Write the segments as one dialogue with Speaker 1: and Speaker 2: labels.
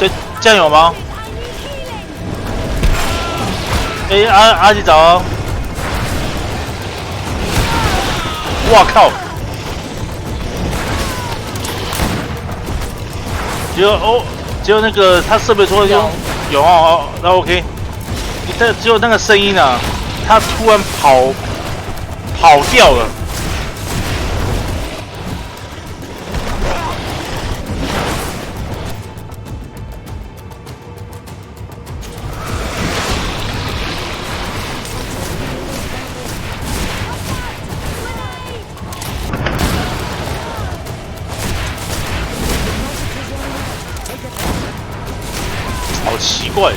Speaker 1: 对，这样有吗？哎，阿吉找啊！哇靠！结果那个他设备说有哦，那 OK。只有那个声音啊，他突然跑掉了。好奇怪。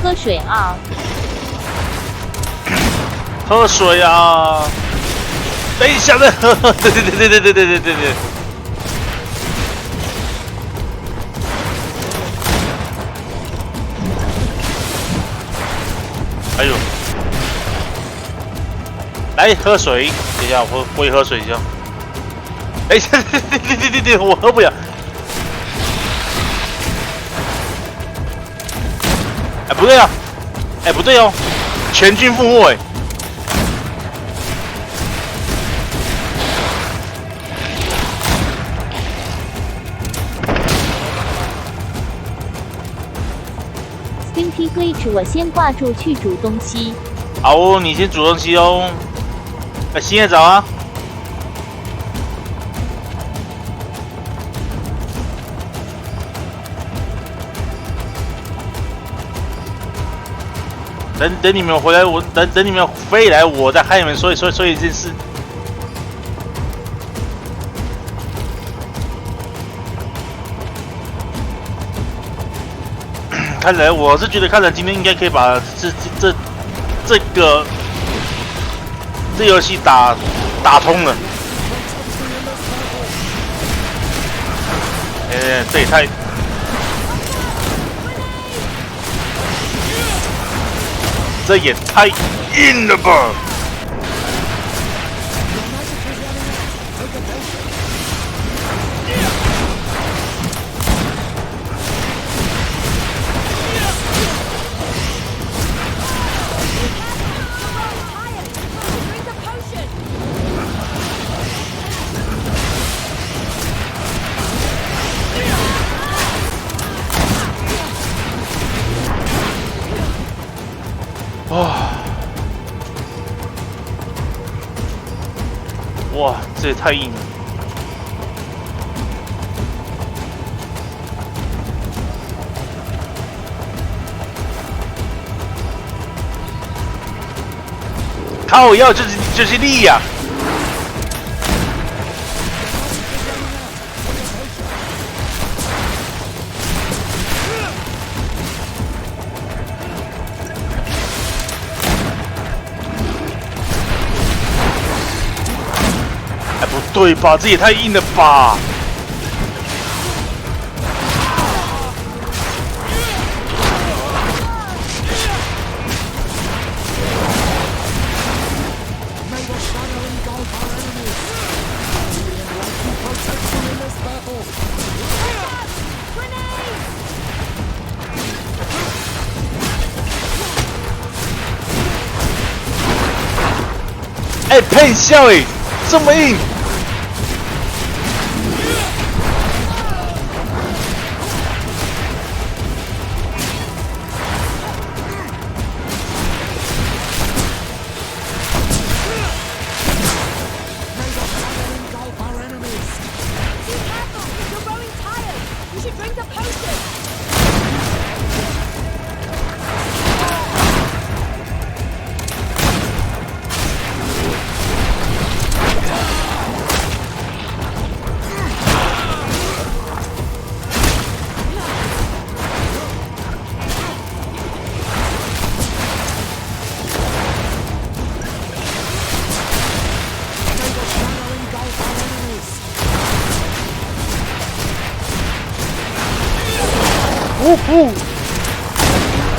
Speaker 2: 喝水啊！
Speaker 1: 喝水啊！等一下再喝。对。哎呦！来喝水，等一下我也喝水一下。哎，对，我喝不了。哎，不对啊！哎，不对哦，全军覆没哎！Stinky
Speaker 2: Glitch， 我先挂住去煮东西。
Speaker 1: 好哦，你先煮东西哦。哎，新叶早啊！等你们回来，等你们飞来，我再和你们说一件事。看来我是觉得，看来今天应该可以把这游戏打通了。这也太。这也太硬了吧！哇，这也太硬了！靠腰就是力呀！对吧？这也太硬了吧！哎，配笑哎，这么硬！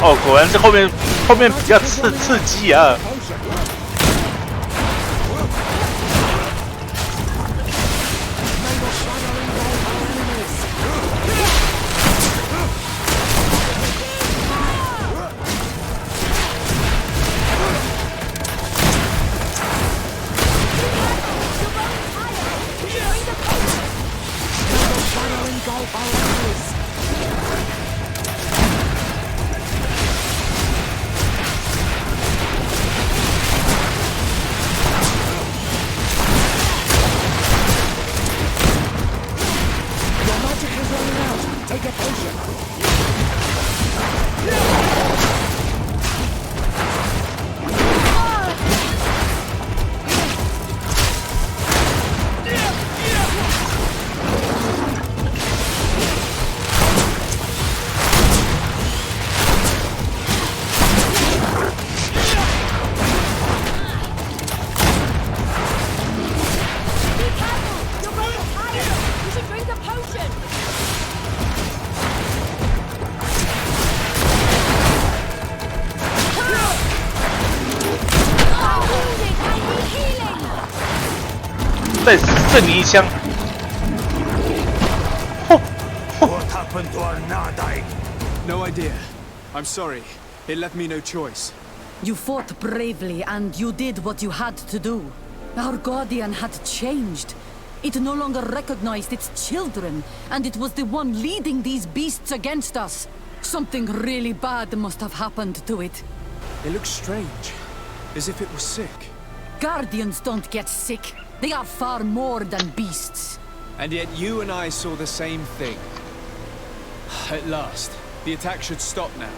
Speaker 1: 哦，果然是后面比较刺激啊。再剩你一枪。
Speaker 3: What happened to our Nadai?
Speaker 4: No idea. I'm sorry. It left me no choice.
Speaker 5: You fought bravely and you did what you had to do. Our guardian had changed. It no longer recognized its children, and it was the one leading these beasts against us. Something really bad must have happened to it.
Speaker 4: It looks strange, as if it was sick.
Speaker 5: Guardians don't get sick. They are far more than beasts.
Speaker 4: And yet you and I saw the same thing. At last, the attack should stop now.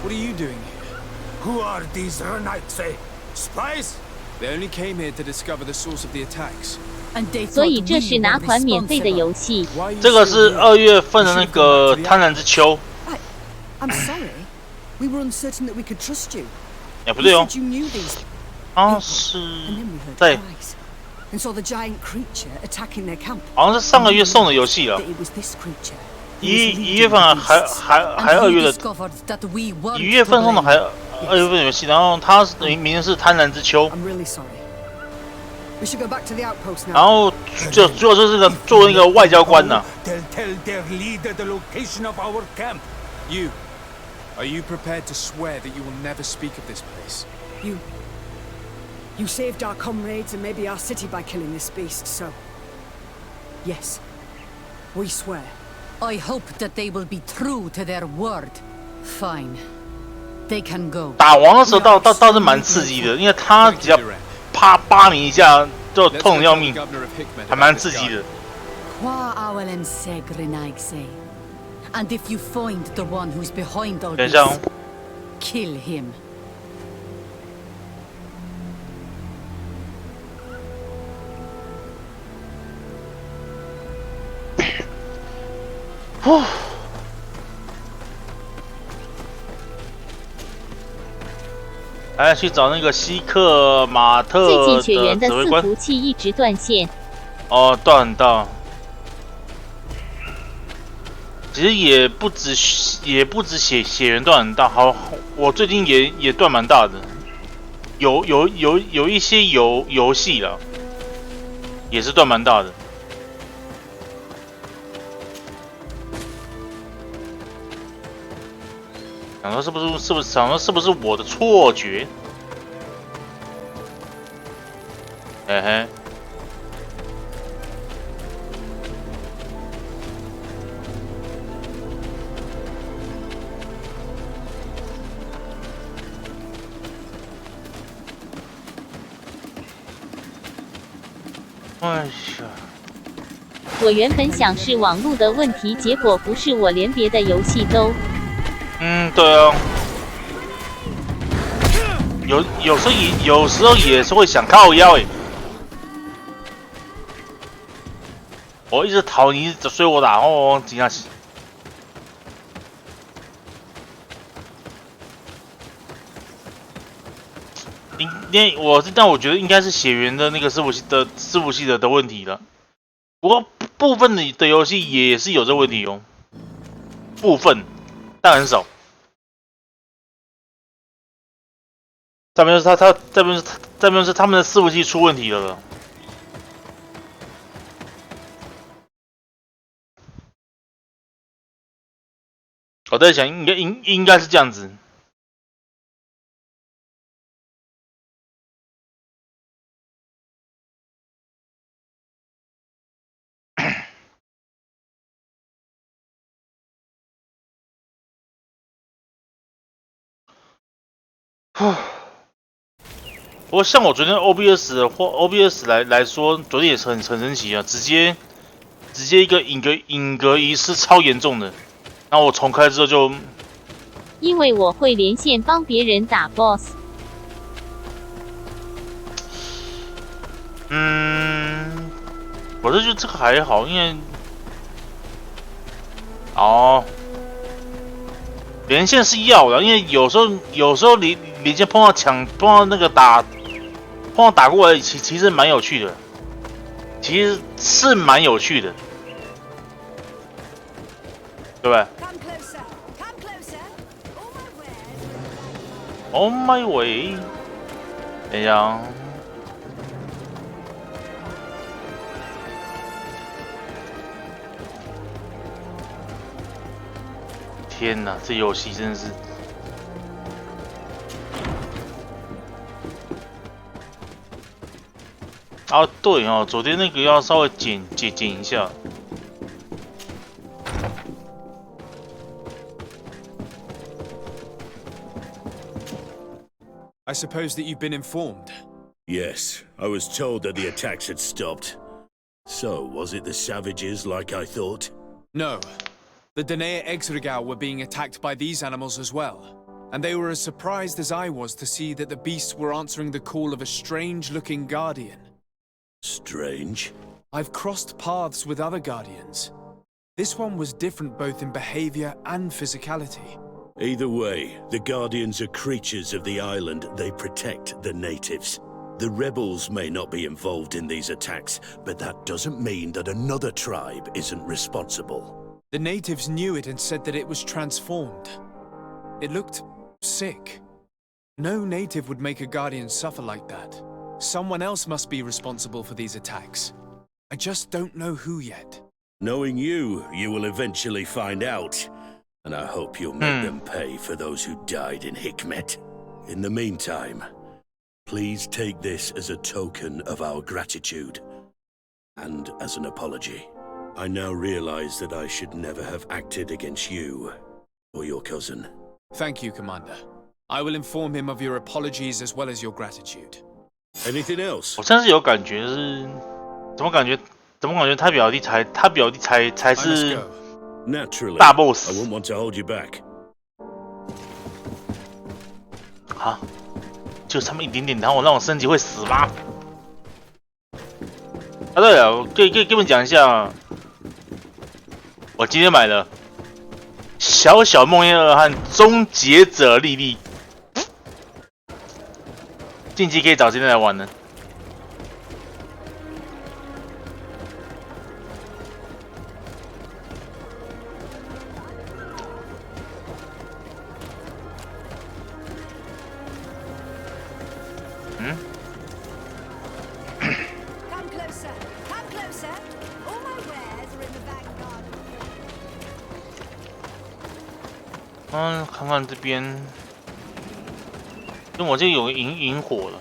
Speaker 4: What are you doing here?
Speaker 3: Who are these Renaitse? Spies?
Speaker 4: They only came here to discover the source of the attacks.
Speaker 5: And they
Speaker 2: 所
Speaker 5: thought
Speaker 2: 以这是
Speaker 5: we
Speaker 2: 哪
Speaker 5: were
Speaker 2: 款免费的
Speaker 5: responsible.
Speaker 2: 游戏？
Speaker 4: Why are you
Speaker 1: 这个
Speaker 4: still
Speaker 1: 是
Speaker 4: here?
Speaker 1: 2月份的那个《贪婪之秋》，
Speaker 6: I'm sorry. We were uncertain that we could trust you.
Speaker 1: 也不
Speaker 6: You
Speaker 1: 对哦，
Speaker 6: said you knew these,
Speaker 1: 好像是
Speaker 6: and then we heard
Speaker 1: 对，
Speaker 6: cries and saw the giant creature attacking their camp.
Speaker 1: 好像是上个月送的游戏了
Speaker 6: That，it was this creature.
Speaker 1: 1月份还
Speaker 5: And
Speaker 1: 2
Speaker 5: we
Speaker 1: 月的
Speaker 5: discovered that we weren't
Speaker 1: 1月份
Speaker 5: to
Speaker 1: 送的
Speaker 5: blame.
Speaker 1: 还2月份的游戏，然后它名字是《贪婪之秋》，
Speaker 6: I'm really sorry. We should go back to the outpost
Speaker 1: 然
Speaker 6: now.
Speaker 1: 后就是个作为一个外交官呐、
Speaker 3: They'll tell their leader the location of our camp.
Speaker 4: You. Are you prepared to swear that you will never speak of this place?
Speaker 6: You saved our comrades and maybe our city by killing this beast, so yes, we swear.
Speaker 5: I hope that they will be true to their word. Fine. They can go.
Speaker 1: 打王的时候倒是蛮刺激的，因为他只要
Speaker 4: Direct.
Speaker 1: 啪扒你一下就
Speaker 4: Let's
Speaker 1: 痛
Speaker 4: go
Speaker 1: 得要
Speaker 4: tell the
Speaker 1: 命，
Speaker 4: governor of Hickman
Speaker 1: 还
Speaker 4: about
Speaker 1: 蛮
Speaker 4: this
Speaker 1: 刺激
Speaker 4: guy.
Speaker 1: 的。
Speaker 5: Qua awelen segrenaigse. And if you find the one who's behind all
Speaker 1: 等一下哦
Speaker 5: this, kill him.
Speaker 1: 来去找那个西克马特
Speaker 2: 最近
Speaker 1: 的
Speaker 2: 雪原的伺
Speaker 1: 指挥官。
Speaker 2: 服器一直断线，
Speaker 1: 哦，断很大。其实也不止血缘断很大，好，我最近也断蛮大的。有一些游戏了，也是断蛮大的。想说是不是我的错觉？嘿嘿。哎呀，
Speaker 2: 我原本想是网络的问题，结果不是，我连别的游戏都……
Speaker 1: 对啊，有时候也是会想靠腰哎。我一直逃，你一直追我打，哦，真的是。但我觉得应该是血缘的那个伺服器的问题了。不过部分的游戏也是有这问题哦，部分但很少。这边是他们的伺服器出问题了。我在想，应该是这样子。不过像我昨天 OBS 来说，昨天也是很神奇啊，直接一个影格遗失超严重的，然后我重开之后就，
Speaker 2: 因为我会连线帮别人打 BOSS。
Speaker 1: 我是觉得这个还好，因为哦，连线是要的，因为有时候连线碰到那个碰到打过来，其实蛮有趣的，其实是蛮有趣的，对不对 ？On my way， 等一下啊。天哪，这游戏真的是……啊，对哦，昨天那个要稍微剪一下。
Speaker 4: I suppose that you've been informed.
Speaker 7: Yes, I was told that the attacks had stopped. So, was it the savages like I thought?
Speaker 4: No. The Danae Xd were being attacked by these animals as well. And they were as surprised as I was to see that the beasts were answering the call of a strange-looking guardian.
Speaker 7: Strange?
Speaker 4: I've crossed paths with other guardians. This one was different both in behavior and physicality.
Speaker 7: Either way, the Guardians are creatures of the island. They protect the natives. The rebels may not be involved in these attacks, but that doesn't mean that another tribe isn't responsible.
Speaker 4: The natives knew it and said that it was transformed. It looked sick. No native would make a guardian suffer like that. Someone else must be responsible for these attacks. I just don't know who yet.
Speaker 7: Knowing you, you will eventually find out. And I hope you'll make them pay for those who died in Hikmet. In the meantime, please take this as a token of our gratitude. And as an apology. I now realize that I should never have acted against you or your cousin.
Speaker 4: Thank you, Commander. I will inform him of your apologies as well as your gratitude.
Speaker 7: Anything else?
Speaker 1: 我真是有感觉，是怎么感觉他表弟才是
Speaker 7: Naturally,
Speaker 1: 大 boss。
Speaker 7: I won't want to hold you back.
Speaker 1: 啊，就差那么一点点，然后让我升级会死吗？啊，对了，我跟你们讲一下，我今天买了小小梦魇2和终结者莉莉，近期可以找时间来玩呢。看看这边，因为我这有个引火了。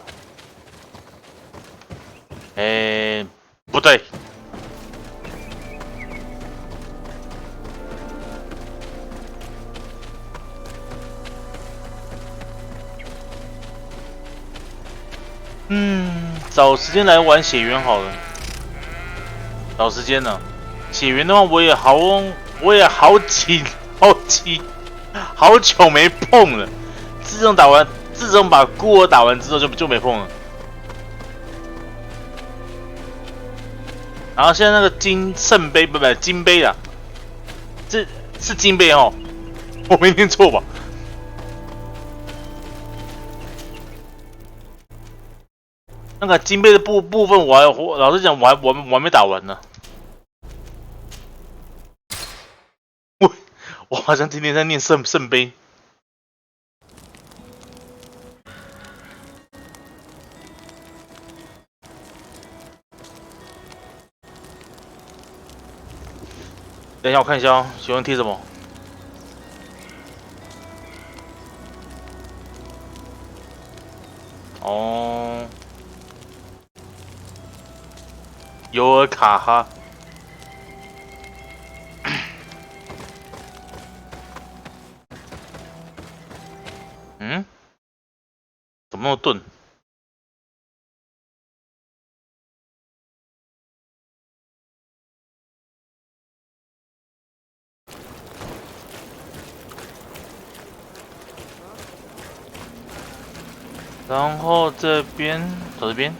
Speaker 1: 不对，找时间来玩血缘好了。找时间呢，血缘的话我也好久没碰了。自从把孤儿打完之后就没碰了。然后现在那个圣杯不金杯啊，这是金杯哦，我没念错吧？那个金杯的部分老实讲我还没打完呢。我好像今天在念圣杯。等一下，我看一下哦，喜欢贴什么？哦，尤尔卡哈。嗯？怎么那么钝？然后这边走这边。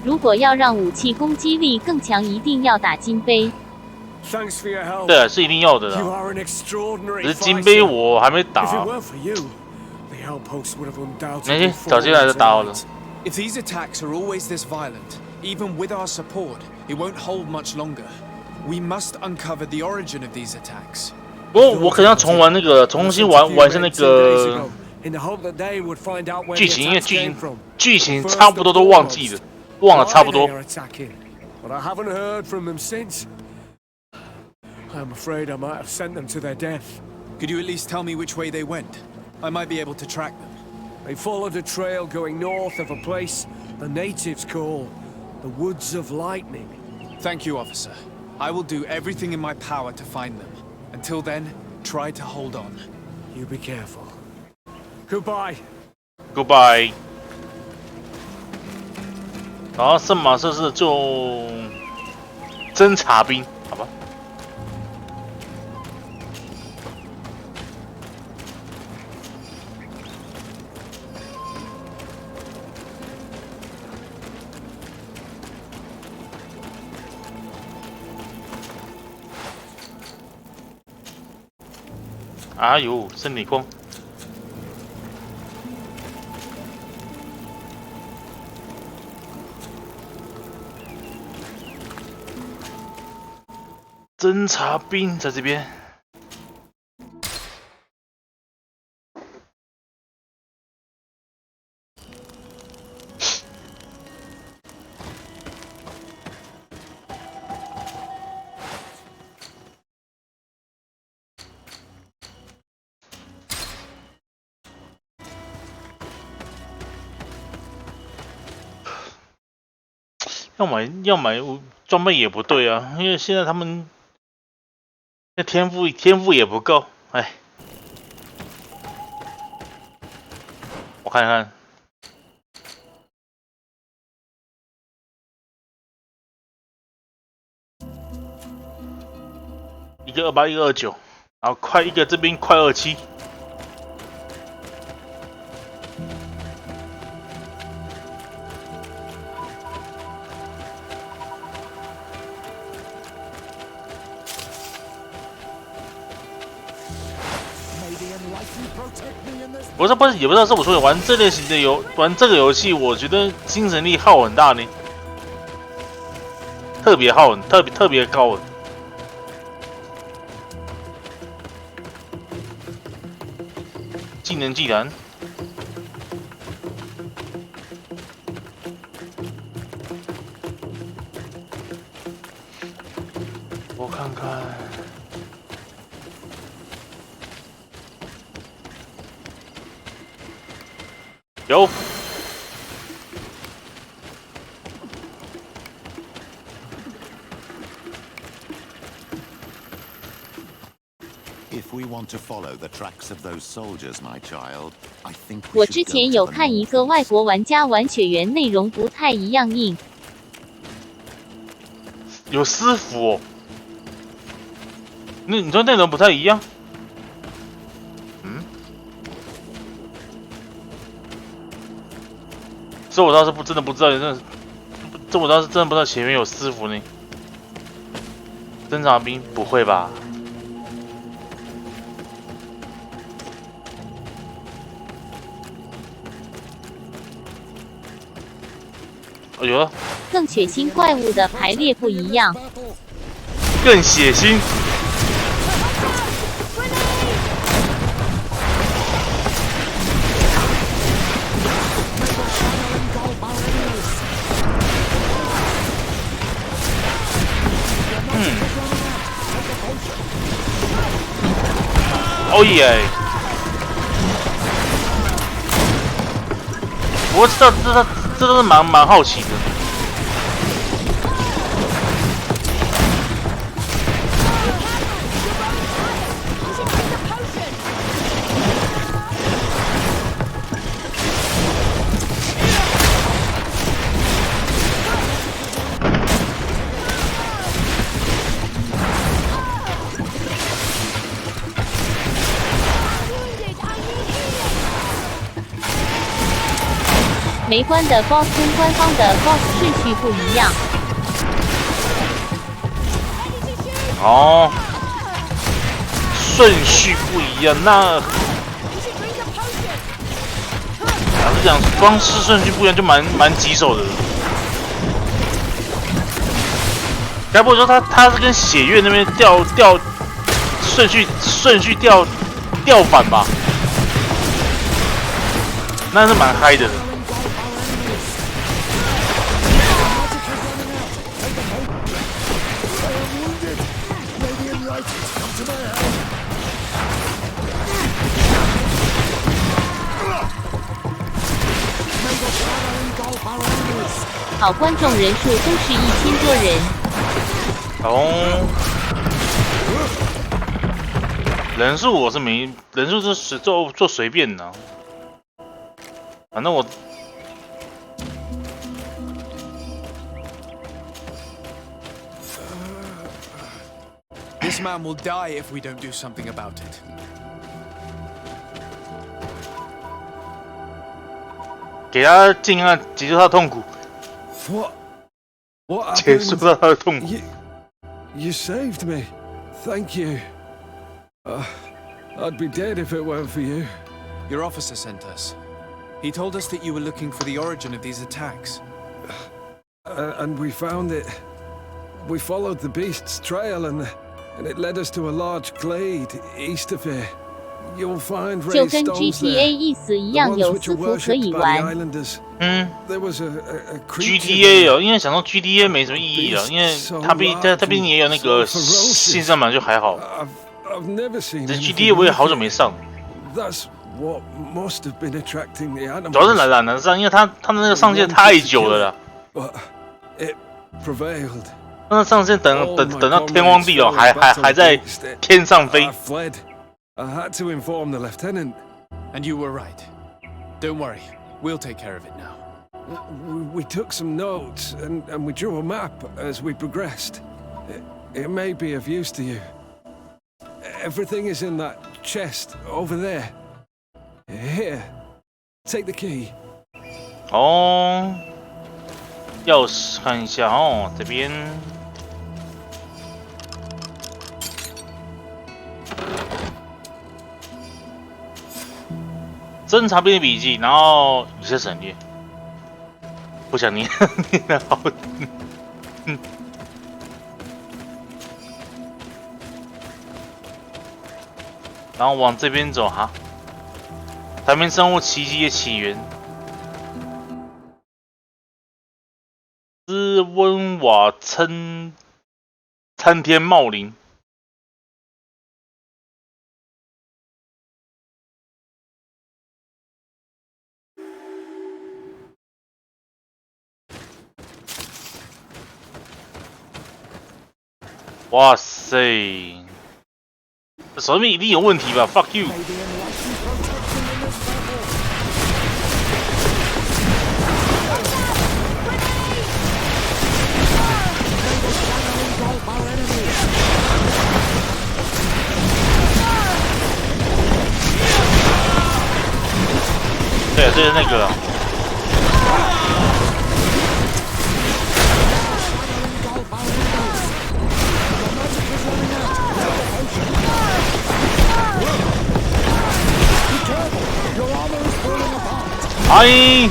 Speaker 2: 如果要让武器攻击力更强，一定要打金杯。
Speaker 3: Thanks for your help.
Speaker 1: 对啊，是一定要的
Speaker 3: You
Speaker 1: 啦。
Speaker 3: are an extraordinary
Speaker 1: 只是金杯
Speaker 3: fighter.
Speaker 1: 我还没
Speaker 3: If it
Speaker 1: 打。
Speaker 3: weren't for you, the outpost would have
Speaker 1: 没
Speaker 3: undoubtedly
Speaker 1: 事，找进来就打好了。
Speaker 4: If these attacks are always this violent, even with our support, it won't hold much longer. We must uncover the origin of these attacks.
Speaker 1: 不过我可能要重玩那个，重新玩一下那个
Speaker 3: in the hope that they would find out where
Speaker 1: 剧
Speaker 3: the
Speaker 1: 情，因为
Speaker 3: attacks
Speaker 1: 剧
Speaker 3: came
Speaker 1: 情
Speaker 3: from.
Speaker 1: 剧情差不多都忘记了，忘了差不多
Speaker 3: Why。they are attacking, but I haven't heard from them since. I'm afraid I might have sent them to their death.
Speaker 4: Could you at least tell me which way they went? I might be able to track them.
Speaker 3: They followed a trail going north of a place the natives call the Woods of Lightning.
Speaker 4: Thank you, officer. I will do everything in my power to find them. Until then, try to hold on.
Speaker 3: You be careful. Goodbye.
Speaker 1: Goodbye。然后圣马瑟是就侦察兵，好吧。哎呦，身体光！侦察兵在这边。要买装备也不对啊，因为现在他们那天赋也不够，哎，我看看，一个28，一个29，然后快一个这边快27。也不知道是我说的，玩这类型的玩这个游戏，我觉得精神力耗很大呢，特别高。技能技能，我看看。有。
Speaker 2: 我之前有看一个外国玩家玩血缘，内容不太一样硬。
Speaker 1: 有私服哦？你说内容不太一样？这我倒是真的不知道，这我倒是真的不知道前面有私服呢。侦察兵不会吧？哦，有了。
Speaker 2: 更血腥怪物的排列不一样。
Speaker 1: 更血腥。哦耶！不过这都是蛮好奇的。
Speaker 2: 每关的 BOSS 跟官方的 BOSS 顺序不一样。
Speaker 1: 哦，顺序不一样。那老实讲，光是顺序不一样就蛮棘手的了。该不会说他是跟血月那边调顺序调反吧？那是蛮嗨的。
Speaker 2: 好，观众人数都是1000多人。
Speaker 1: 哦，人数我是没，人数是做随便的，反正我。
Speaker 4: This man will die if we don't do something about it.
Speaker 1: 给他尽量结束他的痛苦。
Speaker 3: What
Speaker 1: 结束
Speaker 3: happened?
Speaker 1: 他的痛苦。
Speaker 3: You saved me. Thank you. I'd be dead if it weren't for you.
Speaker 4: Your officer sent us. He told us that you were looking for the origin of these attacks.
Speaker 3: And we found it. We followed the beast's trail and it led us to a large glade east of here. You'll find
Speaker 2: 就
Speaker 3: raised
Speaker 2: 跟
Speaker 3: stones
Speaker 2: GTA
Speaker 3: there.
Speaker 2: 意思一
Speaker 3: The
Speaker 2: 样，
Speaker 3: ones
Speaker 2: 有
Speaker 3: which
Speaker 2: 私
Speaker 3: are
Speaker 2: 服可以
Speaker 3: worshipped by the
Speaker 2: 玩。
Speaker 3: islanders.
Speaker 1: 嗯
Speaker 3: There was a creature
Speaker 1: ，GTA
Speaker 3: there.
Speaker 1: 哦，因为想说 GTA 没什么意义了，因为它毕竟也有那个线上版就还好。
Speaker 3: I've never seen
Speaker 1: 这
Speaker 3: anything
Speaker 1: GTA 我也
Speaker 3: like
Speaker 1: 好久
Speaker 3: it.
Speaker 1: 没上，
Speaker 3: That's what must have been attracting the animals.
Speaker 1: 主要是懒得上，因为它的那个上线太久了啦。
Speaker 3: But it prevailed.
Speaker 1: 那上线等到天荒地老，还在天上飞
Speaker 3: I。fled. I had to inform the lieutenant.
Speaker 4: And you were right. Don't worry, we'll take care of it now.
Speaker 3: We took some notes and we drew a map as we progressed. It may be of use to you. Everything is in that chest over there. Here, take the key.
Speaker 1: 哦，钥匙看一下哦，这边。侦察兵的笔记，然后有些省略，不想念，念得好。然后往这边走哈，海绵生物奇迹的起源，斯温瓦参天茂林。哇塞，这手面一定有问题吧 ？Fuck you！ 对，这是那个。哎！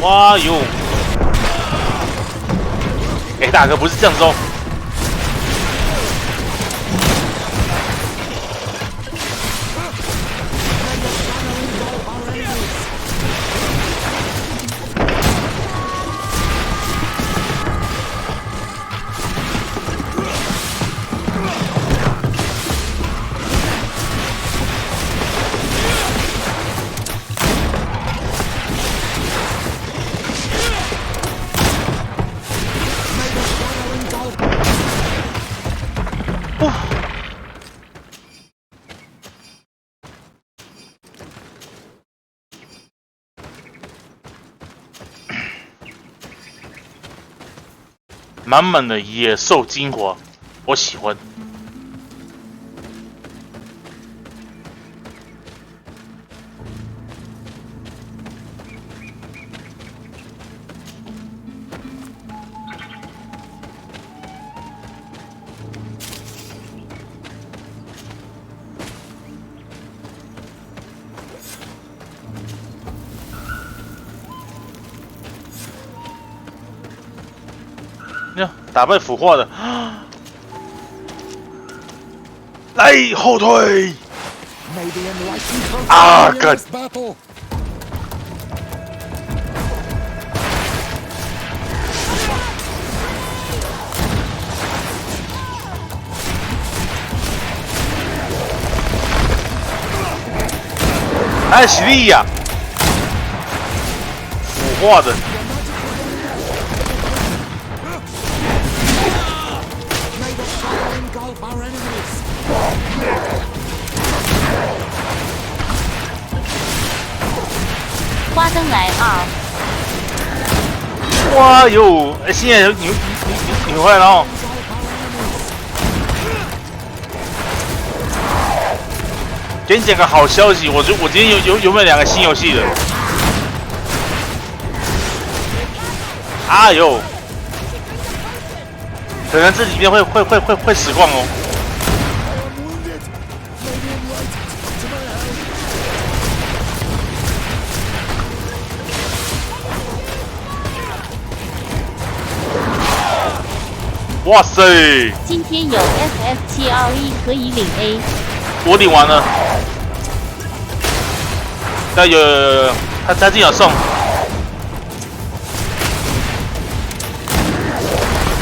Speaker 1: 哇哟！哎，大哥不是这样子哦。满满的野兽精华，我喜欢。打败腐化的，来后退！啊，干！哎，洗力呀！腐化的。
Speaker 2: 花灯来啊！
Speaker 1: 哇哟！哎，现在你回来了哦！给你讲个好消息，我今天有没有2个新游戏了？啊哟！可能这里面会实况哦。哇塞！
Speaker 2: 今天有 FF7RE 可以领 A，
Speaker 1: 我领完了。有，他今天有送。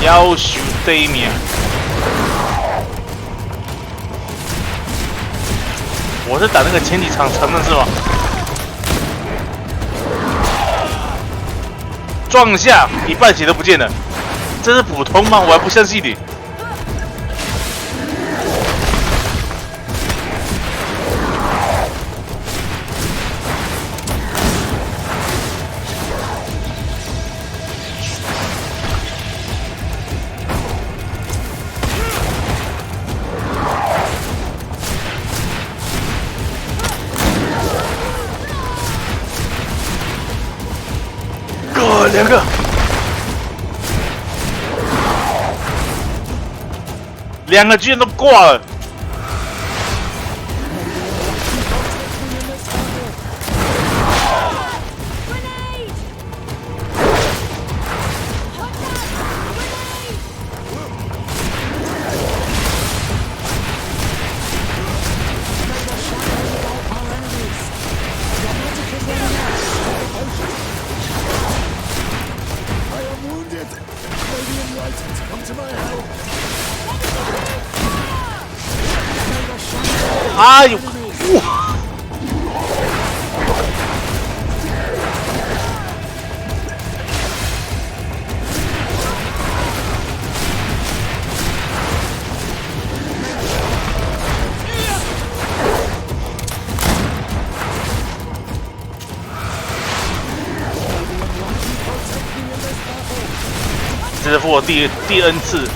Speaker 1: 要求对面。我是打那个前几场城的是吗？撞下一半血都不见了。这是普通吗？我还不相信你。2个。2个居然都挂了！哎呦！哇！这是我第 N 次。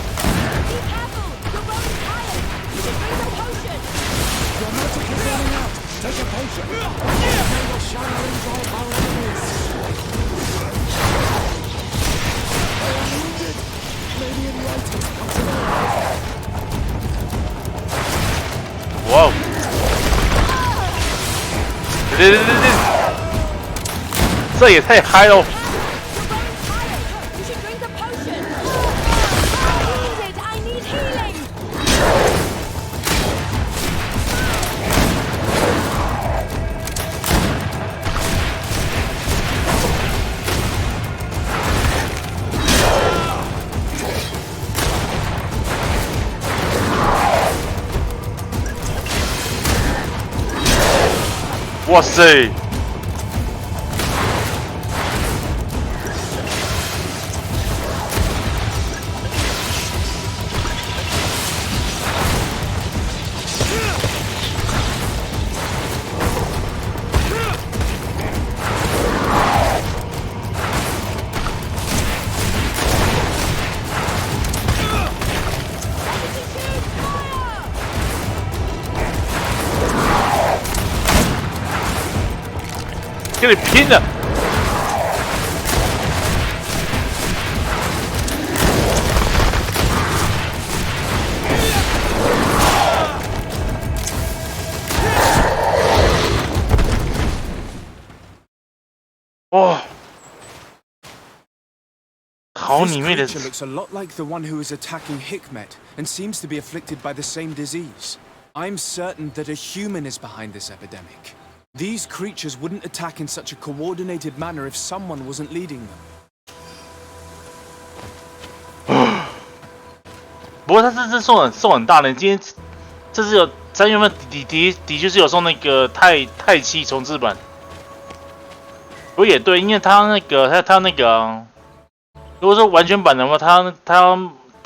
Speaker 1: 哇哦！对，这也太嗨了！哇塞！跟你拼了！哇！好里面的
Speaker 4: This creature looks a lot like the one who is attacking Hikmet and seems to be afflicted by the same disease. I'm certain that a human is behind this epidemic. These creatures wouldn't attack in such a coordinated manner if someone wasn't leading them.
Speaker 1: 不过他这送很大的，今天这是有3月份的确是有送那个太七重置版。不过也对，因为他那个，如果说完全版的话，他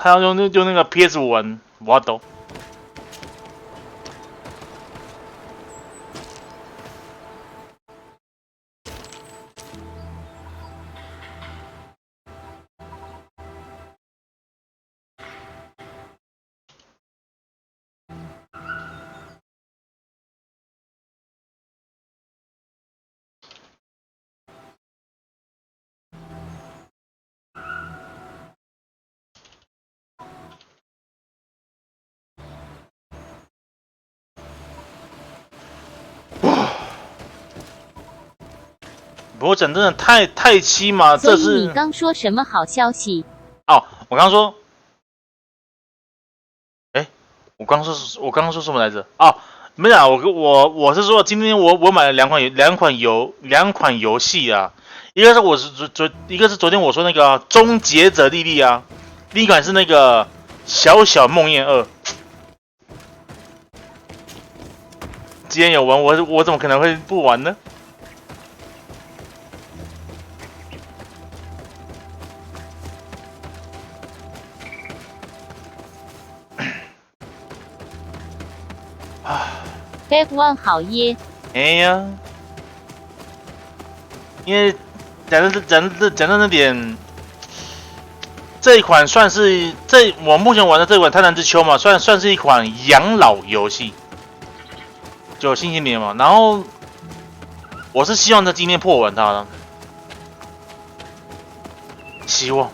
Speaker 1: 要用那个 PS5 玩，我懂。不过讲真的，太七嘛，这是。
Speaker 2: 所以你刚说什么好消息？
Speaker 1: 哦，我刚说，我刚说什么来着？哦，没有啊，我是说，今天我买了两款游戏啊，一个是昨天我说那个终结者莉莉啊，另一款是那个小小梦魇2。既然有玩，我怎么可能会不玩呢？Back
Speaker 2: One 好耶！
Speaker 1: 哎呀，因为讲到那点，这一款算是我目前玩的这款《贪婪之秋》嘛，算是一款养老游戏，就星期年嘛。然后我是希望在今天破完它的，希望。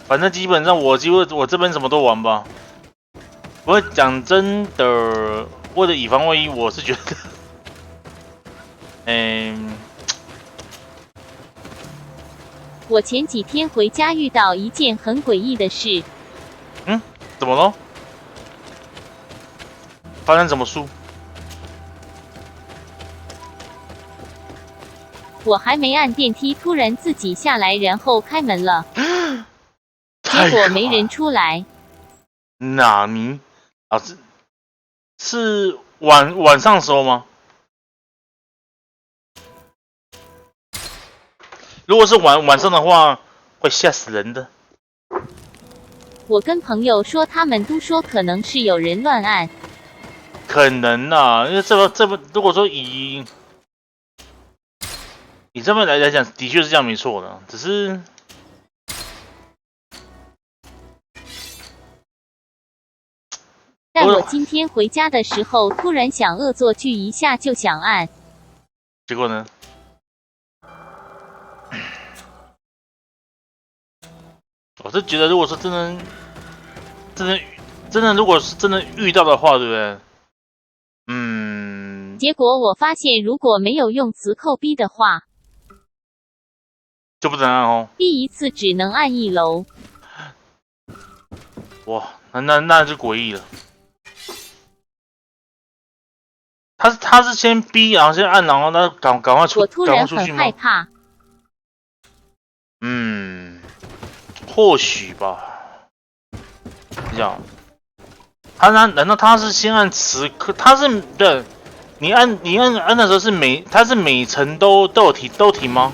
Speaker 1: 反正基本上我这边什么都玩吧。不过讲真的，为了以防万一，我是觉得，
Speaker 2: 我前几天回家遇到一件很诡异的事。
Speaker 1: 怎么了？发生什么事？
Speaker 2: 我还没按电梯，突然自己下来，然后开门了。结果没人出来。
Speaker 1: 哪尼？啊，是晚上时候吗？如果是晚上的话，会吓死人的。
Speaker 2: 我跟朋友说，他们都说可能是有人乱按。
Speaker 1: 可能啊，因为这不，如果说以这边来讲，的确是这样没错的，只是。
Speaker 2: 但我今天回家的时候，突然想恶作剧一下，就想按。
Speaker 1: 结果呢？我是觉得，如果说真的，如果是真的遇到的话，对不对？
Speaker 2: 结果我发现，如果没有用磁扣 B 的话，
Speaker 1: 就不能按哦。
Speaker 2: 第一次只能按1楼。
Speaker 1: 哇，那就诡异了。他是先逼，然后先按，然后他赶快出，
Speaker 2: 我突然很
Speaker 1: 赶快出去吗？
Speaker 2: 害怕。
Speaker 1: 或许吧。这样，难道他是先按磁刻？他是对，你按的时候是他是每层都有停吗？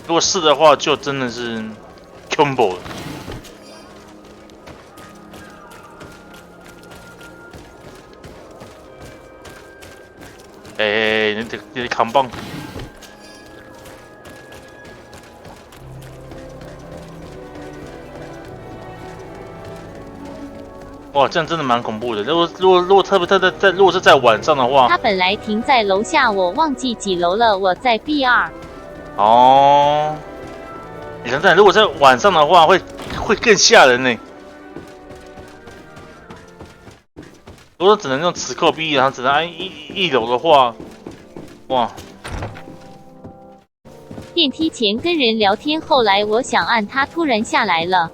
Speaker 1: 如果是的话，就真的是 combo 了。你扛棒。哇，这样真的蛮恐怖的。如果特别在如果是在晚上的话，
Speaker 2: 他本来停在楼下，我忘记几楼了，我在 B2。
Speaker 1: 哦，你想想，如果在晚上的话，会更吓人呢。如果只能用磁扣 B， 然后只能按一楼的话，哇！
Speaker 2: 电梯前跟人聊天，后来我想按，他突然下来了。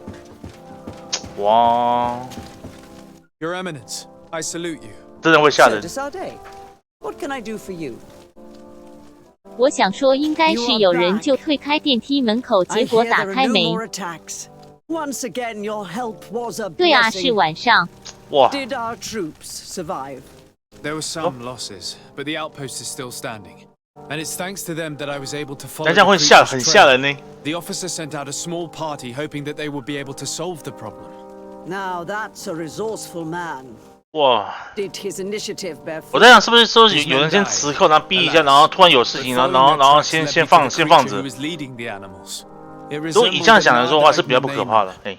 Speaker 1: 哇！
Speaker 4: Your Eminence, I salute you.
Speaker 1: 真的会吓人。
Speaker 6: What can I do for you?
Speaker 2: 我想说，应该是有人就推开电梯门口，结果打开没。
Speaker 6: Once again, your help was a
Speaker 2: 对啊，是晚上。
Speaker 1: 哇
Speaker 6: Did our troops survive?
Speaker 4: There were some losses, but the outpost is still standing. And it's thanks to them that I was able to follow
Speaker 1: 那这样会
Speaker 4: the
Speaker 1: 很
Speaker 4: creature's
Speaker 1: 吓
Speaker 4: trail.
Speaker 1: 人呢。
Speaker 4: The officer sent out a small party hoping that they would be able to solve the problem.
Speaker 6: Now that's a resourceful man.
Speaker 1: 哇！
Speaker 6: Did his initiative bear
Speaker 1: 我
Speaker 6: fruit?
Speaker 1: 在想是不是说有人先磁扣，然后逼一下，然后突然有事情，然后先放着。 如果以这样想来说的话，是比较不可怕的。哎，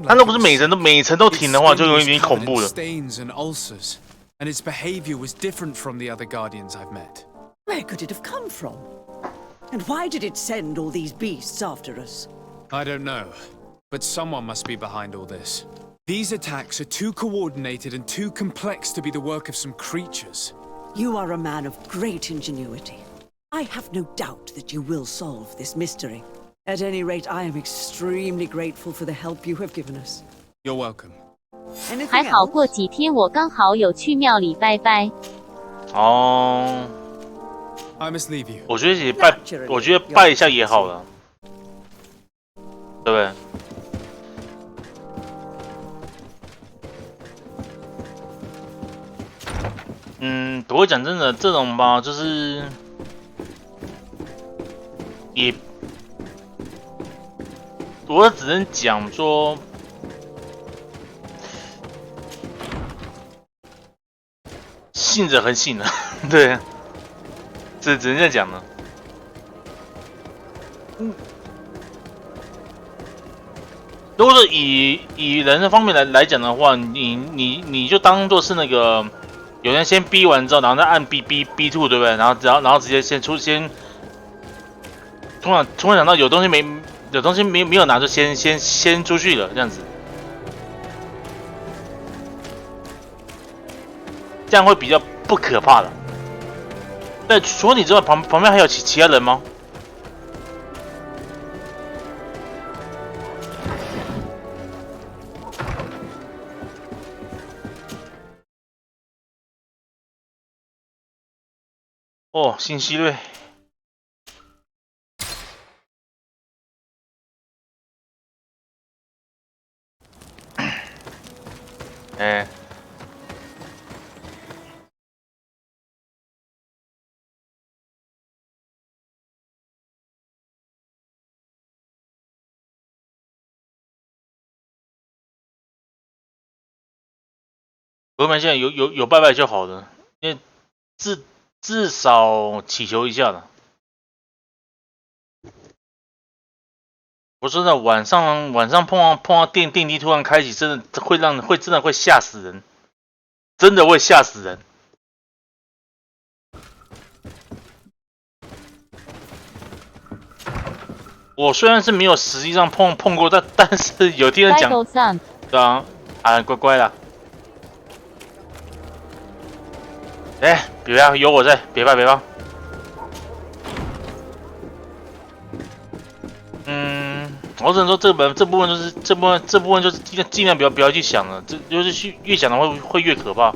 Speaker 1: 他如果是每层都停的话，就有一点恐怖了。
Speaker 4: And its behavior was different from the other guardians I've met.
Speaker 6: Where could it have come from? And why did it send all these beasts after us?
Speaker 4: I don't know, but someone must be behind all this. These attacks are too coordinated and too complex to be the work of some creatures.
Speaker 6: You are a man of great ingenuity. I have no doubt that you will solve this mystery. At any rate, I am extremely grateful for the help you have given us.
Speaker 4: You're welcome.
Speaker 2: 还好过几天我刚好有去庙里拜拜。
Speaker 1: 哦，
Speaker 4: I must leave you.
Speaker 1: 我觉得拜一下也好了，对不对？不过讲真的，这种吧，就是我只能讲说。 信者恒信的，对，只能这样讲了。如果说以人的方面来讲的话，你就当做是那个有人先逼完之后，然后再按 B2， 对不对？然后直接突然想到有东西没有拿，就先出去了，这样子。 这样会比较不可怕的。但除了你之外，旁边还有其他人吗？哦，新希瑞。哎。 我们现在有拜拜就好了，因为至少祈求一下了。我说的晚上碰到电梯突然开启，真的会吓死人，真的会吓死人。我虽然是没有实际上碰过，但是有听人讲，对啊，乖乖啦。 哎，别怕，有我在，别怕。我只能说这部分就是尽量不要去想了，这就是越想的会越可怕，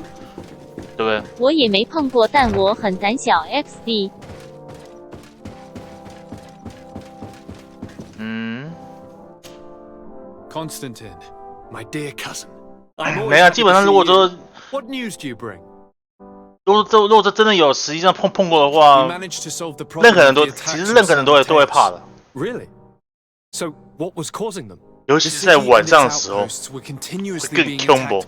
Speaker 1: 对不对？
Speaker 2: 我也没碰过，但我很胆小 XD。Constantine,
Speaker 4: my dear cousin.
Speaker 1: 没有，基本上如果说
Speaker 4: What news do you bring?
Speaker 1: 如果这真的有实际上碰过的话，任何人都会怕的。
Speaker 3: Really? So what was causing them?
Speaker 1: 尤其是在晚上的时候，会更恐怖。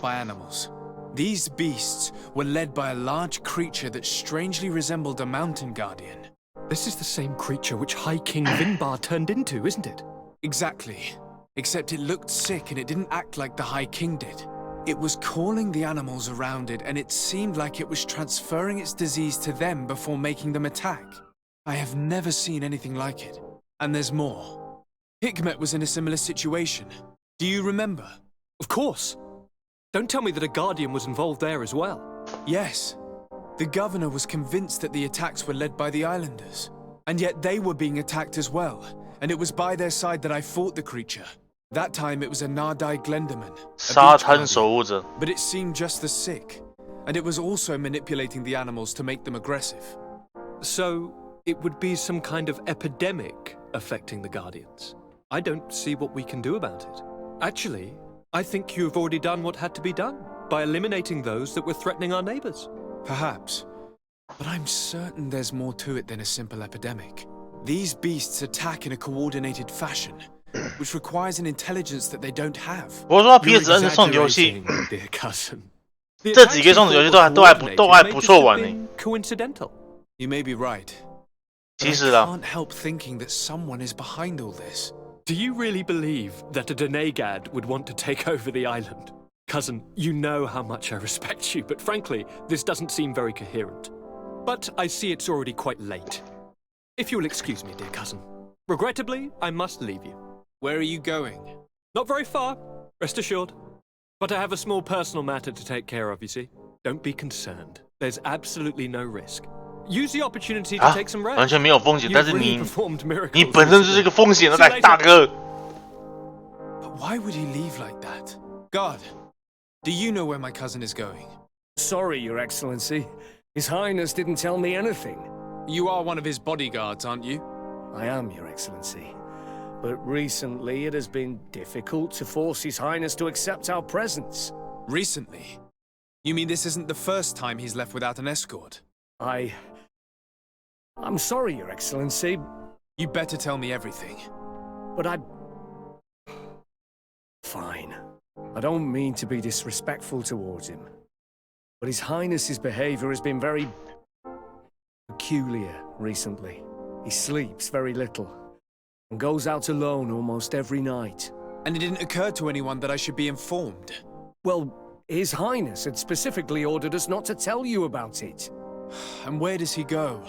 Speaker 4: These beasts were led by a large creature that strangely resembled a mountain guardian.
Speaker 3: This is the same creature which High King Vinbar turned into, isn't it?
Speaker 4: Exactly. Except it looked sick and it didn't act like the High King did. It was calling the animals around it, and it seemed like it was transferring its disease to them before making them attack. I have never seen anything like it. And there's more. Hikmet was in a similar situation. Do you remember?
Speaker 3: Of course. Don't tell me that a guardian was involved there as well.
Speaker 4: Yes. The governor was convinced that the attacks were led by the islanders. And yet they were being attacked as well. And it was by their side that I fought the creature. That time it was a Nardai Glenderman. But it seemed just as sick. And it was also manipulating the animals to make them aggressive.
Speaker 3: So, it would be some kind of epidemic affecting the Guardians. I don't see what we can do about it. Actually, I think you've already done what had to be done by eliminating those that were threatening our neighbors.
Speaker 4: Perhaps. But I'm certain there's more to it than a simple epidemic. These beasts attack in a coordinated fashion, which requires an intelligence that they don't have.
Speaker 1: 我说 PS2 的送游戏，
Speaker 3: dear cousin.
Speaker 1: 这几个送的游戏都还不错玩呢。
Speaker 3: Coincidental.
Speaker 4: You may be right.
Speaker 1: 其实
Speaker 4: I can't help thinking that someone is behind all this.
Speaker 3: Do you really believe that a Denegad would want to take over the island? Cousin, you know how much I respect you, but frankly, this doesn't seem very coherent. But I see it's already quite late. If you'll excuse me, dear cousin. Regrettably, I must leave you.
Speaker 4: Where are you going?
Speaker 3: Not very far, rest assured. But I have a small personal matter to take care of, you see. Don't be concerned. There's absolutely no risk. Use the opportunity to take some rest.
Speaker 1: 完全没有风险，但是你本身就是一个风险的大哥。
Speaker 4: But why would he leave like that? God, do you know where my cousin is going?
Speaker 8: Sorry, Your Excellency. His Highness didn't tell me anything.
Speaker 4: You are one of his bodyguards, aren't you?
Speaker 8: I am, Your Excellency. But recently it has been difficult to force His Highness to accept our presence.
Speaker 4: Recently? You mean this isn't the first time he's left without an escort?
Speaker 8: I'm sorry, Your Excellency.
Speaker 4: You better tell me everything.
Speaker 8: But Fine. I don't mean to be disrespectful towards him. But His Highness's behavior has been very peculiar recently. He sleeps very little and goes out alone almost every night.
Speaker 4: And it didn't occur to anyone that I should be informed?
Speaker 8: Well, His Highness had specifically ordered us not to tell you about it.
Speaker 4: And where does he go?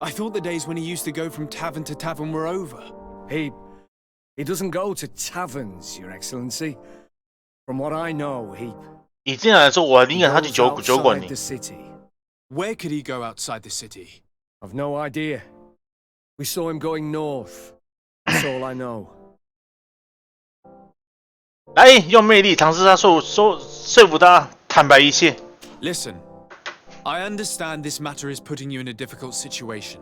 Speaker 4: I thought the days when he used to go from tavern to tavern were over.
Speaker 8: He doesn't go to taverns, Your Excellency. From what I know, he
Speaker 1: 以这样来说，我还宁愿他去酒馆里。
Speaker 8: the city.
Speaker 4: Where could he go outside the city?
Speaker 8: I've no idea. We saw him going north. That's all I know.
Speaker 1: 来，用魅力尝试他说服他坦白一切。
Speaker 4: Listen, I understand this matter is putting you in a difficult situation.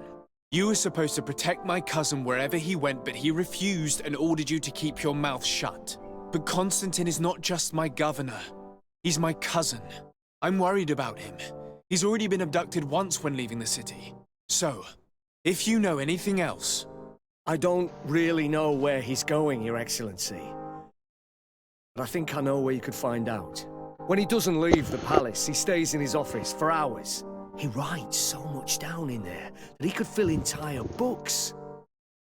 Speaker 4: You were supposed to protect my cousin wherever he went, but he refused and ordered you to keep your mouth shut. But Constantine is not just my governor. He's my cousin. I'm worried about him. He's already been abducted once when leaving the city. So, if you know anything else...
Speaker 8: I don't really know where he's going, Your Excellency. But I think I know where you could find out. When he doesn't leave the palace, he stays in his office for hours. He writes so much down in there that he could fill entire books.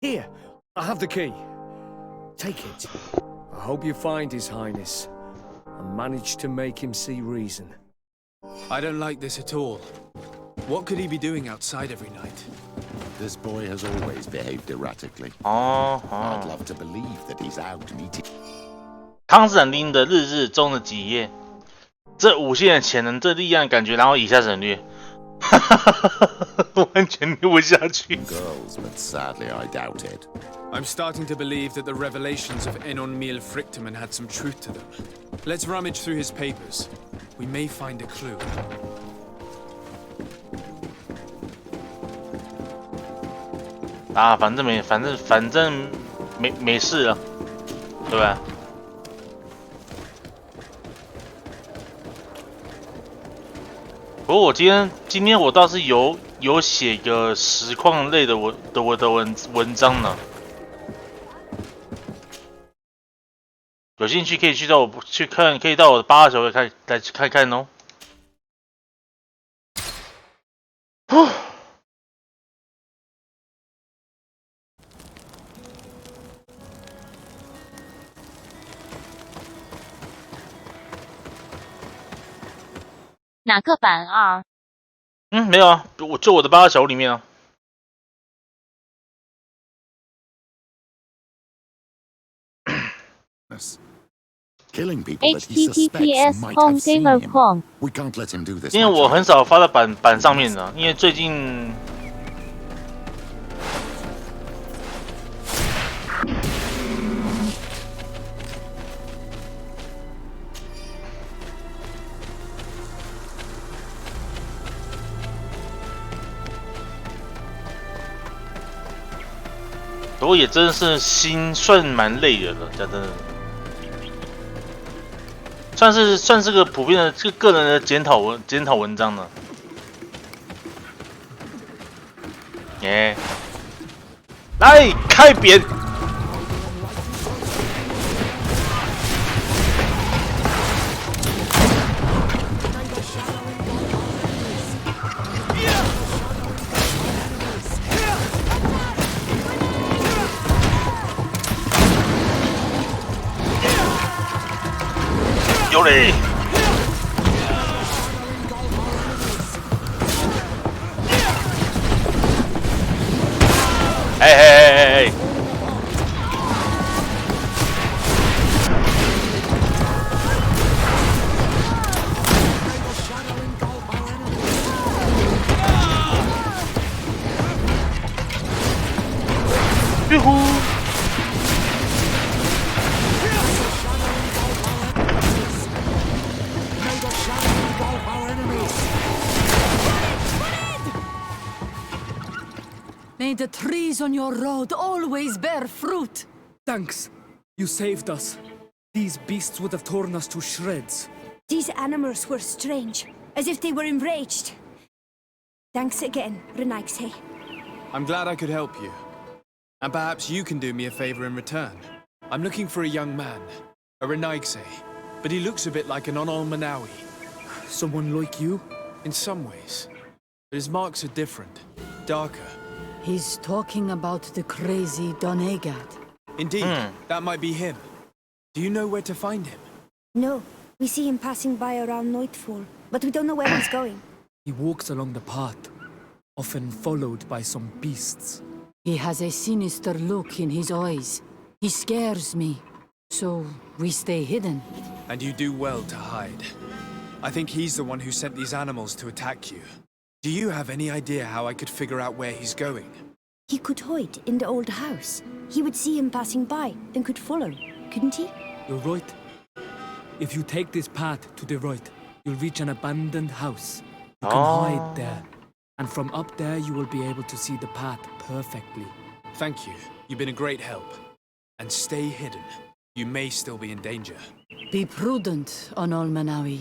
Speaker 8: Here, I have the key. Take it. I hope you find His Highness and manage to make him see reason.
Speaker 4: I don't like this at all. What could he be doing outside every night?
Speaker 9: This boy has always behaved erratically.
Speaker 1: 哦
Speaker 9: I'd love to believe that he's out meeting.
Speaker 1: 康斯坦丁的日中的几页，这无限的潜能，这力量感觉，然后以下省略。完全录不下去。
Speaker 9: Girls, but sadly I doubt it.
Speaker 4: I'm starting to believe that the revelations of Enon Mil Frictamen had some truth to them. Let's rummage through his papers. We may find a clue.
Speaker 1: 啊，反正没事了，对吧？不过我今天我倒是有写个实况类的文章呢，有兴趣可以去看，可以到我的8号小来看看哦。
Speaker 2: 哪个版啊？
Speaker 1: 没有啊，我的8号小屋里面啊。
Speaker 9: Killing people that he
Speaker 2: https
Speaker 9: suspects might have seen him.
Speaker 2: homegamer.com
Speaker 9: We can't let him do this.
Speaker 1: 因为我很少发到版上面的，因为最近不过也真是心算蛮累的了，讲真的，算是个普遍的这个个人的检讨文章呢。来开扁！有理！哎！吁呼！May
Speaker 5: the trees on your road always bear fruit.
Speaker 10: Thanks. You saved us. These beasts would have torn us to shreds.
Speaker 11: These animals were strange, as if they were enraged. Thanks again, Renaigse.
Speaker 4: I'm glad I could help you. And perhaps you can do me a favor in return. I'm looking for a young man, a Renaigse, but he looks a bit like an Onol Manawi.
Speaker 10: Someone like you?
Speaker 4: In some ways. But his marks are different, darker.
Speaker 5: He's talking about the crazy Donegat.
Speaker 4: Indeed, that might be him. Do you know where to find him?
Speaker 11: No, we see him passing by around nightfall, but we don't know where he's going.
Speaker 10: He walks along the path, often followed by some beasts.
Speaker 5: He has a sinister look in his eyes. He scares me, so we stay hidden.
Speaker 4: And you do well to hide. I think he's the one who sent these animals to attack you. Do you have any idea how I could figure out where he's going?
Speaker 11: He could hide in the old house. He would see him passing by and could follow, couldn't he?
Speaker 10: You're right. If you take this path to the right, you'll reach an abandoned house. You can hide there. And from up there, you will be able to see the path perfectly.
Speaker 4: Thank you. You've been a great help. And stay hidden. You may still be in danger.
Speaker 5: Be prudent, Onol Manawi.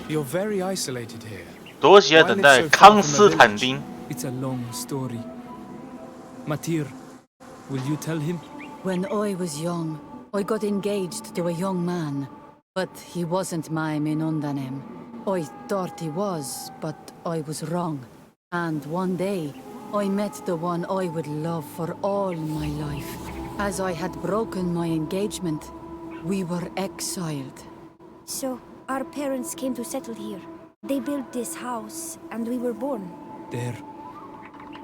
Speaker 4: You're very isolated here.
Speaker 1: 多喜在等待康斯坦丁。
Speaker 10: It's a long story. Matir, will you tell him?
Speaker 5: When I was young, I got engaged to a young man. But he wasn't my Menondanem. I thought he was, but I was wrong. And one day, I met the one I would love for all my life. As I had broken my engagement, we were exiled.
Speaker 11: So, our parents came to settle here. They built this house, and we were born.
Speaker 10: There.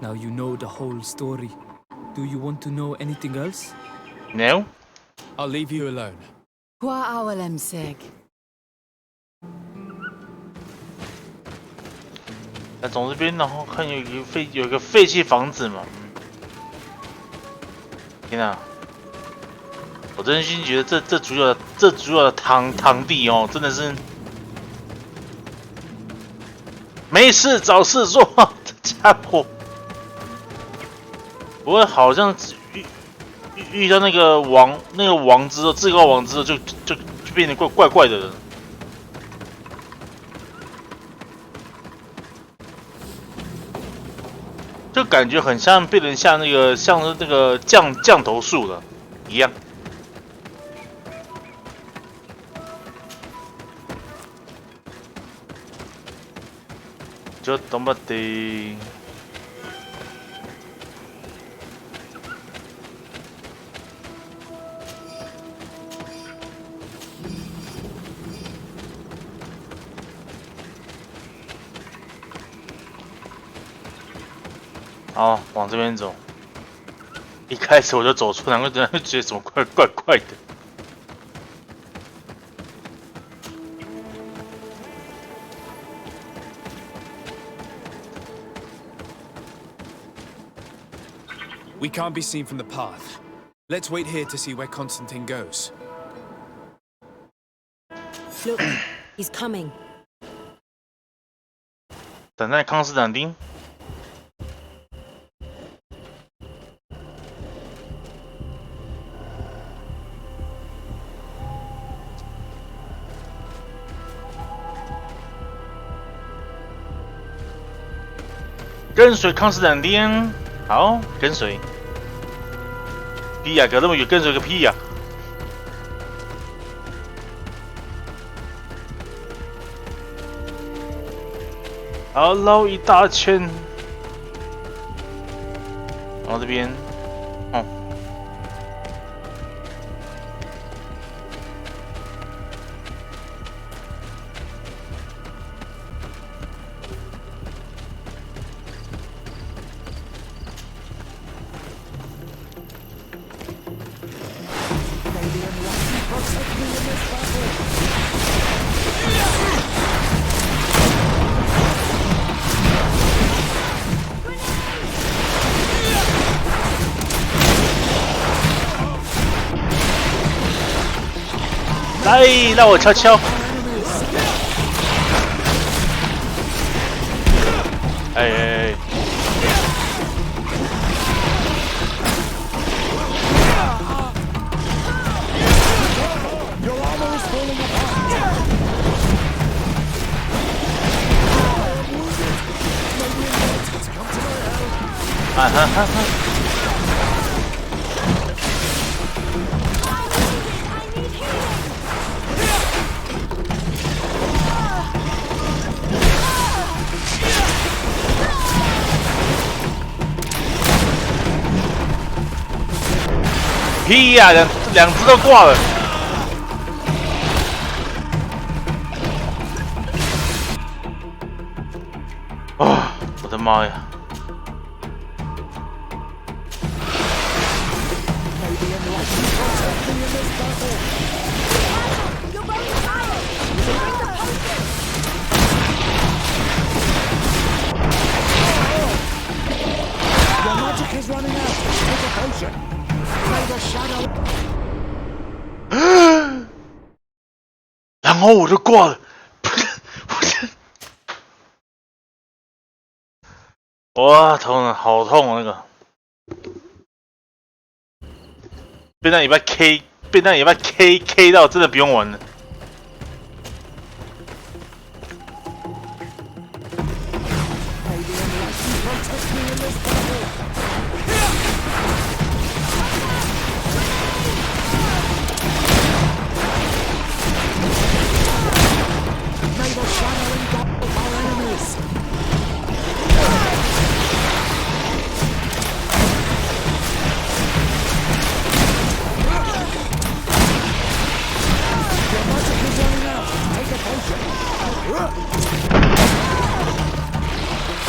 Speaker 10: Now you know the whole story. Do you want to know anything else?
Speaker 1: No.
Speaker 4: I'll leave you alone.
Speaker 5: Qua awalem seg.
Speaker 1: 来从这边，然后看有一个废弃房子嘛。天哪！我真心觉得这主角的堂弟哦，真的是没事找事做，这家伙。不过好像遇到那个王之后，至高王之后就变得怪的人。就感觉很像被人像那个降头术了一样。ちょっと待って。好，往这边走。一开始我就走错，难怪人家觉得怎么怪的。
Speaker 4: We can't be seen from the path. Let's wait here to see where Constantine goes.
Speaker 11: Look, he's coming.
Speaker 1: 等待康斯坦丁。跟随康斯坦丁，好，跟随。屁呀，隔那么远，跟随个屁呀！好，绕一大圈，然后这边，哦。来，让我敲敲。哎！啊哈哈哈！屁呀，两只都挂了。啊！我的妈呀！然后我就挂了，哇，头呢，好痛啊！那个被那尾巴 K 到，真的不用玩了。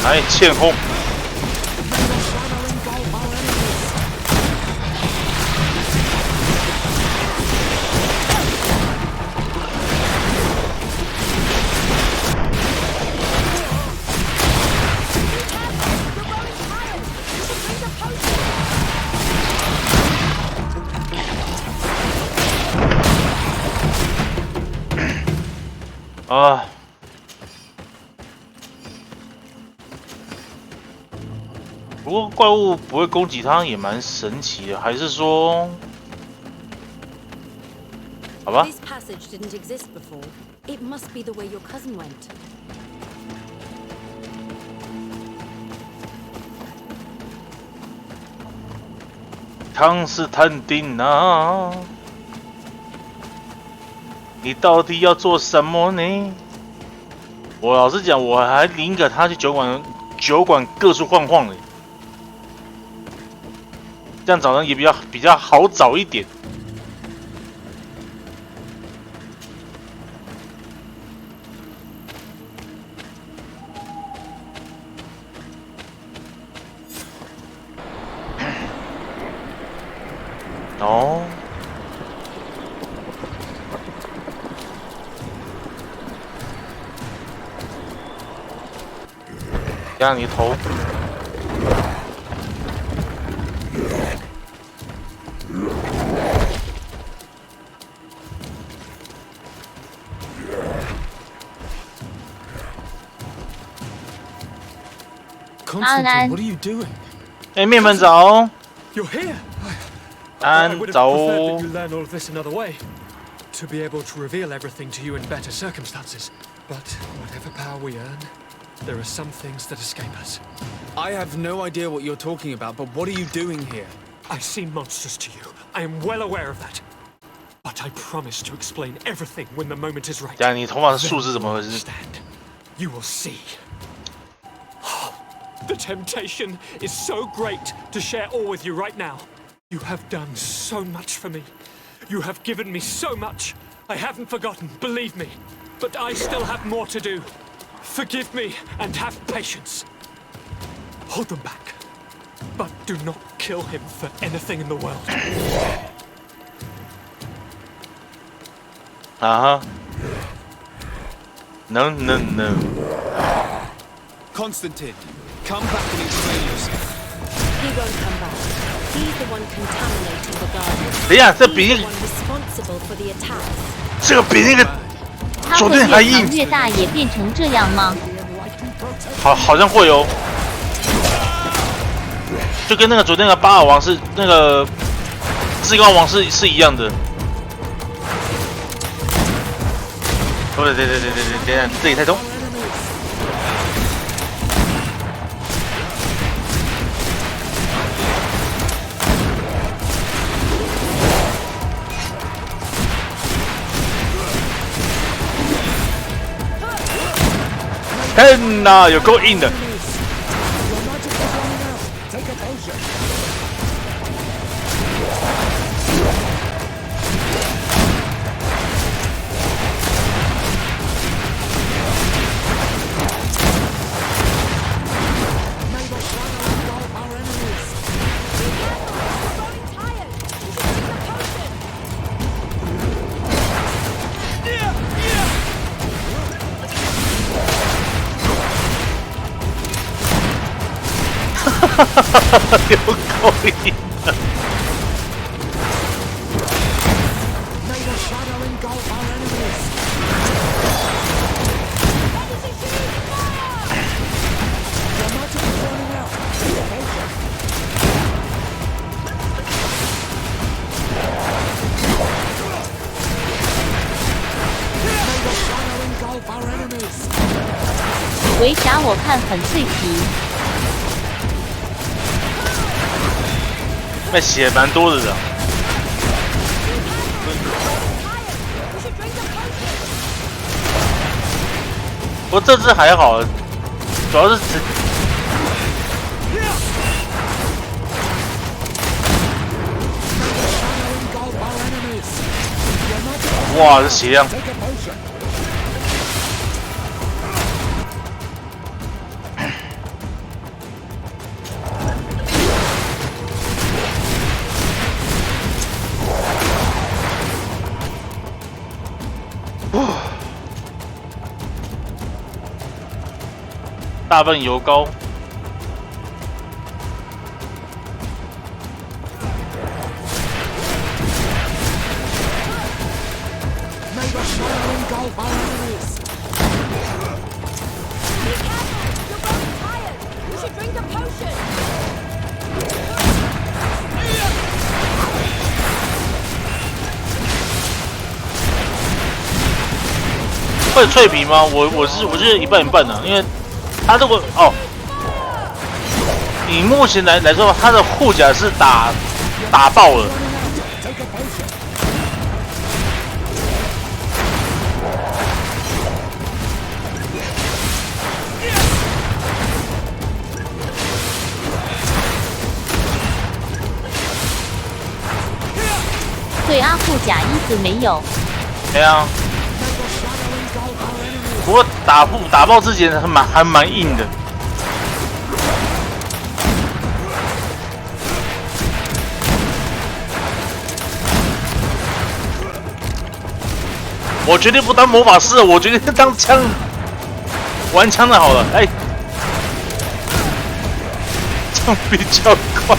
Speaker 1: 来，欠轰！啊。不过怪物不会攻击它也蛮神奇的，还是说，好吧。
Speaker 12: This passage didn't exist before. It must be the way your cousin went.
Speaker 1: 康斯坦丁啊，你到底要做什么呢？我老实讲，我还宁可他去酒馆各处晃晃嘞，这样找人也比较好找一点。哦，压你头。
Speaker 4: Constantine, what are you doing?
Speaker 1: 哎，面粉枣。
Speaker 8: You're here.
Speaker 1: 安早。
Speaker 8: You learn all of this another way, to be able to reveal everything to you in better circumstances. But whatever power we earn, there are some things that escape us.
Speaker 4: I have no idea what you're talking about, but what are you doing here?
Speaker 8: I seem monstrous to you. I am well aware of that. But I promise to explain everything when the moment is right.
Speaker 1: 呀，你头发的数是怎么回事？
Speaker 8: You will see. The temptation is so great to share all with you right now. You have done so much for me. You have given me so much. I haven't forgotten, believe me. But I still have more to do. Forgive me and have patience. Hold them back. But do not kill him for anything in the world.
Speaker 1: No.
Speaker 4: Constantine, come back and explain yourself.
Speaker 12: He won't come back. He's the one contaminating the garden.
Speaker 1: 等一下，这比
Speaker 12: He's the one responsible for the attacks.
Speaker 1: 这个比那个
Speaker 2: 它会越长越大，也变成这样吗？
Speaker 1: 好像会哦，就跟那个昨天的巴尔王是那个至高王是一样的。对，等下这里太重。 天哪，有够硬的！有够硬的！
Speaker 2: 围侠我看很脆皮。
Speaker 1: 那血蛮多的人。不过这只还好，主要是哇，这血量！大份油膏，会脆皮吗？我是一半一半的，因为他这个以目前来说，他的护甲是打爆了。
Speaker 2: 对啊，护甲衣子没有。
Speaker 1: 对啊。不过打爆之前还蛮硬的。我决定不当魔法师了，我决定当玩枪的好了。哎，这样比较快。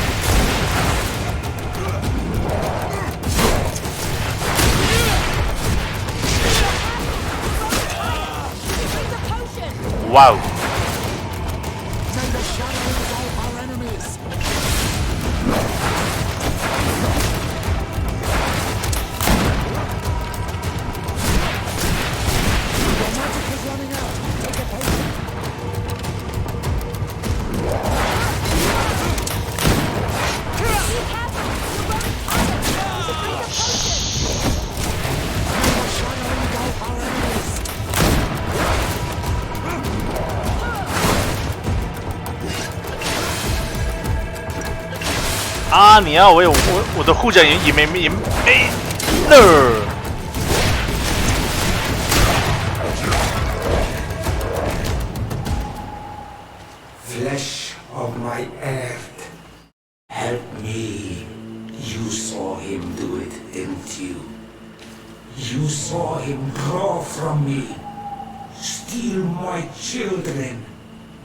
Speaker 1: 哇哦！啊！你要我的护甲也没了。
Speaker 13: Flesh of my earth, help me. You saw him do it, didn't you? You saw him draw from me, steal my children,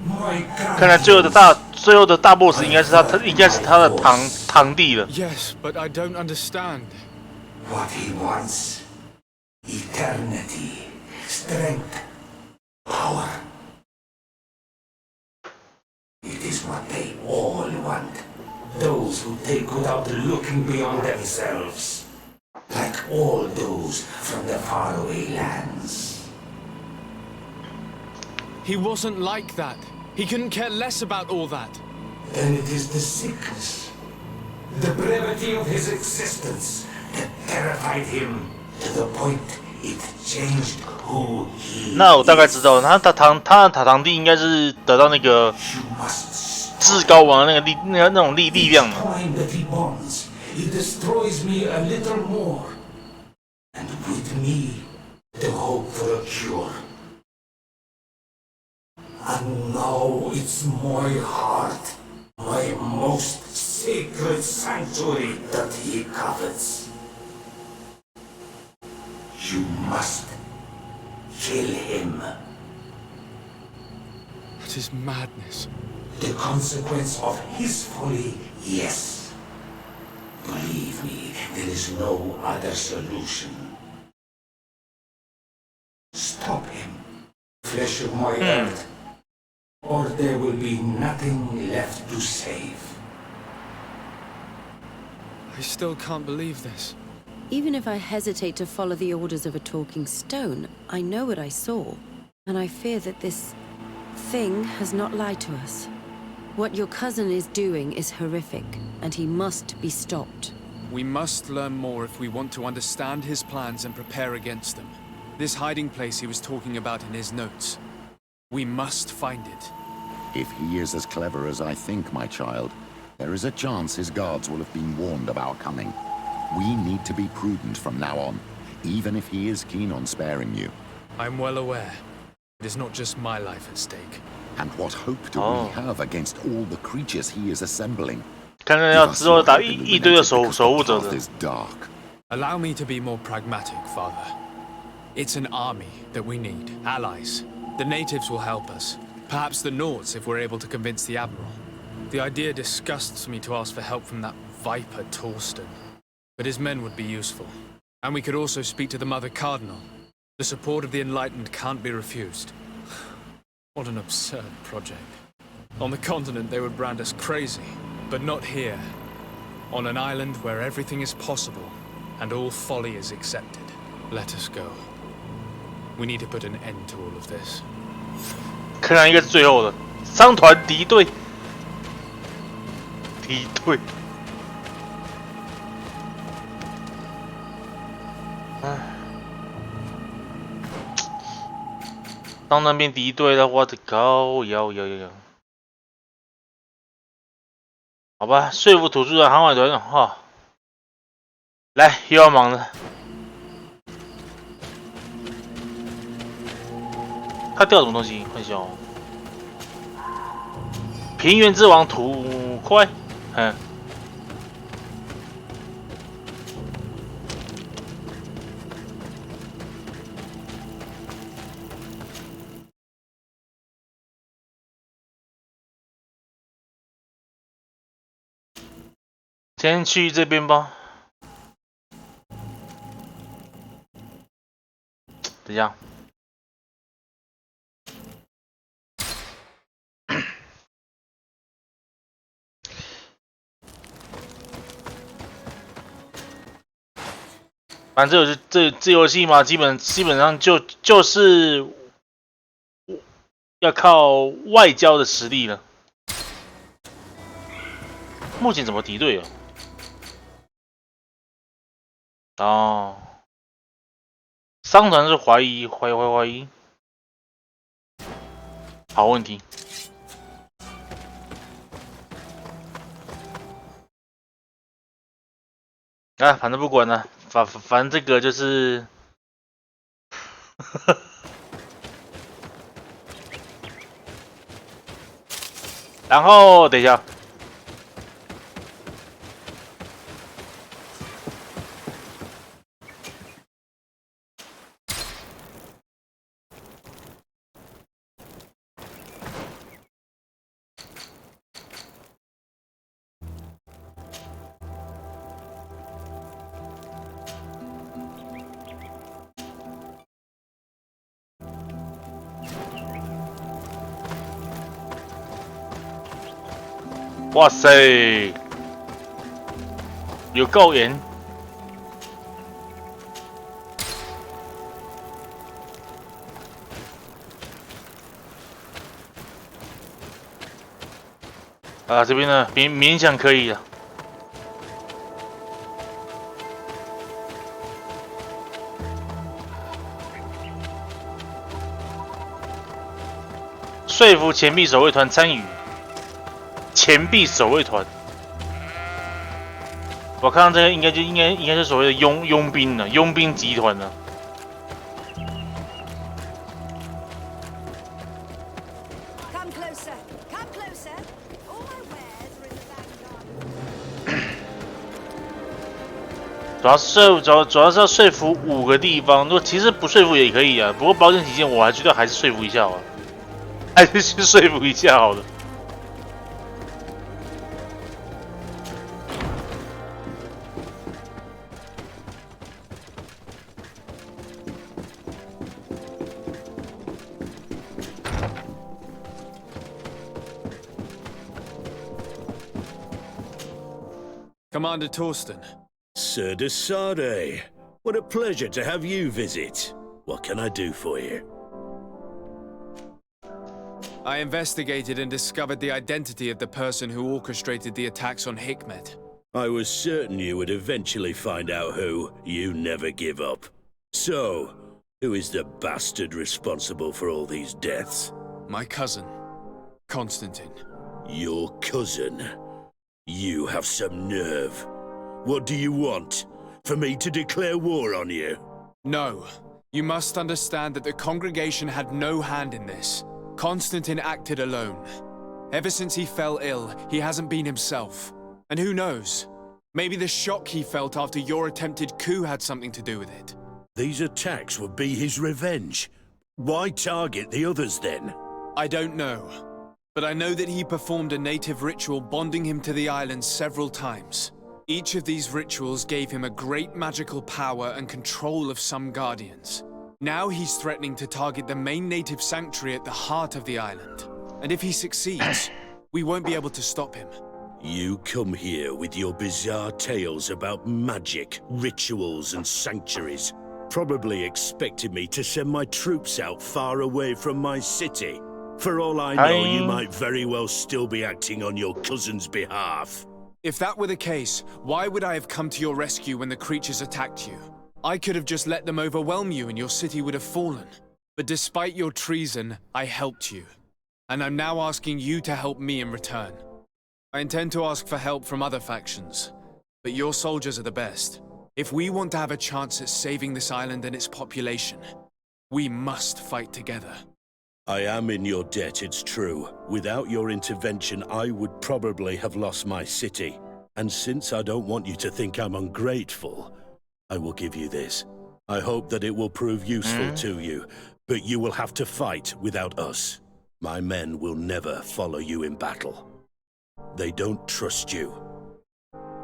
Speaker 13: my guardians.
Speaker 1: 看来最后的大 boss 应该是他的堂弟了。
Speaker 4: Yes, but I don't understand.
Speaker 13: What he wants: eternity, strength, power. It is what they all want. Those who take without looking beyond themselves, like all those from the faraway lands.
Speaker 4: He wasn't like that. He couldn't care less about all that.
Speaker 13: Then it is the sickness, the brevity of his existence that terrified him to the point it changed who he is.
Speaker 1: 那我大概知道，他的堂弟应该是得到那个至高王的那种力量了。
Speaker 13: It destroys me a little more, and with me, the hope for a cure. And now it's my heart, my most sacred sanctuary that he covets. You must kill him.
Speaker 4: That is madness.
Speaker 13: The consequence of his folly, yes. Believe me, there is no other solution. Stop him, flesh of my earth, or there will be nothing left to save.
Speaker 4: I still can't believe this.
Speaker 14: Even if I hesitate to follow the orders of a talking stone, I know what I saw, and I fear that this thing has not lied to us. What your cousin is doing is horrific, and he must be stopped.
Speaker 4: We must learn more if we want to understand his plans and prepare against them. This hiding place he was talking about in his notes. We must find it.
Speaker 9: If he is as clever as I think, my child, there is a chance his guards will have been warned of our coming. We need to be prudent from now on, even if he is keen on sparing you.
Speaker 4: I'm well aware. It is not just my life at stake.
Speaker 9: And what hope do we have against all the creatures he is assembling?
Speaker 1: 看看要之后打一堆的守护者的。
Speaker 4: Allow me to be more pragmatic, Father. It's an army that we need, allies. The natives will help us. Perhaps the Nords if we're able to convince the Admiral. The idea disgusts me to ask for help from that viper Torsten. But his men would be useful. And we could also speak to the Mother Cardinal. The support of the enlightened can't be refused. What an absurd project. On the continent, they would brand us crazy, but not here. On an island where everything is possible, and all folly is accepted. Let us go. We need to put an end to all of this.
Speaker 1: 柯南应该是最后的，商团敌对，敌对。唉，当那边敌对的话，这高要。好吧，说服土著的航海团哈，来又要忙了。他掉什么东西？换消。平原之王土块，先去这边吧。等一下。反正这游戏嘛，基本上就是要靠外交的实力了。目前怎么敌对啊？哦，商团是怀疑，好问题。啊，反正不管了，反正这个就是，然后等一下。哇塞，有够严！啊，这边呢，勉强可以了。说服钱币守卫团参与。钱币守卫团，我看到这个应该是所谓的佣兵了，佣兵集团了。主要是要说服5个地方，如果其实不说服也可以啊，不过保险起见，我还觉得还是说服一下好了，还是去说服一下好了。
Speaker 4: Commander Torsten.
Speaker 7: Sir de Sade, what a pleasure to have you visit. What can I do for you?
Speaker 4: I investigated and discovered the identity of the person who orchestrated the attacks on Hikmet.
Speaker 7: I was certain you would eventually find out who. You never give up. So, who is the bastard responsible for all these deaths?
Speaker 4: My cousin, Constantine.
Speaker 7: Your cousin? You have some nerve. What do you want? For me to declare war on you?
Speaker 4: No. You must understand that the congregation had no hand in this. Constantine acted alone. Ever since he fell ill, he hasn't been himself. And who knows? Maybe the shock he felt after your attempted coup had something to do with it.
Speaker 7: These attacks would be his revenge. Why target the others then?
Speaker 4: I don't know. But I know that he performed a native ritual bonding him to the island several times. Each of these rituals gave him a great magical power and control of some guardians. Now he's threatening to target the main native sanctuary at the heart of the island. And if he succeeds, we won't be able to stop him.
Speaker 7: You come here with your bizarre tales about magic, rituals, and sanctuaries. Probably expected me to send my troops out far away from my city. For all I know, you might very well still be acting on your cousin's behalf.
Speaker 4: If that were the case, why would I have come to your rescue when the creatures attacked you? I could have just let them overwhelm you and your city would have fallen. But despite your treason, I helped you. And I'm now asking you to help me in return. I intend to ask for help from other factions, but your soldiers are the best. If we want to have a chance at saving this island and its population, we must fight together.
Speaker 7: I am in your debt, it's true. Without your intervention, I would probably have lost my city. And since I don't want you to think I'm ungrateful, I will give you this. I hope that it will prove useful to you, but you will have to fight without us. My men will never follow you in battle. They don't trust you.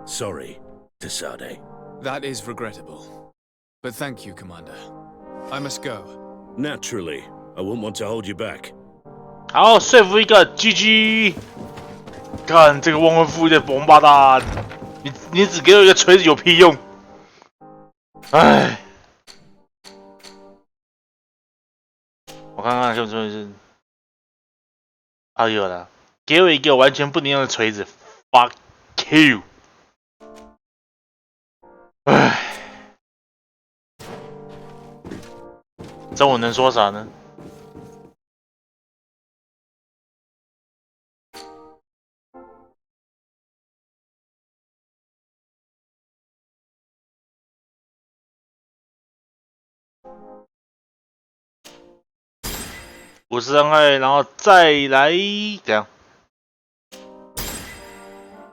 Speaker 7: Sorry, Tesade.
Speaker 4: That is regrettable. But thank you, Commander. I must go.
Speaker 7: Naturally. I wouldn't want to hold you back.
Speaker 1: 好，说服一个 GG。看这个忘恩负义的王八蛋，你只给我一个锤子有屁用？唉，我看看是不是？啊有了，给我一个完全不能用的锤子 ，fuck you！ 唉，这我能说啥呢？50伤害，然后再来怎样？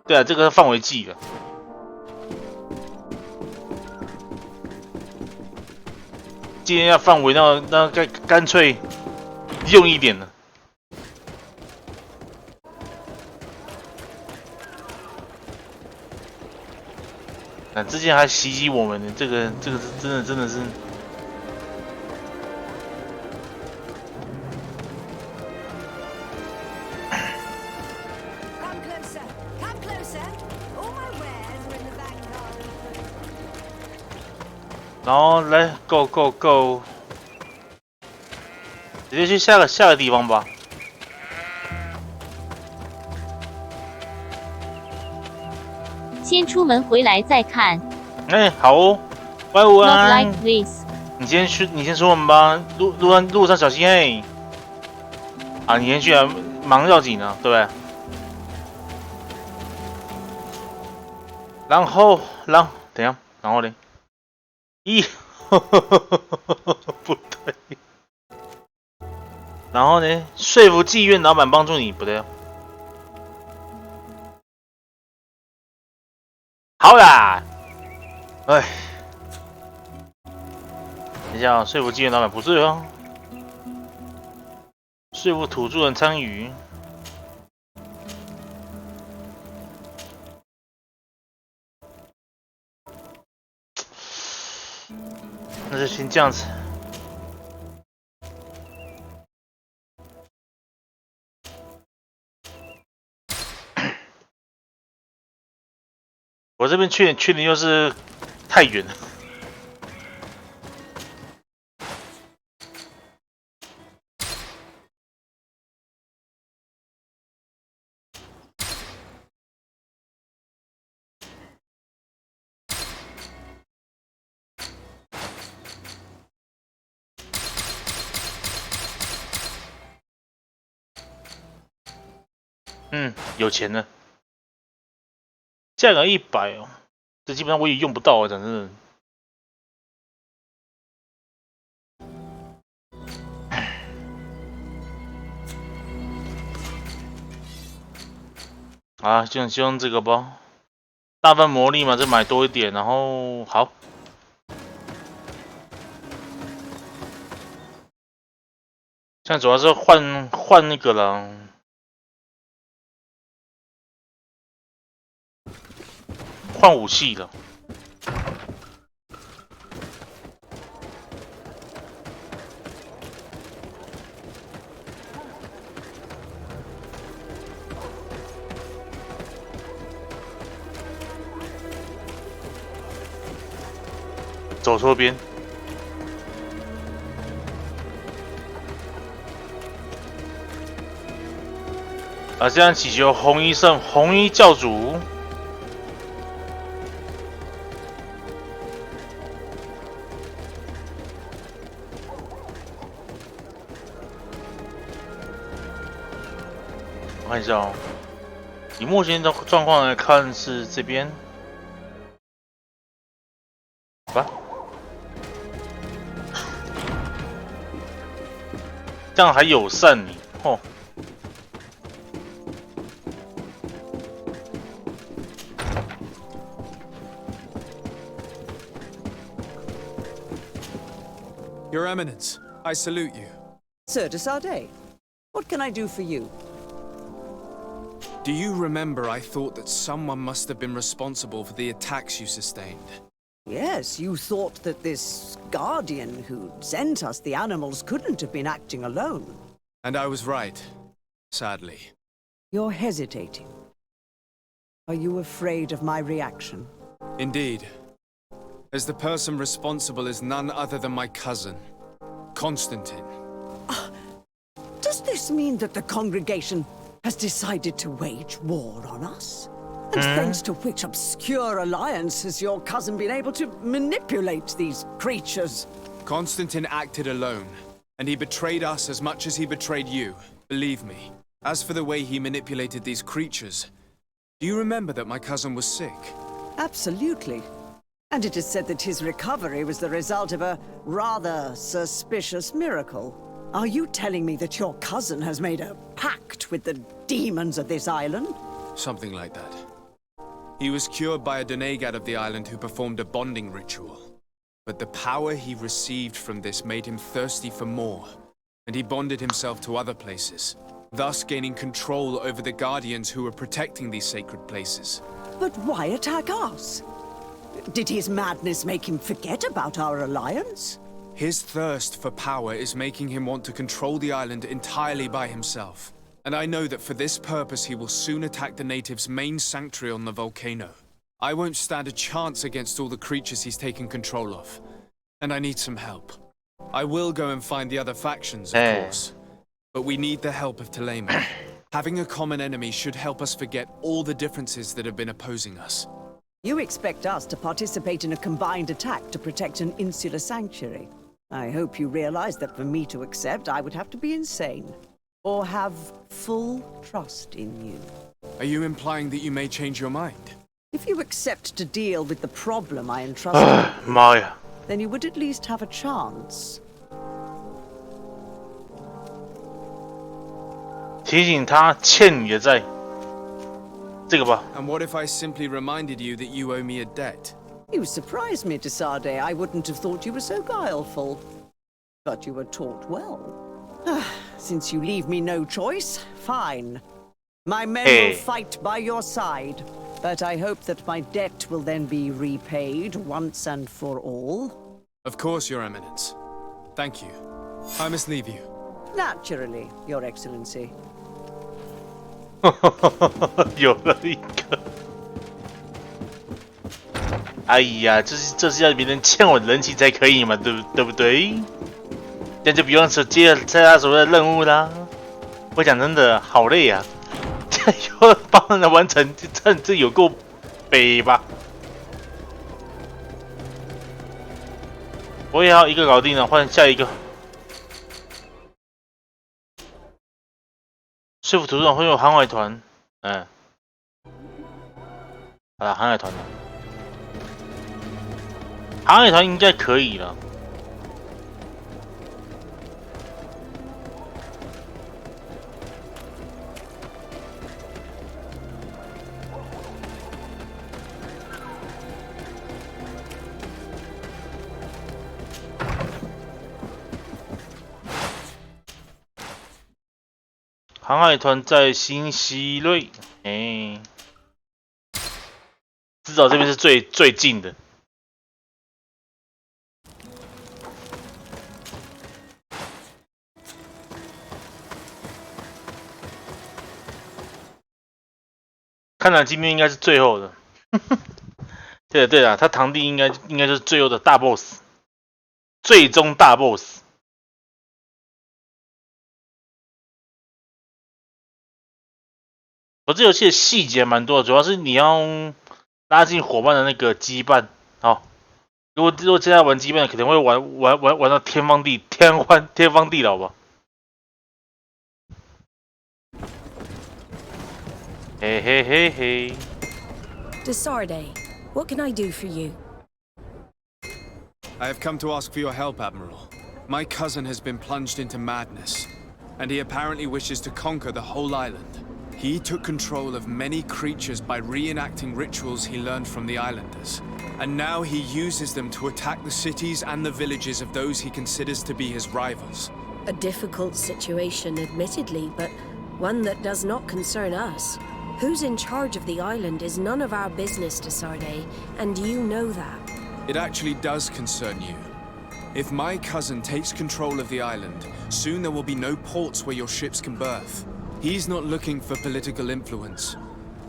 Speaker 1: 对啊，这个是范围技了。今天要范围，那干脆用一点了。啊，之前还袭击我们的，这个是真的是。然后来 go go go， 直接去下个地方吧。
Speaker 2: 先出门回来再看。
Speaker 1: 哎，好哦，拜午安。
Speaker 2: Not like this。
Speaker 1: 你先出门吧，路上小心嘿。啊，你先去啊，忙要紧啊，对不对？然后等一下，然后呢？咦，不对。然后呢？说服妓院老板帮助你，不对。好啦，哎，等一下，说服妓院老板不是哦，说服土著人参与。那就先这样子。我这边缺点就是太远了。有钱了，价格100哦，这基本上我也用不到啊，讲真的。啊，就用这个吧，大份魔力嘛，再买多一点，然后好。现在主要是换那个了。换武器了，走错边。现在祈求红衣红衣教主。我看一下哦，以目前的状况来看是这边。好吧，这样还友善你哦。
Speaker 4: Your Eminence, I salute you.
Speaker 6: Sir de Sardet, what can I do for you?
Speaker 4: Do you remember I thought that someone must have been responsible for the attacks you sustained?
Speaker 6: Yes, you thought that this guardian who sent us the animals couldn't have been acting alone.
Speaker 4: And I was right, sadly.
Speaker 6: You're hesitating. Are you afraid of my reaction?
Speaker 4: Indeed. As the person responsible is none other than my cousin, Constantine.
Speaker 6: Does this mean that the congregation has decided to wage war on us? And thanks to which obscure alliance has your cousin been able to manipulate these creatures?
Speaker 4: Constantine acted alone, and he betrayed us as much as he betrayed you, believe me. As for the way he manipulated these creatures, do you remember that my cousin was sick?
Speaker 6: Absolutely. And it is said that his recovery was the result of a rather suspicious miracle. Are you telling me that your cousin has made a pact with the demons of this island?
Speaker 4: Something like that. He was cured by a Donegad of the island who performed a bonding ritual. But the power he received from this made him thirsty for more, and he bonded himself to other places, thus gaining control over the guardians who were protecting these sacred places.
Speaker 6: But why attack us? Did his madness make him forget about our alliance?
Speaker 4: His thirst for power is making him want to control the island entirely by himself. And I know that for this purpose he will soon attack the natives' main sanctuary on the volcano. I won't stand a chance against all the creatures he's taken control of. And I need some help. I will go and find the other factions, of course. But we need the help of Thelema. Having a common enemy should help us forget all the differences that have been opposing us.
Speaker 6: You expect us to participate in a combined attack to protect an insular sanctuary. I hope you realize that for me to accept, I would have to be insane. Or have full trust in you.
Speaker 4: Are you implying that you may change your mind?
Speaker 6: If you accept to deal with the problem I entrusted you,
Speaker 1: Maya.
Speaker 6: then you would at least have a chance.
Speaker 1: 提醒他欠你的债。这个吧。
Speaker 4: And what if I simply reminded you that you owe me a debt?
Speaker 6: You surprised me, de Sardet. I wouldn't have thought you were so guileful. But you were taught well. Since you leave me no choice, fine. My men will fight by your side. But I hope that my debt will then be repaid once and for all.
Speaker 4: Of course, Your Eminence. Thank you. I must leave you.
Speaker 6: Naturally, Your Excellency.
Speaker 1: 有了一个。哎呀，这是要别人欠我人情才可以嘛，对不对？这样就不用接他所谓的任务啦。我讲真的，好累啊！这又帮人家完成，这有够北吧？我也要一个搞定了，换下一个。说服图书馆会有航海团，好了，航海团了，航海团应该可以了。航海团在新西瑞，至少这边是最近的。看来今天应该是最后的。对了，他堂弟应该就是最后的大 boss。最终大 BOSS。这游戏的细节蛮多的，主要是你要拉近伙伴的那个羁绊。好，如果接下来玩羁绊，可能会玩到天荒地老吧。嘿嘿嘿嘿。
Speaker 11: Desarde, what can I do for you?
Speaker 4: I have come to ask for your help, Admiral. My cousin has been plunged into madness, and he apparently wishes to conquer the whole island. He took control of many creatures by reenacting rituals he learned from the islanders. And now he uses them to attack the cities and the villages of those he considers to be his rivals.
Speaker 11: A difficult situation, admittedly, but one that does not concern us. Who's in charge of the island is none of our business, Desarde, and you know that.
Speaker 4: It actually does concern you. If my cousin takes control of the island, soon there will be no ports where your ships can berth. He's not looking for political influence.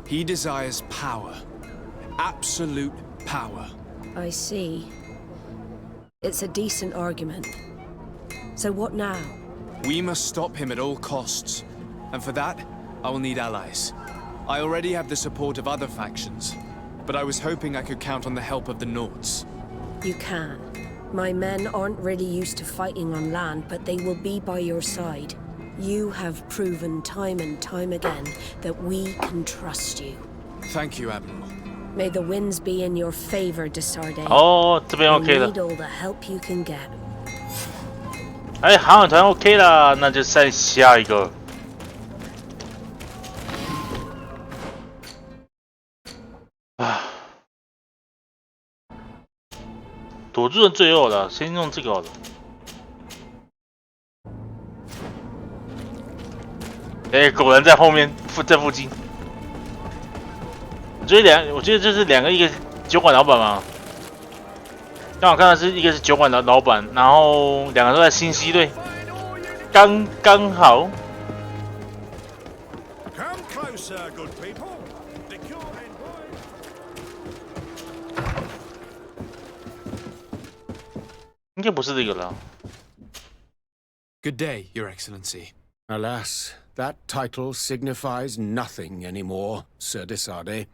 Speaker 4: He desires power. Absolute power.
Speaker 11: I see. It's a decent argument. So what now?
Speaker 4: We must stop him at all costs. And for that, I will need allies. I already have the support of other factions, but I was hoping I could count on the help of the Nords.
Speaker 11: You can. My men aren't really used to fighting on land, but they will be by your side. You have proven time and time again that we can trust you.
Speaker 4: Thank you, Admiral.
Speaker 11: May the winds be in your favor, Desarde.
Speaker 1: 哦，这边 OK 了。
Speaker 11: You need all the help you can get.
Speaker 1: 哎，航海团 OK 了，那就再下一个。啊，躲住人最后了，先用这个好了。哎，果然在后面，在附近。我觉得这是两个，一个酒馆老板嘛。刚好看到是一个是酒馆的老板，然后两个都在新西队，刚好。应该不是这个了。
Speaker 4: Good day, Your Excellency.
Speaker 15: Alas, that title signifies nothing anymore, Sir Desarde.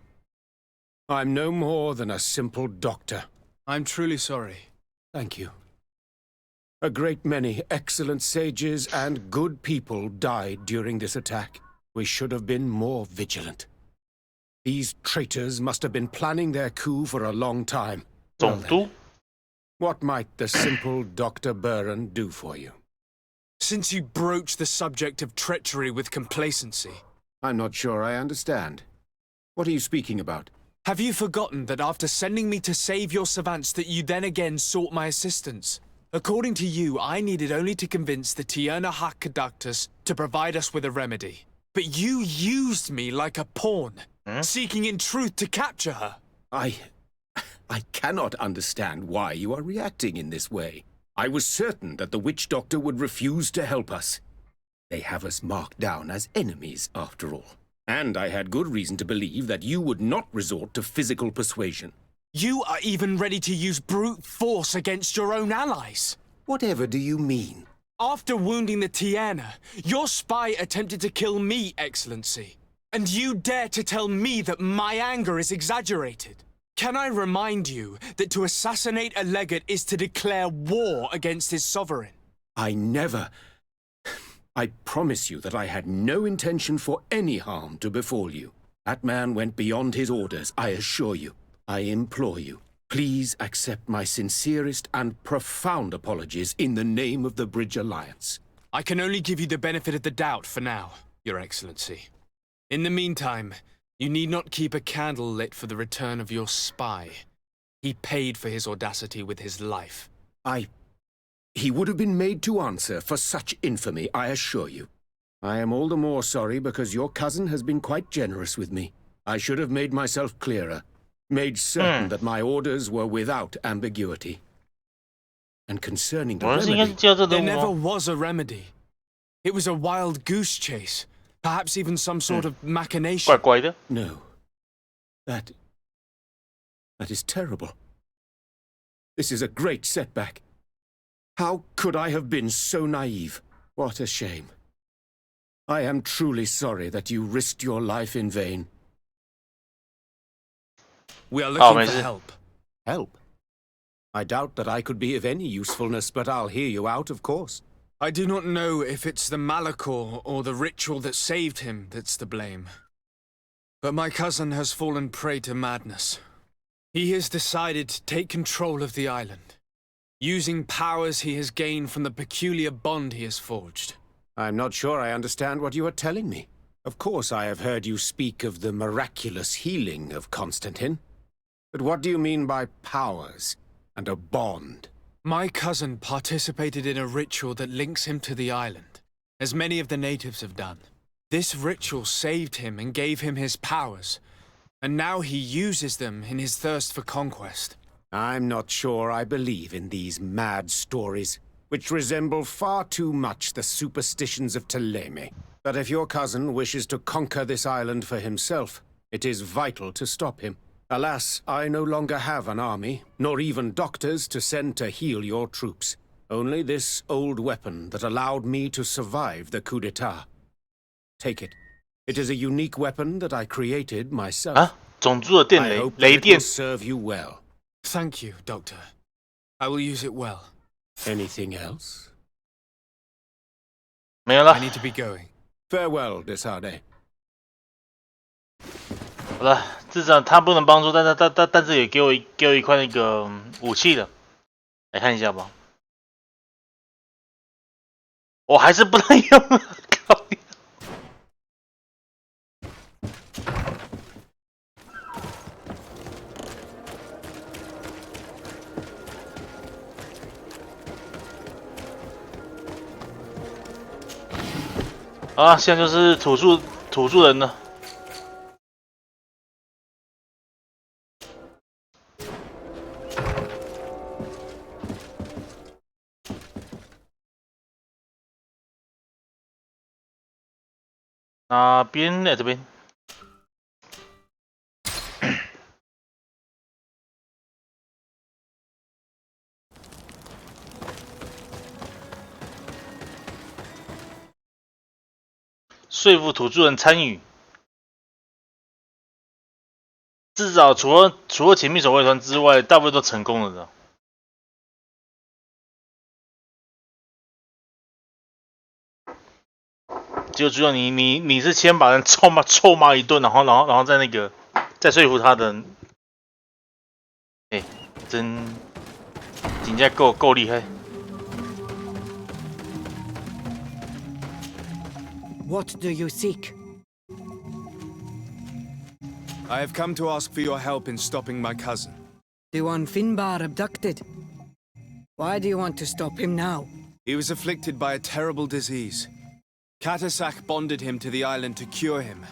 Speaker 15: I'm no more than a simple doctor.
Speaker 4: I'm truly sorry.
Speaker 15: Thank you. A great many excellent sages and good people died during this attack. We should have been more vigilant. These traitors must have been planning their coup for a long time. Well then, what might the simple Dr. Buran do for you?
Speaker 4: Since you broach the subject of treachery with complacency.
Speaker 15: I'm not sure I understand. What are you speaking about?
Speaker 4: Have you forgotten that after sending me to save your savants that you then again sought my assistance? According to you, I needed only to convince the TWRO conductors to provide us with a remedy. But you used me like a pawn, seeking in truth to capture her.
Speaker 15: I cannot understand why you are reacting in this way. I was certain that the witch doctor would refuse to help us. They have us marked down as enemies, after all. And I had good reason to believe that you would not resort to physical persuasion.
Speaker 4: You are even ready to use brute force against your own allies.
Speaker 15: Whatever do you mean?
Speaker 4: After wounding the TWRO, your spy attempted to kill me, Excellency. And you dare to tell me that my anger is exaggerated. Can I remind you that to assassinate a legate is to declare war against his sovereign?
Speaker 15: I promise you that I had no intention for any harm to befall you. That man went beyond his orders, I assure you. I implore you, please accept my sincerest and profound apologies in the name of the Bridge Alliance.
Speaker 4: I can only give you the benefit of the doubt for now, Your Excellency. In the meantime, you need not keep a candle lit for the return of your spy. He paid for his audacity with his life.
Speaker 15: He would have been made to answer for such infamy, I assure you. I am all the more sorry because your cousin has been quite generous with me. I should have made myself clearer, made certain that my orders were without ambiguity. And concerning the remedy...
Speaker 4: There never was a remedy. It was a wild goose chase. Perhaps even some sort of machination.
Speaker 15: No. That is terrible. This is a great setback. How could I have been so naive? What a shame. I am truly sorry that you risked your life in vain.
Speaker 4: We are looking for help.
Speaker 15: Help? I doubt that I could be of any usefulness, but I'll hear you out, of course.
Speaker 4: I do not know if it's the Malachor or the ritual that saved him that's to blame. But my cousin has fallen prey to madness. He has decided to take control of the island, using powers he has gained from the peculiar bond he has forged.
Speaker 15: I'm not sure I understand what you are telling me. Of course, I have heard you speak of the miraculous healing of Constantine. But what do you mean by powers and a bond?
Speaker 4: My cousin participated in a ritual that links him to the island, as many of the natives have done. This ritual saved him and gave him his powers, and now he uses them in his thirst for conquest.
Speaker 15: I'm not sure I believe in these mad stories, which resemble far too much the superstitions of Ptolemy. But if your cousin wishes to conquer this island for himself, it is vital to stop him. Alas, I no longer have an army, nor even doctors to send to heal your troops. Only this old weapon that allowed me to survive the coup d'etat. Take it. It is a unique weapon that I created myself.
Speaker 1: 啊，种族的电雷，
Speaker 15: I hope
Speaker 1: 雷
Speaker 15: it
Speaker 1: 电
Speaker 15: will。serve you well.
Speaker 4: Thank you, Doctor. I will use it well.
Speaker 15: Anything else?
Speaker 1: 没有了
Speaker 4: I。need to be going.
Speaker 15: Farewell, Desade.
Speaker 1: 好了，至少他不能帮助，但是也给我一块那个武器的，来看一下吧。我还是不能用，靠！啊，现在就是土著人了。哪边呢？这边。说服土著人参与，至少除了前面守卫团之外，大部分都成功了的。就主要你是先把人臭骂一顿，然后再那个再说服他的，真价够厉害。
Speaker 5: What do you seek?
Speaker 4: I have come to ask for your help in stopping my cousin.
Speaker 5: The one Finbar abducted. Why do you want to stop him now?
Speaker 4: He was afflicted by a terrible disease. Katasak bonded him to the island to cure him,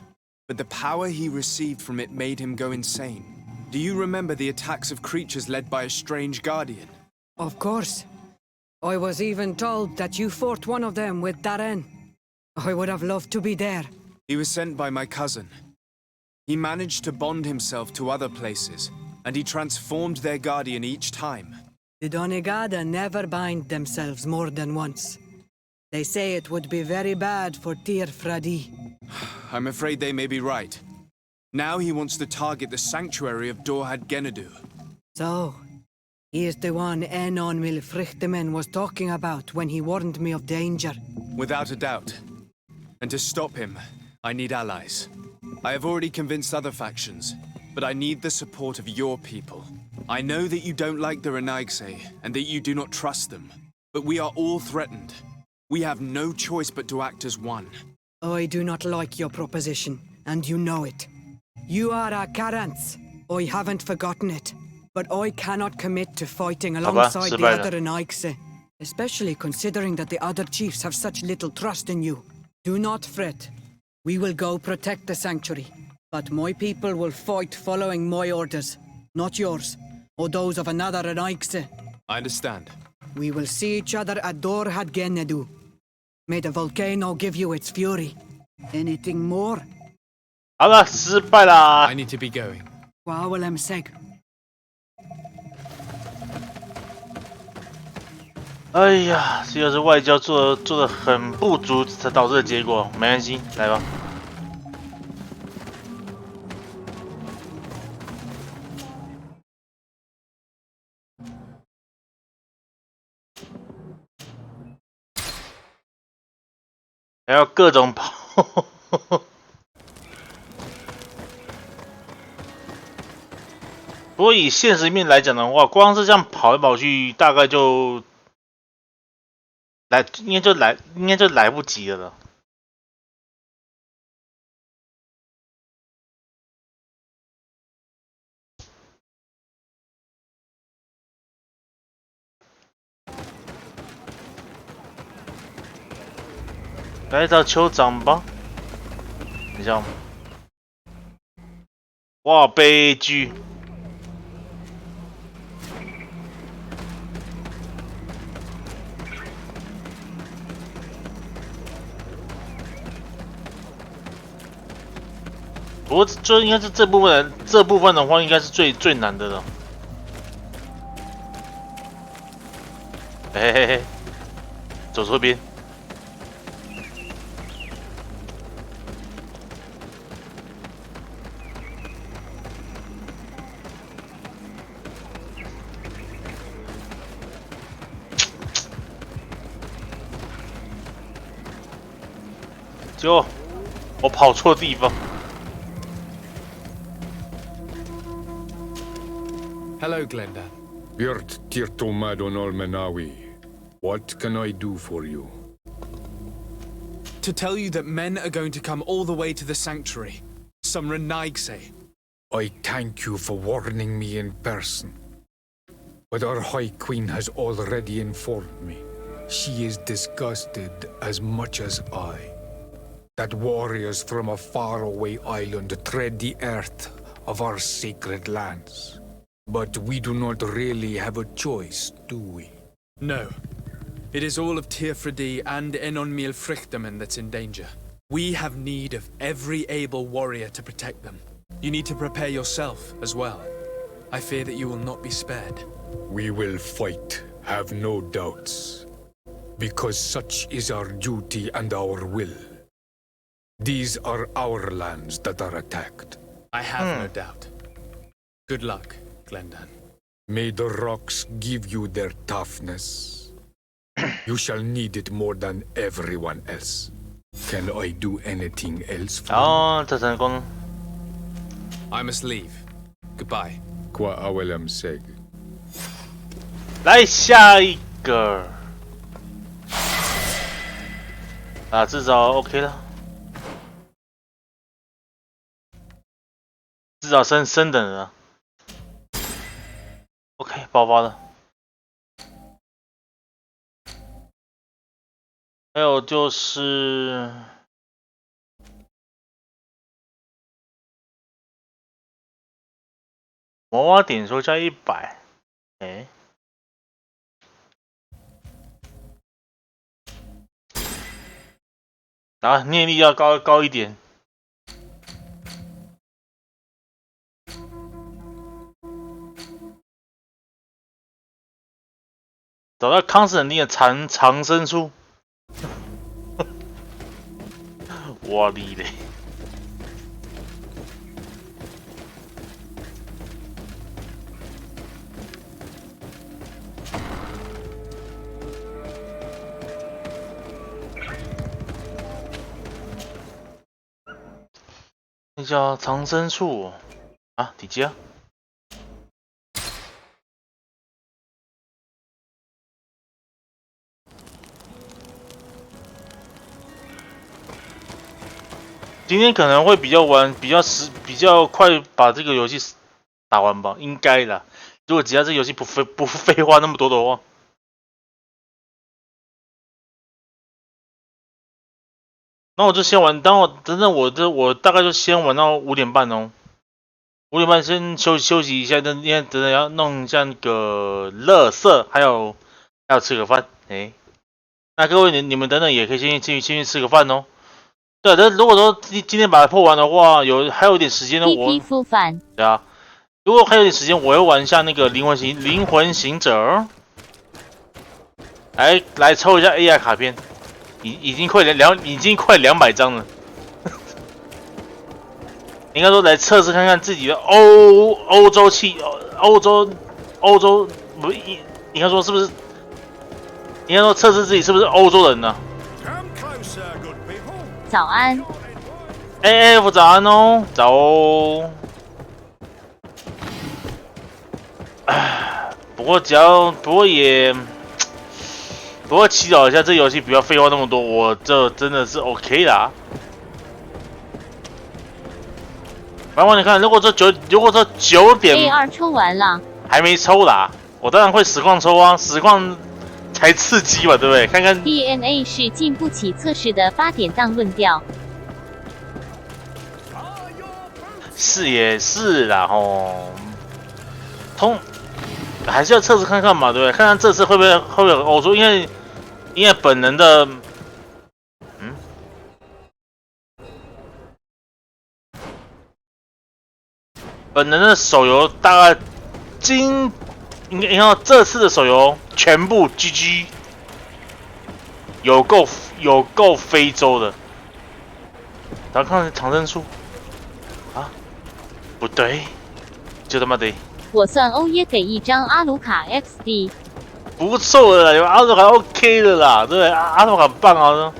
Speaker 4: but the power he received from it made him go insane. Do you remember the attacks of creatures led by a strange guardian?
Speaker 5: Of course. I was even told that you fought one of them with Darren. I would have loved to be there.
Speaker 4: He was sent by my cousin. He managed to bond himself to other places, and he transformed their guardian each time.
Speaker 5: The Donegada never bind themselves more than once. They say it would be very bad for Tir Fradi.
Speaker 4: I'm afraid they may be right. Now he wants to target the sanctuary of Dorhad Genadu.
Speaker 5: So, he is the one Enon Milfrichtemen was talking about when he warned me of danger.
Speaker 4: Without a doubt. And to stop him, I need allies. I have already convinced other factions, but I need the support of your people. I know that you don't like the Renaigse, and that you do not trust them, but we are all threatened. We have no choice but to act as one.
Speaker 5: I do not like your proposition, and you know it. You are a Karants. I haven't forgotten it. But I cannot commit to fighting alongside the other Renaigse, especially considering that the other chiefs have such little trust in you. Do not fret. We will go protect the sanctuary, but my people will fight following my orders, not yours, or those of another Renaigse.
Speaker 4: I understand.
Speaker 5: We will see each other at Dorhad Genadu. May the volcano give you its fury. Anything more?
Speaker 1: 好了，失败啦。
Speaker 4: I need to be going.
Speaker 1: 哎呀，这就是外交做的很不足才导致的结果。没关系，来吧。还要各种跑。不过以现实面来讲的话，光是这样跑来跑去，大概就应该就来不及了。来找酋长吧，你知道吗？哇，悲剧！不过这应该是这部分的话，应该是最难的了。嘿嘿嘿，走错边。就我跑错地方。
Speaker 4: Hello, Glenda.
Speaker 16: Birt tirto madon olmenawi. What can I do for you?
Speaker 4: To tell you that men are going to come all the way to the sanctuary. Some Renaigse.
Speaker 16: I thank you for warning me in person. But our High Queen has already informed me. She is disgusted as much as I. That warriors from a faraway island tread the earth of our sacred lands. But we do not really have a choice, do we?
Speaker 4: No. It is all of TWRO and Enonmil Frichtamen that's in danger. We have need of every able warrior to protect them. You need to prepare yourself as well. I fear that you will not be spared.
Speaker 16: We will fight, have no doubts. Because such is our duty and our will. These are our lands that are attacked.
Speaker 4: I have no doubt. Good luck, Glendan.
Speaker 16: May the rocks give you their toughness. You shall need it more than everyone else. Can I do anything else for you?
Speaker 4: I must leave. Goodbye.
Speaker 16: Qua awelam seg.
Speaker 1: 来下一个啊，至少 OK 了。至少升等了 ，OK， 爆发了。还有就是魔法点数加100，哎，啊，念力要高一点。找到康斯坦丁的长生术，我哩嘞！那叫长生术啊，底价。今天可能会比较快把这个游戏打完吧，应该啦。如果只要这个游戏不废话那么多的话，那我就先玩。我大概就先玩到5点半哦。5点半先休息一下，因为等等要弄一下那个垃圾，还有吃个饭。哎，那各位你们等等也可以先去吃个饭哦。对，但如果说今天把它破完的话，还有一点时间呢，对啊，如果还有点时间，我会玩一下那个灵魂行者。来抽一下 AI 卡片，已经快200张了。应该说来测试看看自己的欧洲不应该说是不是？应该说测试自己是不是欧洲人呢？
Speaker 2: 早安。
Speaker 1: AF 早安哦，早哦。不过祈祷一下，这游戏不要废话那么多，我这真的是 OK 啦。然后你看，如果说9点
Speaker 2: A2 抽完了，
Speaker 1: 还没抽啦，我当然会实况抽啊，实况才刺激嘛，对不对？看看
Speaker 2: DNA 是经不起测试的8点档论调。
Speaker 1: 是也是啦吼，还是要测试看看嘛，对不对？看看这次会不会有欧洲，因为本人的手游大概应该说这次的手游全部 GG， 有够非洲的。然后看长生树啊，不对，就他妈的。
Speaker 2: 我算欧耶给一张阿卢卡 XD，
Speaker 1: 不错的啦，有阿卢卡 OK 的啦，对不对？阿卢卡很棒啊！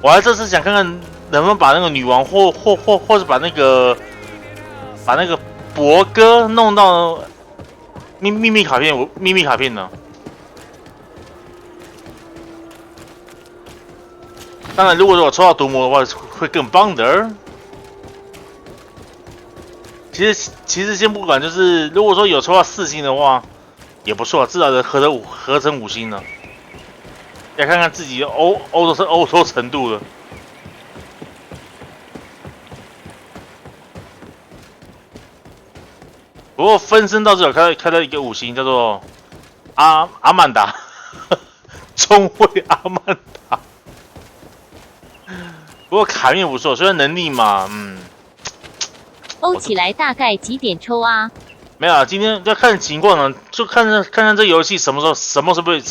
Speaker 1: 我还这次想看看能不能把那个女王或是把那个博哥弄到秘密卡片呢。当然，如果我抽到毒魔的话，会更棒的。其实先不管，就是如果说有抽到4星的话，也不错，至少能合成5星了。要看看自己欧洲程度了。不过分身到这有开到一个5星，叫做阿曼达，中尉阿曼达。不过卡面不错，虽然能力嘛，
Speaker 2: 欧起来大概几点抽啊？
Speaker 1: 没有啊，今天要看情况呢，就看看这游戏什么时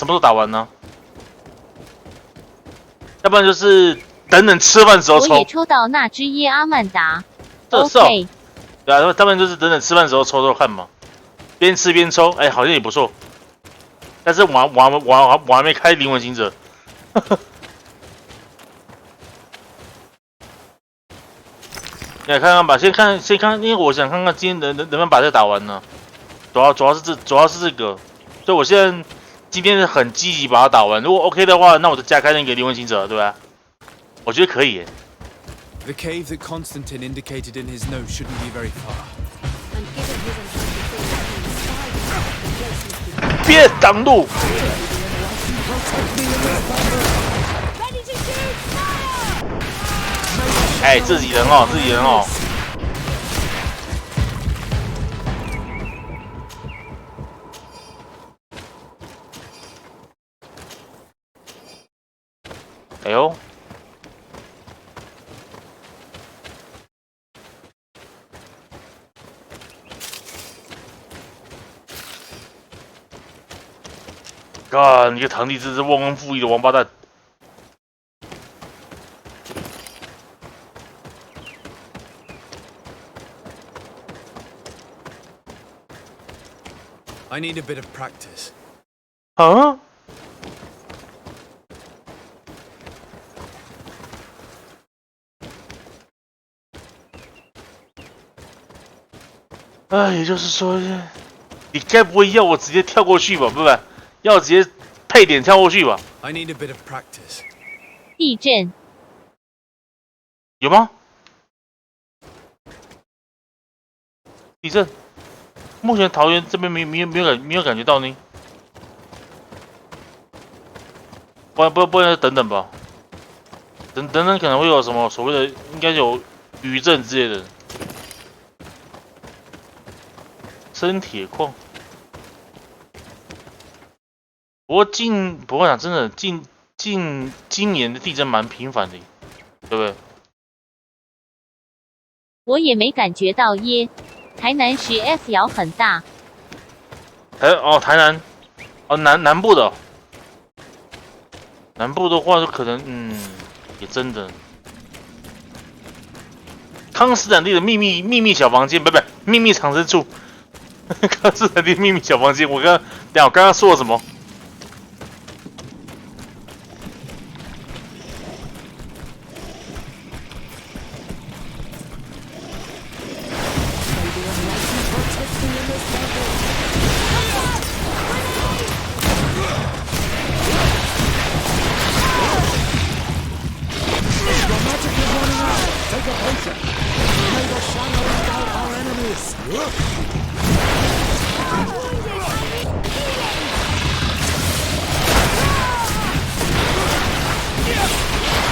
Speaker 1: 候打完呢？要不然就是等吃饭时候抽。
Speaker 2: 我也抽到那只耶阿曼达。
Speaker 1: 这是哦。
Speaker 2: OK。
Speaker 1: 对啊，他们就是等吃饭时候抽看嘛，边吃边抽，好像也不错。但是我还没开灵魂行者。你来看看吧，先看，因为我想看看今天能不能把这打完呢？主要是这个，所以我现在今天是很积极把它打完。如果 OK 的话，那我就加开那个灵魂行者，对吧？我觉得可以耶。
Speaker 4: The cave that Constantine indicated in his note shouldn't be very far.
Speaker 1: 别挡路！自己人哦。哎呦！干，你个堂弟真是忘恩负义的王八蛋！
Speaker 4: I need a bit of practice.
Speaker 1: 啊？也就是说，你该不会要我直接跳过去吧？不，要我直接配点跳过去吧
Speaker 4: I need a bit of practice.
Speaker 2: 地震？
Speaker 1: 有吗？地震？ 目前桃园这边没有感觉到呢，不然等等吧，等可能会有什么所谓的，应该有余震之类的。生铁矿，不过讲真的，今年的地震蛮频繁的，对不对？
Speaker 2: 我也没感觉到耶。 台南时 F 摇很大。
Speaker 1: 台南，南部的、南部的话，就可能也真的。康斯坦利的秘密小房间，不秘密藏身处。康斯坦利秘密小房间，我刚刚说了什么？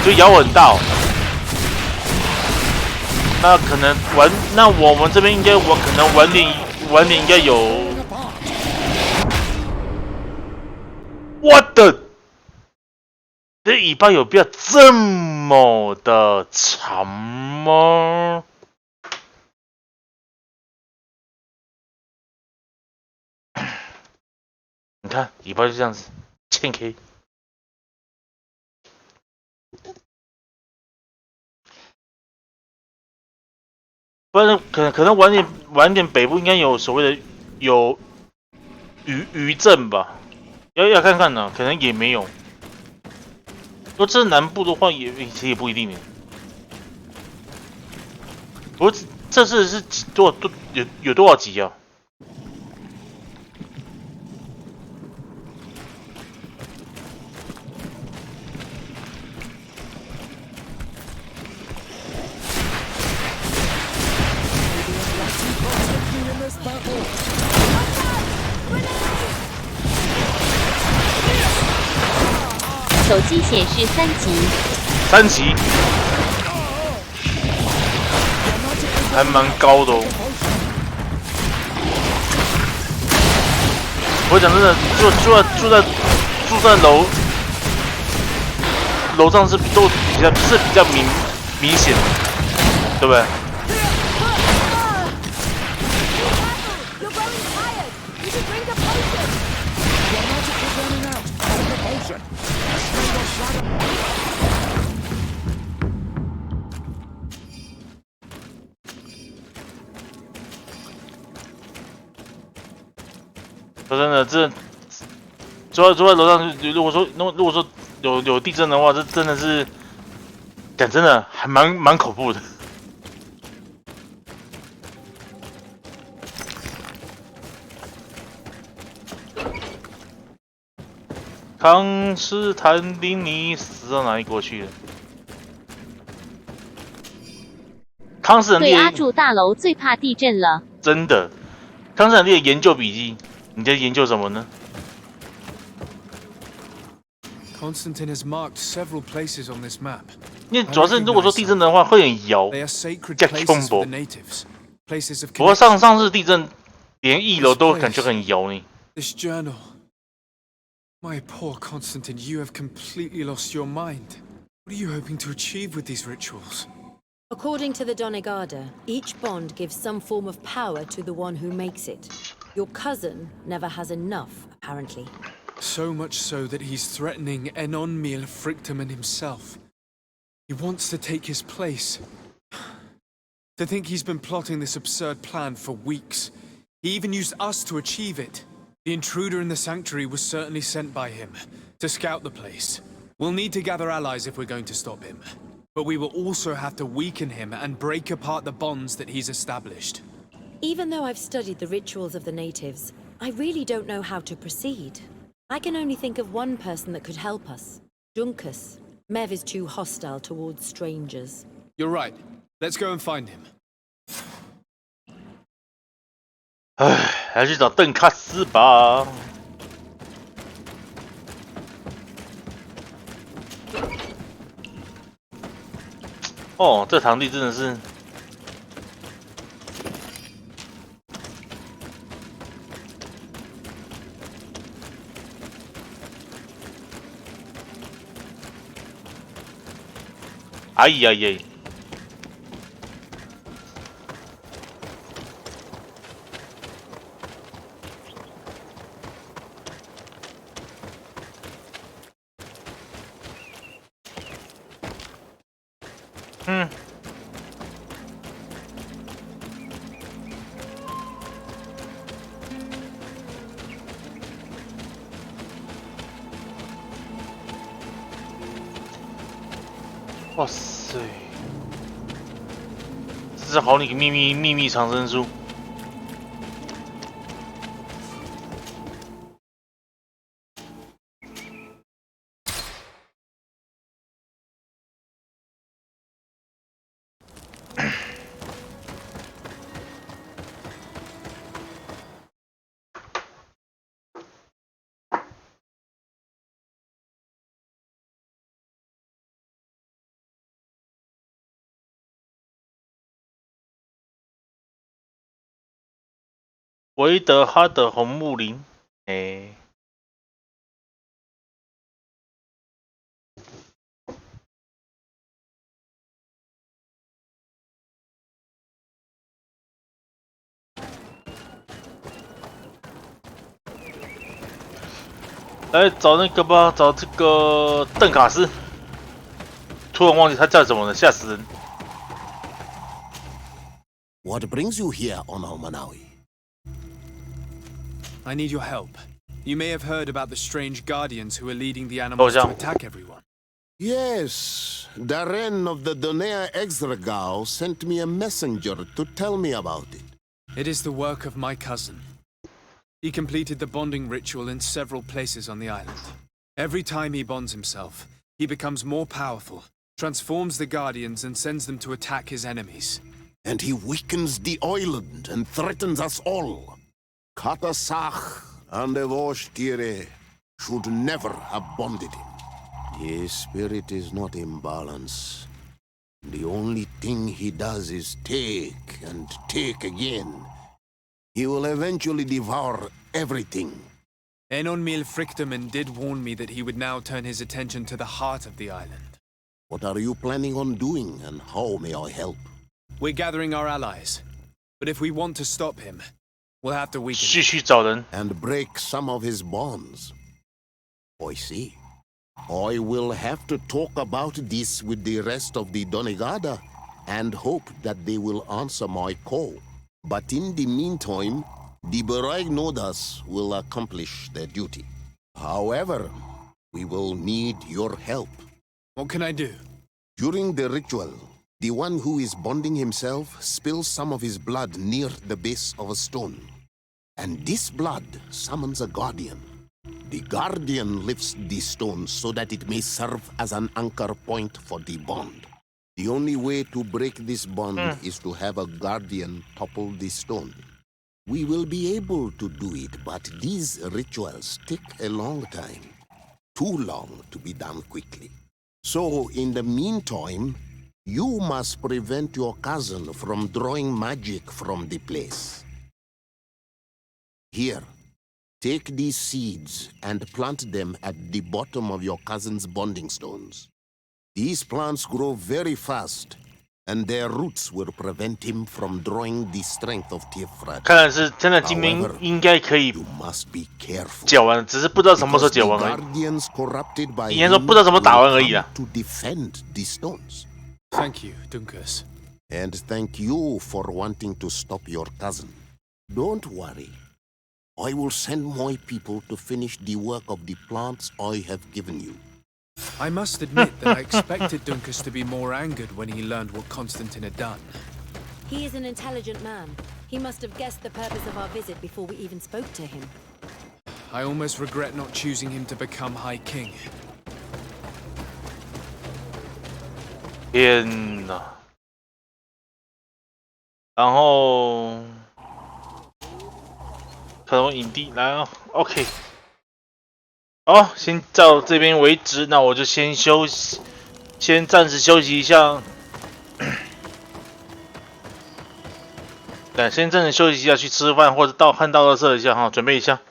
Speaker 1: 就咬很大哦。那可能那我们这边应该可能晚点应该有。我的，这尾巴有必要这么的长吗？你看尾巴就这样子，欠 K。不然可能晚点北部应该有所谓的有余震吧，要看看呢，可能也没有。如果这南部的话其实也不一定呢。不过这次是有多少集啊？
Speaker 2: 手机显示3集。
Speaker 1: 3集，还蛮高的哦。我讲真的，住在楼上是比较明显，对不对？说真的，这坐在楼上，如果说有地震的话，这真的是讲真的还蛮恐怖的。康斯坦丁尼死到哪里过去了？康斯坦丁
Speaker 2: 对阿柱大楼最怕地震了。
Speaker 1: 真的，康斯坦丁的研究笔记。你在研究什么呢
Speaker 4: Constantine has marked several places on this map.
Speaker 1: 因为主要是如果说地震的话会很摇，加恐怖。不过上次地震连1楼都感觉很摇呢。
Speaker 4: This journal. My poor Constantine, you have completely lost your mind. What are you hoping to achieve with these rituals?
Speaker 11: According to the Donegada, each bond gives some form of power to the one who makes it. Your cousin never has enough, apparently.
Speaker 4: So much so that he's threatening Enonmil Frictum and himself. He wants to take his place. To think he's been plotting this absurd plan for weeks. He even used us to achieve it. The intruder in the sanctuary was certainly sent by him to scout the place. We'll need to gather allies if we're going to stop him. But we will also have to weaken him and break apart the bonds that he's established.
Speaker 11: Even though I've studied the rituals of the natives, I really don't know how to proceed. I can only think of one person that could help us. Junkus. Mev is too hostile towards strangers.
Speaker 4: You're right. Let's go and find him.
Speaker 1: 还是找邓卡斯吧。哦，这场地真的是。哎呀呀！嗯。哇塞！这是好你个秘密藏身术。维德哈的红木林，来找那个吧，找这个邓卡斯。突然忘记他叫什么了，吓死人。
Speaker 7: What brings you here, Ono Manawi?
Speaker 4: I need your help. You may have heard about the strange guardians who are leading the animals to attack everyone.
Speaker 7: Yes, Darren of the Donea Exregao sent me a messenger to tell me about it.
Speaker 4: It is the work of my cousin. He completed the bonding ritual in several places on the island. Every time he bonds himself, he becomes more powerful, transforms the guardians and sends them to attack his enemies.
Speaker 7: And he weakens the island and threatens us all. Katasach and Evosh should never have bonded him. His spirit is not in balance. The only thing he does is take and take again. He will eventually devour everything.
Speaker 4: Enon Mil Frictamen did warn me that he would now turn his attention to the heart of the island.
Speaker 7: What are you planning on doing, and how may I help?
Speaker 4: We're gathering our allies. But if we want to stop him, we'll have to weaken him.
Speaker 7: And break some of his bonds. I see. I will have to talk about this with the rest of the Donegada and hope that they will answer my call. But in the meantime, the Beragnodas will accomplish their duty. However, we will need your help.
Speaker 4: What can I do?
Speaker 7: During the ritual, the one who is bonding himself spills some of his blood near the base of a stone. And this blood summons a guardian. The guardian lifts the stone so that it may serve as an anchor point for the bond. The only way to break this bond is to have a guardian topple the stone. We will be able to do it, but these rituals take a long time. Too long to be done quickly. So, in the meantime, you must prevent your cousin from drawing magic from the place. Here, take these seeds and plant them at the bottom of your cousin's bonding stones. These plants grow very fast, and their roots will prevent him from drawing the strength of TWRO.
Speaker 1: 看来是真的今天应该可以解完，只是不知道什么时候解完而已。应该说不知道怎么打完而已啦。
Speaker 4: Thank you, Dunkus.
Speaker 7: And thank you for wanting to stop your cousin. Don't worry. I will send my people to finish the work of the plants I have given you.
Speaker 4: I must admit that I expected Dunkus to be more angered when he learned what Constantine had done.
Speaker 11: He is an intelligent man. He must have guessed the purpose of our visit before we even spoke to him.
Speaker 4: I almost regret not choosing him to become High King.
Speaker 1: 天哪！然后看我影帝来啊 ，OK。好，先到这边为止，那我就先休息，先暂时休息一下。对，先暂时休息一下，去吃饭或者看到垃圾一下哈，准备一下。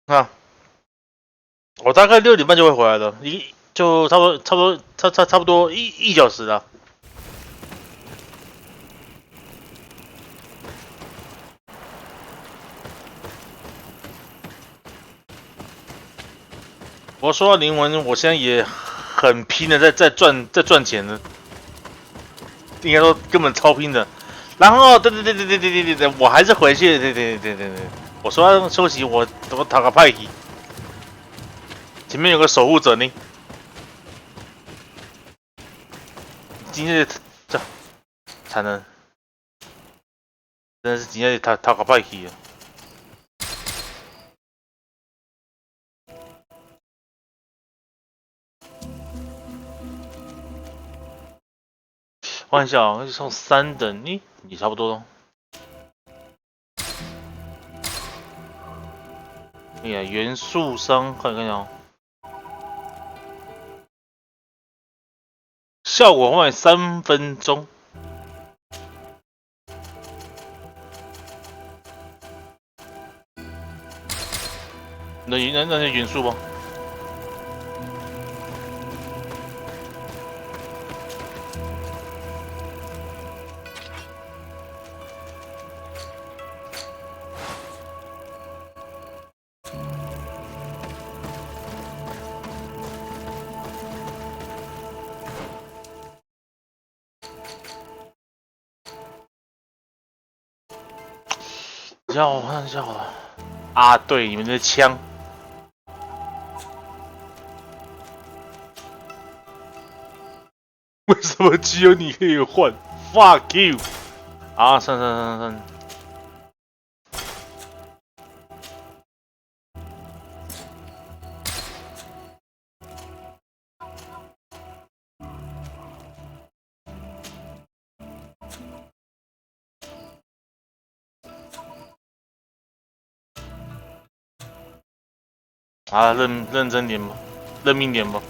Speaker 1: 啊，我大概6点半就会回来的，就差不多一小时了。我说到灵魂，我现在也很拼的在赚钱的，应该说根本超拼的。然后对，我还是回去，对，我说要休息，我讨个派系。前面有个守护者呢，今天这才能，真的是今天讨个派系啊。换一下啊，送3等，也差不多咯。哎呀，元素商，看一下哦。效果换3分钟。那就元素吧。我看一下好了。啊，对，你们的枪。为什么只有你可以换 ？Fuck you！ 啊，算。啊，认真点吧，认命点吧。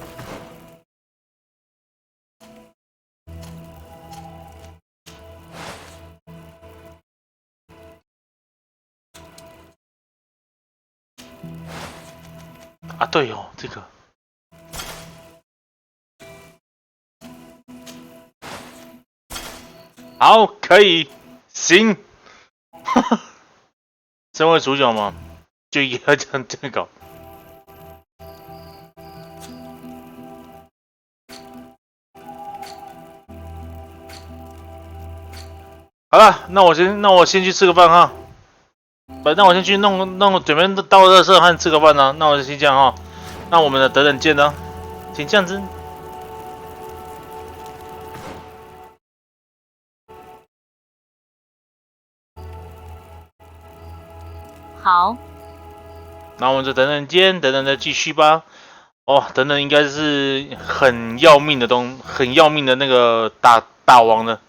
Speaker 1: 啊，对哦，这个。好，可以，行。身为主角嘛，就应该这样搞。好了，那我先去吃个饭哈。那我先去弄准备倒热色和吃个饭呢。那我就先这样哈。那我们等等见呢，请这样子。
Speaker 2: 好。
Speaker 1: 那我们就等等见，等等再继续吧。哦，等等应该是很要命的那个大王的。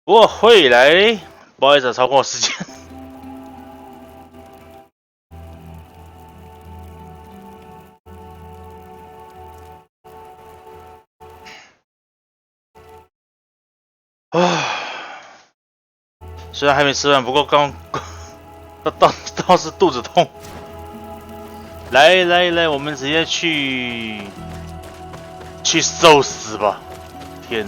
Speaker 1: 我回来，不好意思，超过时间。虽然还没吃饭，不过倒是肚子痛。来，我们直接去寿司吧！天。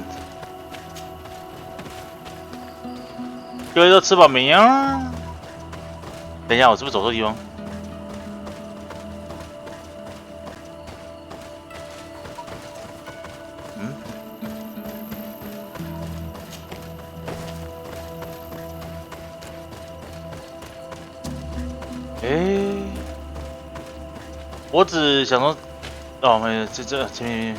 Speaker 1: 各位都吃饱没呀？等一下，我是不是走错地方？我只想说，没这前面，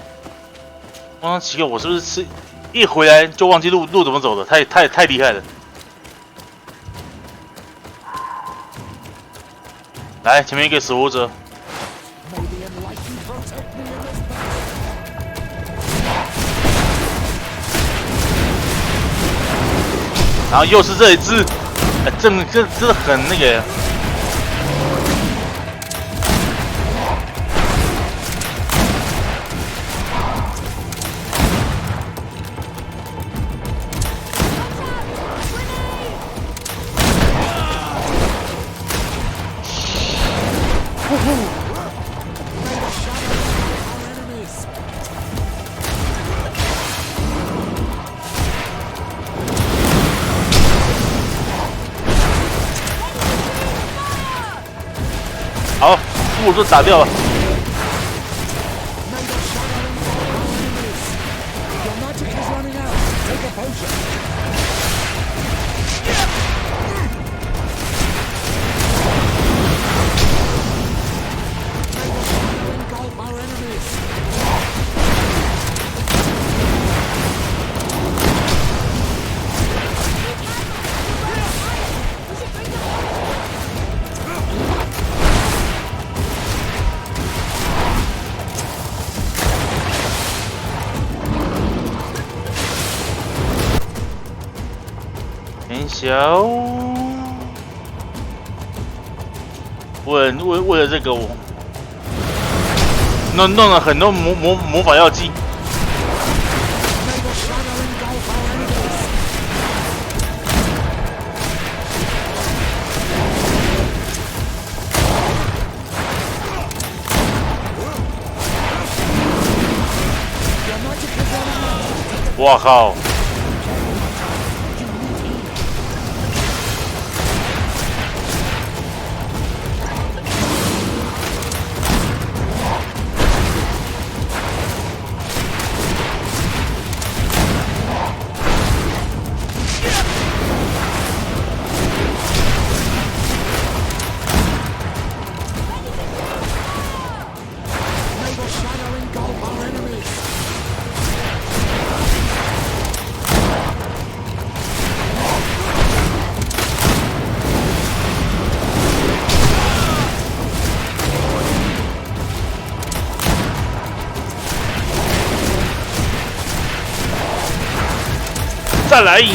Speaker 1: 我想奇怪，我是不是一回来就忘记路怎么走的？太厉害了！来，前面一个守护者。然后又是这一只，这真的很那个。好，副盾打掉了。小，为了这个我弄了很多魔法药剂。哇靠！再来一！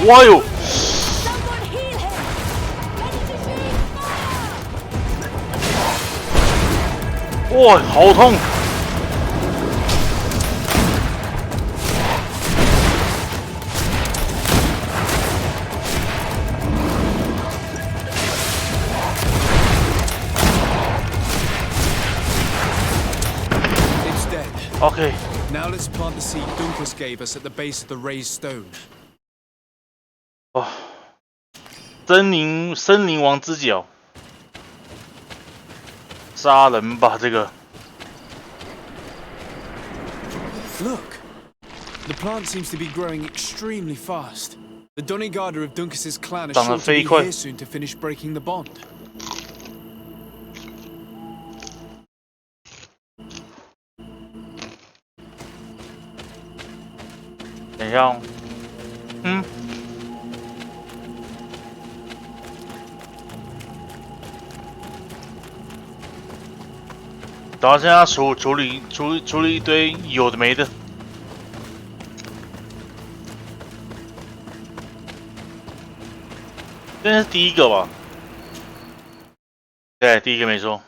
Speaker 1: 哇哟！哇，好痛！Okay.
Speaker 4: Now let's plant the seed Dunkus gave us at the base of the raised stone.
Speaker 1: 哇！森林王之角，杀人吧这个！
Speaker 4: Look, the plant seems to be growing extremely fast. The Donegada of Dunkus's clan is sure to be here soon to finish breaking the bond.
Speaker 1: 等一下哦，等下现在处理一堆有的没的。这是第一个吧？对，第一个没错。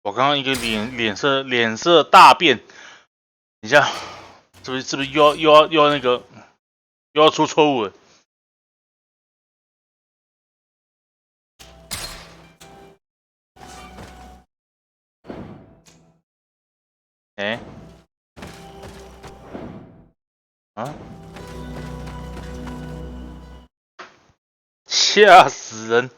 Speaker 1: 我刚刚一个脸色大变，等一下，是不是又要那个又要出错误了？哎，啊，吓死人！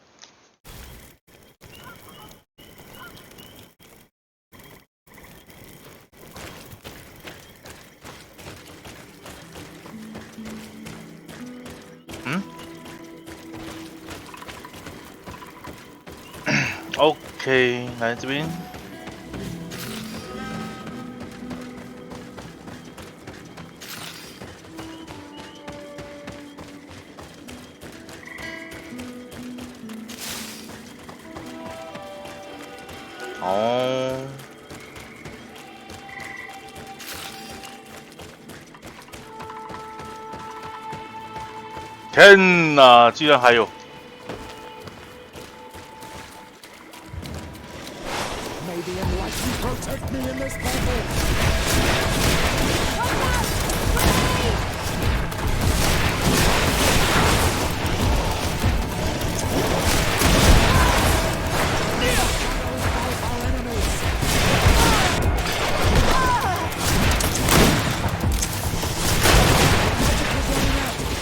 Speaker 1: OK， 来这边。哦。天哪，居然还有！
Speaker 13: Protect me in this battle!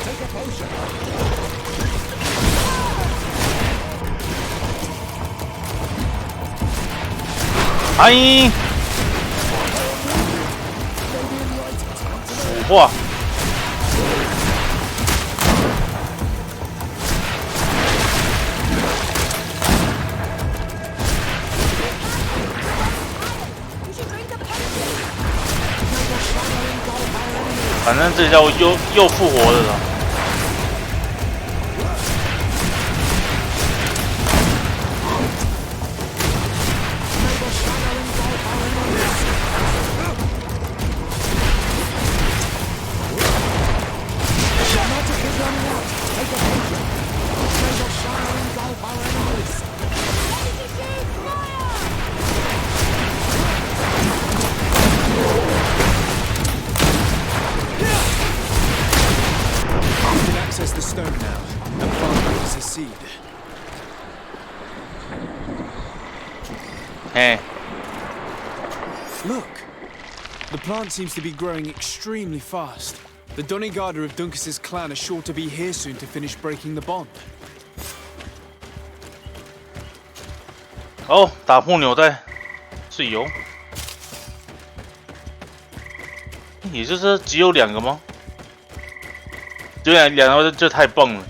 Speaker 13: Take a potion!
Speaker 1: 哎，腐化。反正这家伙又复活了啦。
Speaker 4: Access the stone now, and plant is a seed.
Speaker 1: Hey.
Speaker 4: Look! The plant seems to be growing extremely fast. The Donegada of Dunkus's clan are sure to be here soon to finish breaking the bond.
Speaker 1: 哦，打破纽带，自由。也就是只有2个吗？只有两个就太棒了。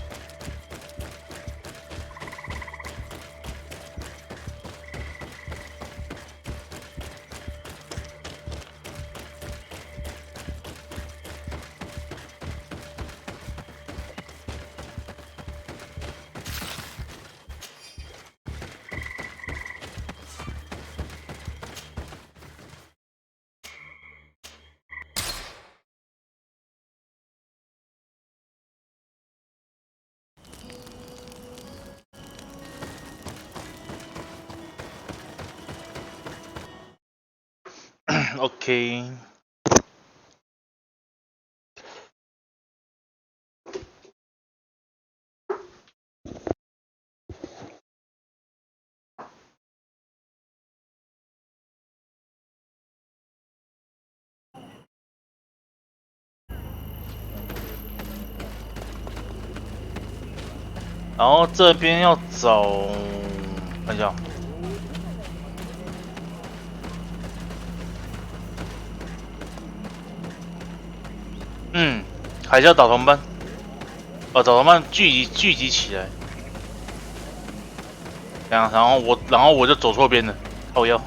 Speaker 1: OK。然后这边要找，看一下。海啸导团班，导团班聚集起来，这样，然后我就走错边了，靠腰。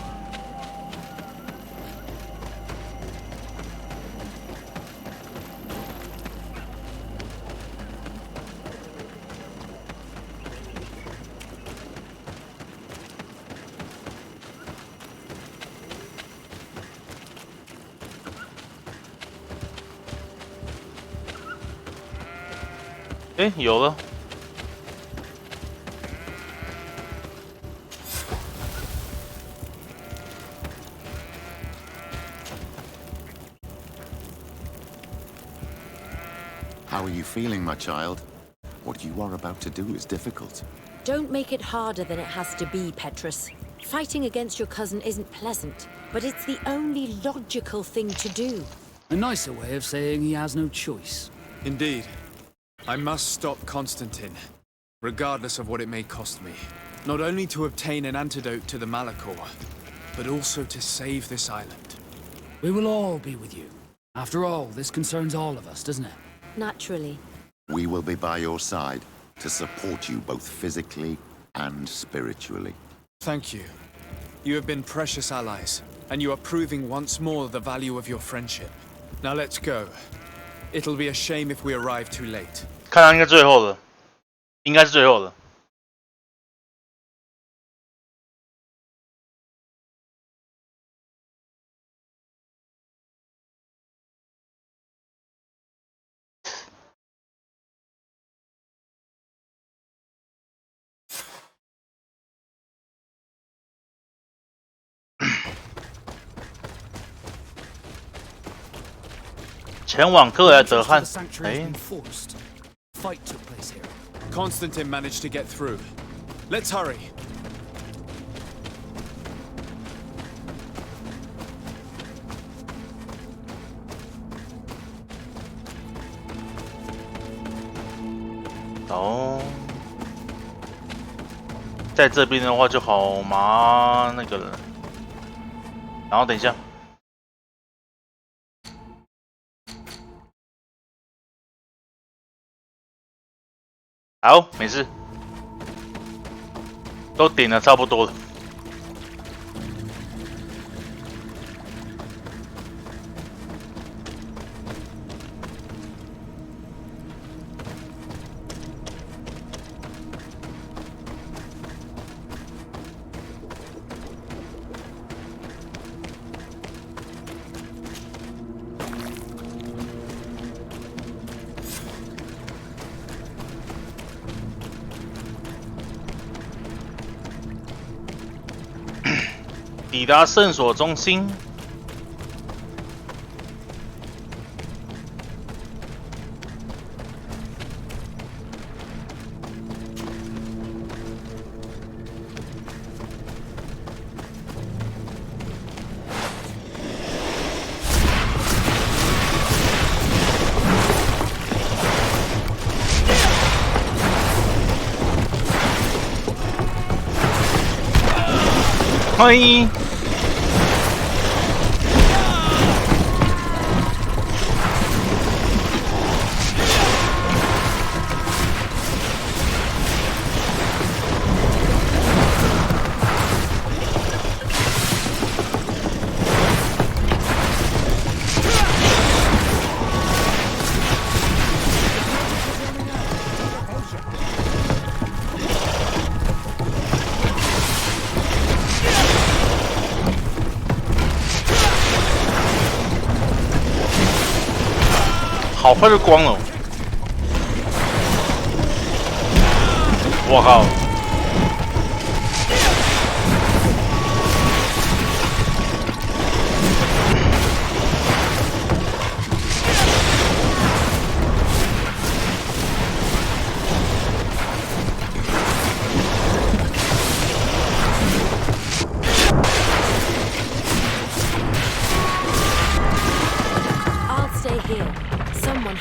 Speaker 1: 哎，有了。
Speaker 9: How are you feeling, my child? What you are about to do is difficult.
Speaker 11: Don't make it harder than it has to be, Petrus. Fighting against your cousin isn't pleasant, but it's the only logical thing to do.
Speaker 10: A nicer way of saying he has no choice.
Speaker 4: Indeed. I must stop Constantine, regardless of what it may cost me. Not only to obtain an antidote to the Malachor, but also to save this island.
Speaker 10: We will all be with you. After all, this concerns all of us, doesn't it?
Speaker 11: Naturally.
Speaker 9: We will be by your side to support you both physically and spiritually.
Speaker 4: Thank you. You have been precious allies, and you are proving once more the value of your friendship. Now let's go. It'll be a shame if we arrive too late.
Speaker 1: 看到应该最后了，应该是最后了。前往克莱德汉。哎。
Speaker 10: Fight took place here.
Speaker 4: Constantine managed to get through. Let's hurry.
Speaker 1: Oh. 在这边的话就好麻那个了。然后等一下，好，没事，都点的差不多了。抵达圣所中心。欢迎。好快就光了！我靠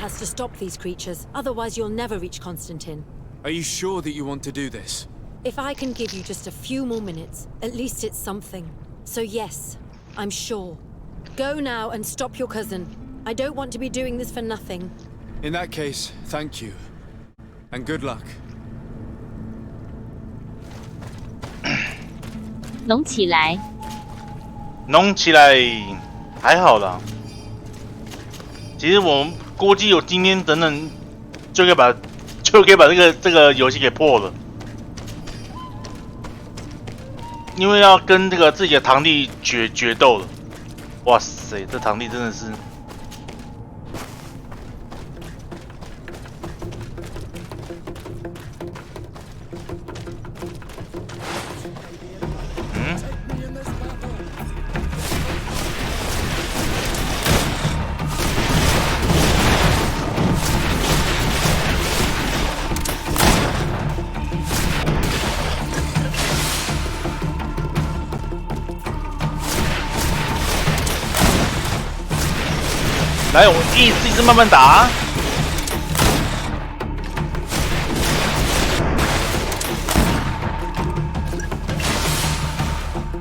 Speaker 1: ！Has
Speaker 11: to stop these creatures, otherwise you'll never reach Constantine.
Speaker 4: Are you sure that you want to do this?
Speaker 11: If I can give you just a few more minutes, at least it's something. So yes, I'm sure. Go now and stop your cousin. I don't want to be doing this for nothing.
Speaker 4: In that case, thank you. And good luck.
Speaker 2: 弄起来，
Speaker 1: 弄起来，还好啦。其实我们估计有今天等等就可以把这个游戏给破了，因为要跟这个自己的堂弟决斗了。哇塞，这堂弟真的是。来，我一直慢慢打。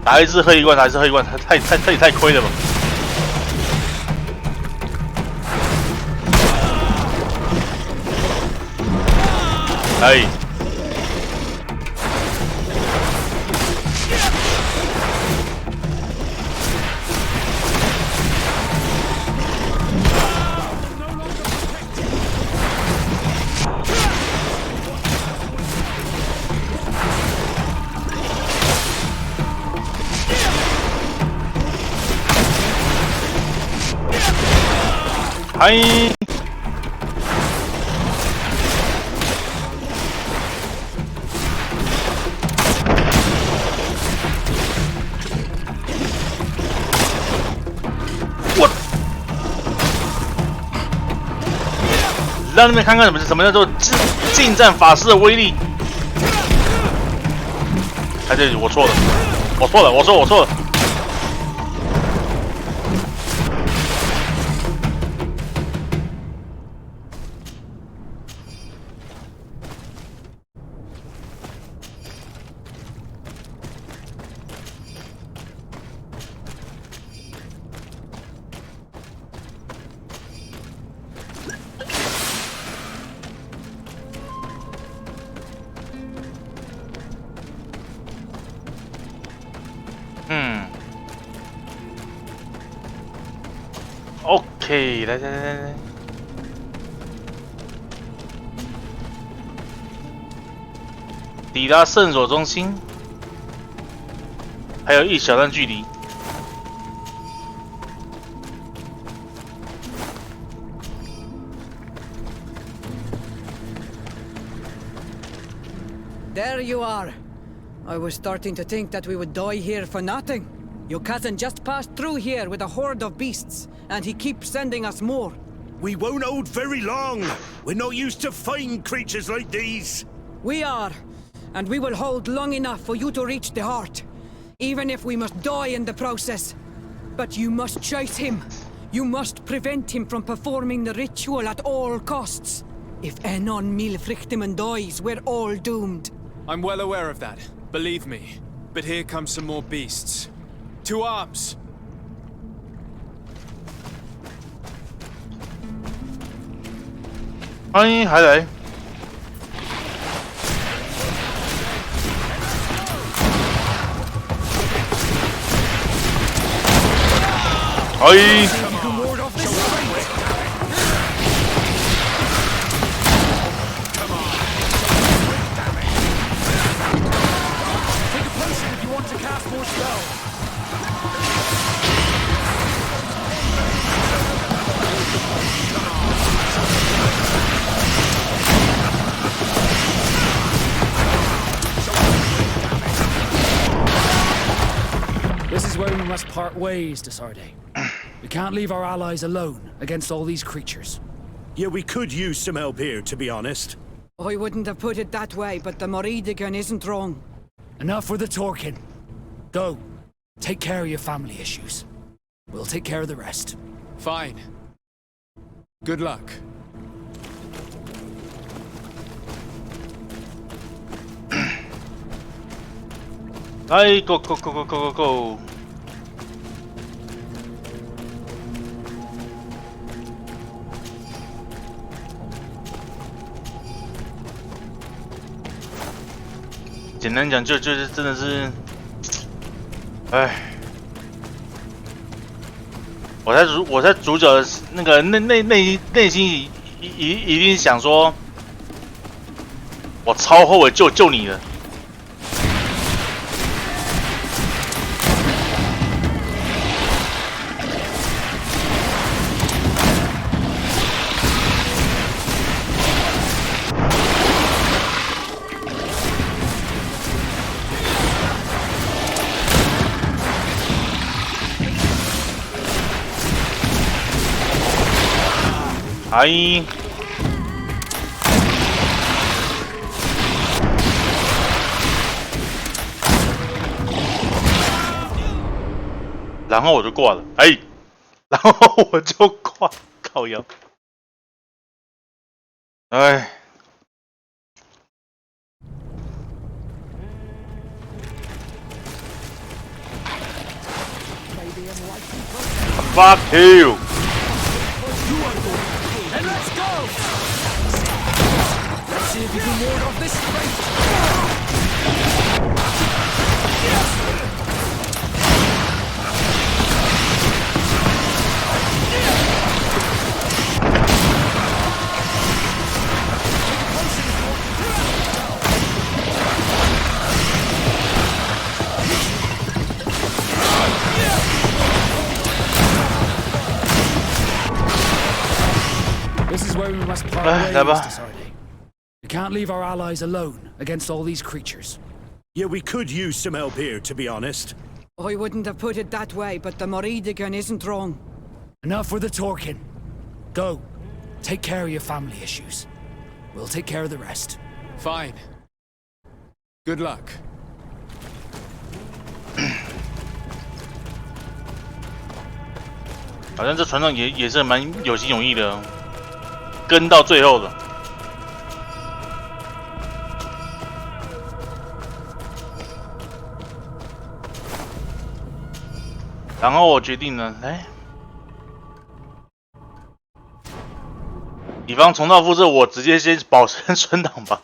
Speaker 1: 打一次喝一罐，还是喝一罐，太亏了吧！哎。嗨！让你们看看什么叫做近战法师的威力。哎，对，我错了，我错了。OK， 来，抵达圣所中心，还有一小段距离。
Speaker 5: There you are. I was starting to think that we would die here for nothing. Your cousin just passed through here with a horde of beasts, and he keeps sending us more.
Speaker 7: We won't hold very long. We're not used to fighting creatures like these.
Speaker 5: We are, and we will hold long enough for you to reach the heart, even if we must die in the process. But you must chase him. You must prevent him from performing the ritual at all costs. If Enon Milfrichtiman dies, we're all doomed.
Speaker 4: I'm well aware of that, believe me. But here come some more beasts. To arms!
Speaker 1: 欢迎还来。哎。
Speaker 10: This is where we must part ways, Desarde. We can't leave our allies alone against all these creatures.
Speaker 7: Yeah, we could use some help here, to be honest.
Speaker 5: I wouldn't have put it that way, but the Moridigan isn't wrong.
Speaker 10: Enough with the talking. Go. Take care of your family issues. We'll take care of the rest.
Speaker 4: Fine. Good luck.
Speaker 1: Hey, go. 简单讲，就是真的是，哎，我在主角的那个内心一定想说，我超后悔救你了。阿姨，然后我就挂了，哎，然后我就挂，靠腰，哎，fuck you。
Speaker 10: And let's go! Let's see if you can ward off this fight! This is where we must part ways, Desarde. We can't leave our allies alone against all these creatures.
Speaker 7: Yeah, we could use some help here, to be honest.
Speaker 5: I wouldn't have put it that way, but the Moridigan isn't wrong.
Speaker 10: Enough with the talking. Go. Take care of your family issues. We'll take care of the rest.
Speaker 4: Fine. Good luck.
Speaker 1: 好像这船长也是蛮有情有义的，跟到最后的。然后我决定呢，哎，以防重蹈覆辙，我直接先保存存档吧。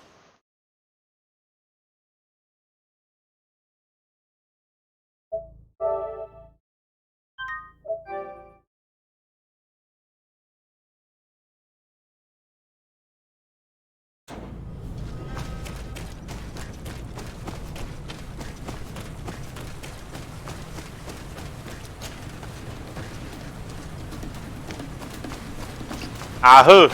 Speaker 1: 啊呵。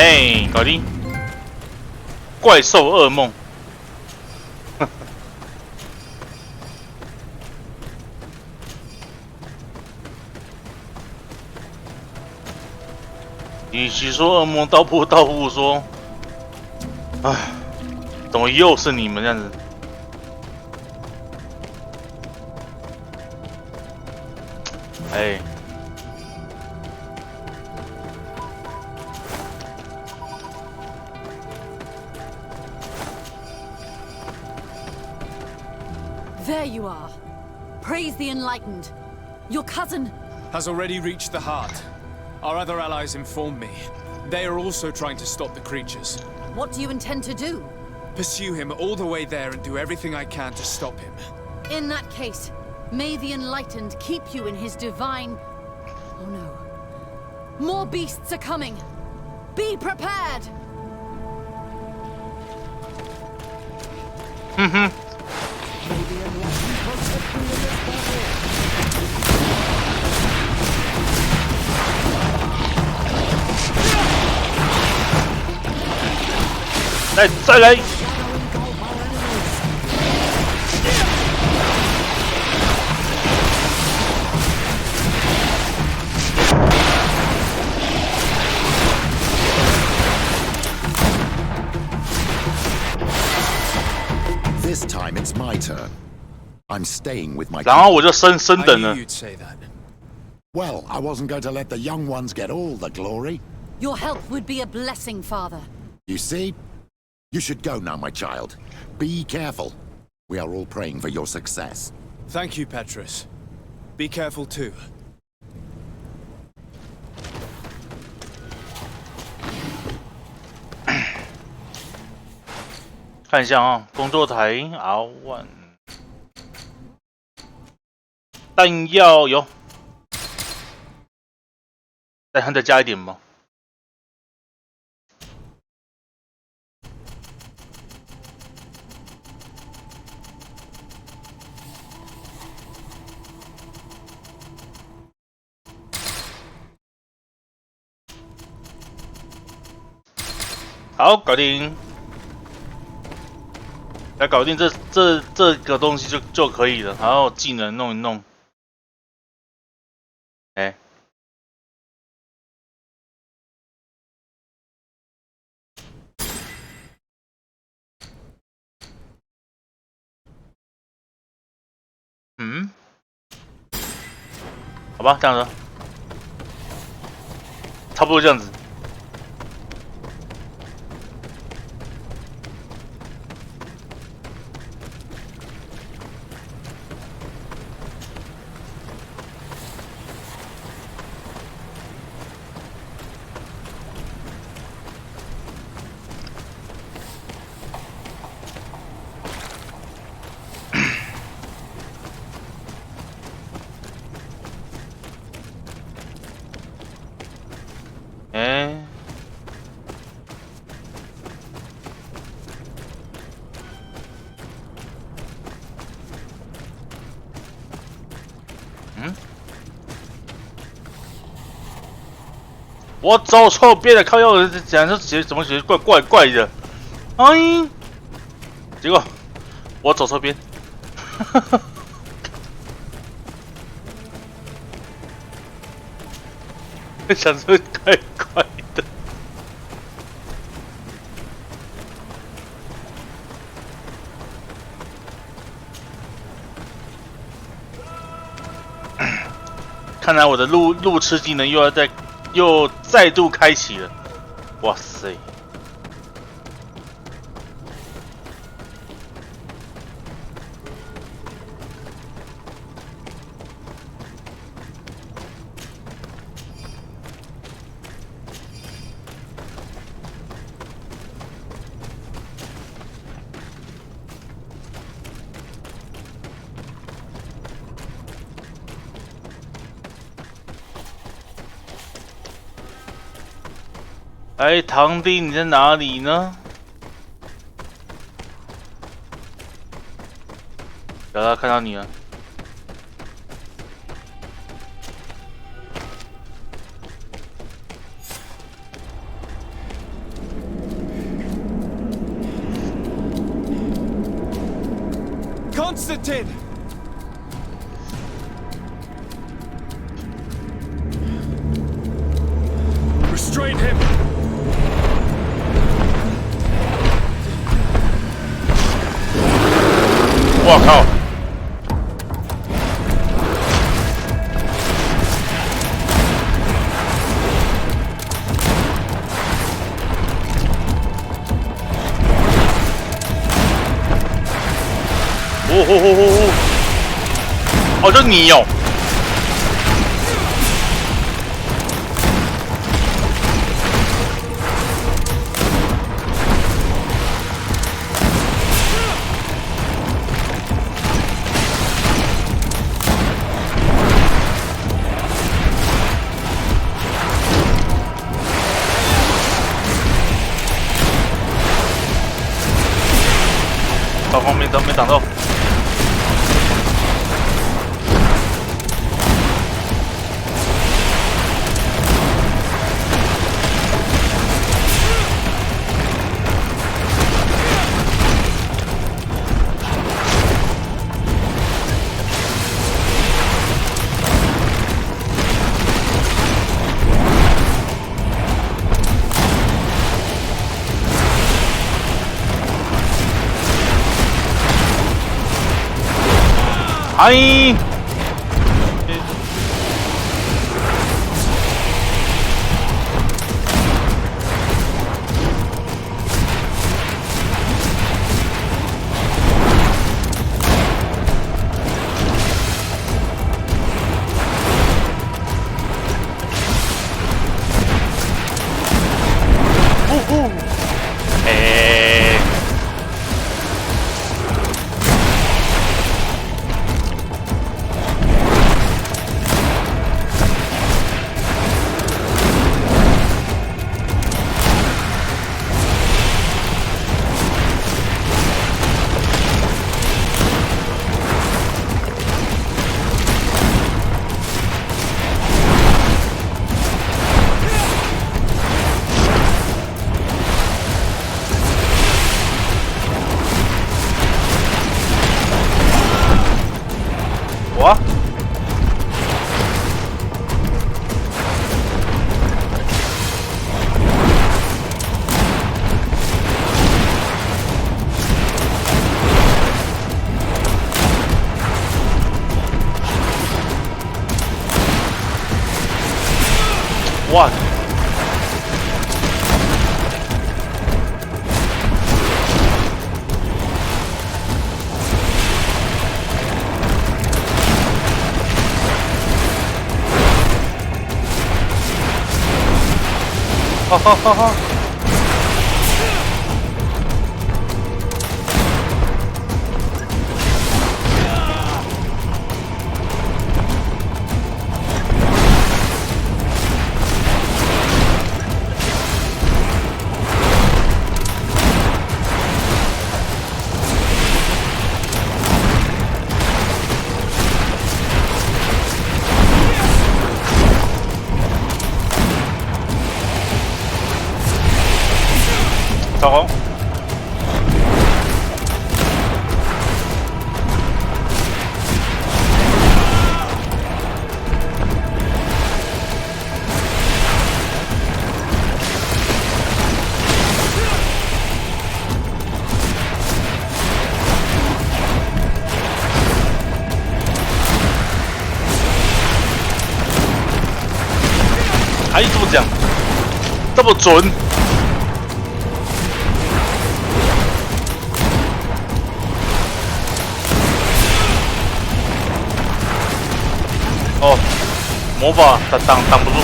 Speaker 1: 嘿，搞定！怪兽噩梦。与其说噩梦，倒不如说，唉，怎么又是你们这样子？哎。
Speaker 5: There you are. Praise the enlightened. Your cousin
Speaker 4: has already reached the heart. Our other allies informed me. They are also trying to stop the creatures.
Speaker 5: What do you intend to do?
Speaker 4: Pursue him all the way there and do everything I can to stop him.
Speaker 5: In that case, may the enlightened keep you in his divine... Oh no. More beasts are coming. Be prepared!
Speaker 1: 再来！This
Speaker 9: time it's my turn. I'm staying with my.
Speaker 1: 然后我就升等了。
Speaker 9: Well, I wasn't going to let the young ones get all the glory.
Speaker 5: Your help would be a blessing, Father.
Speaker 9: You see? You should go now, my child. Be careful. We are all praying for your success.
Speaker 4: Thank you, Petrus. Be careful too.
Speaker 1: 看一下啊，工作台 R1， 弹药有，再加一点吗？好，搞定。 来搞定这个东西就可以了，然后技能弄一弄。哎，好吧，这样子，差不多这样子。 我走错边了，靠腰讲说怎么觉得怪的，哎，结果我走错边，想说怪的。看来我的路痴技能又要再又再度开启了，哇塞！哎，堂弟，你在哪里呢？有了，看到你了。
Speaker 4: Constantine! Restrain him!
Speaker 1: 我靠！哦，就你哦！到后面都没挡到。哎！我。哇！好好好好。哎，这么讲，这么准。哦，魔法挡不住。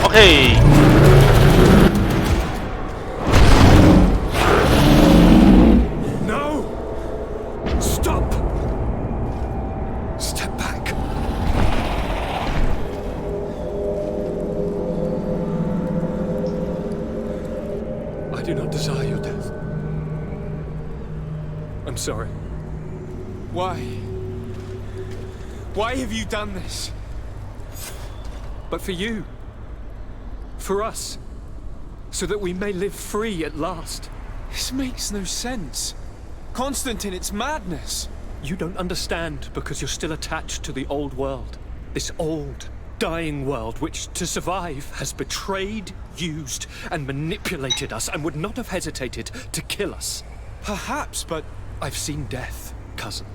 Speaker 1: OK。
Speaker 3: No! Stop! Step back. I do not desire your death. I'm sorry.
Speaker 4: Why? Why have you done this?
Speaker 3: But for you. For us. So that we may live free at last.
Speaker 4: This makes no sense. Constantine, it's madness.
Speaker 3: You don't understand because you're still attached to the old world. This old, dying world which, to survive, has betrayed, used, and manipulated us and would not have hesitated to kill us.
Speaker 4: Perhaps, but
Speaker 3: I've seen death, cousin.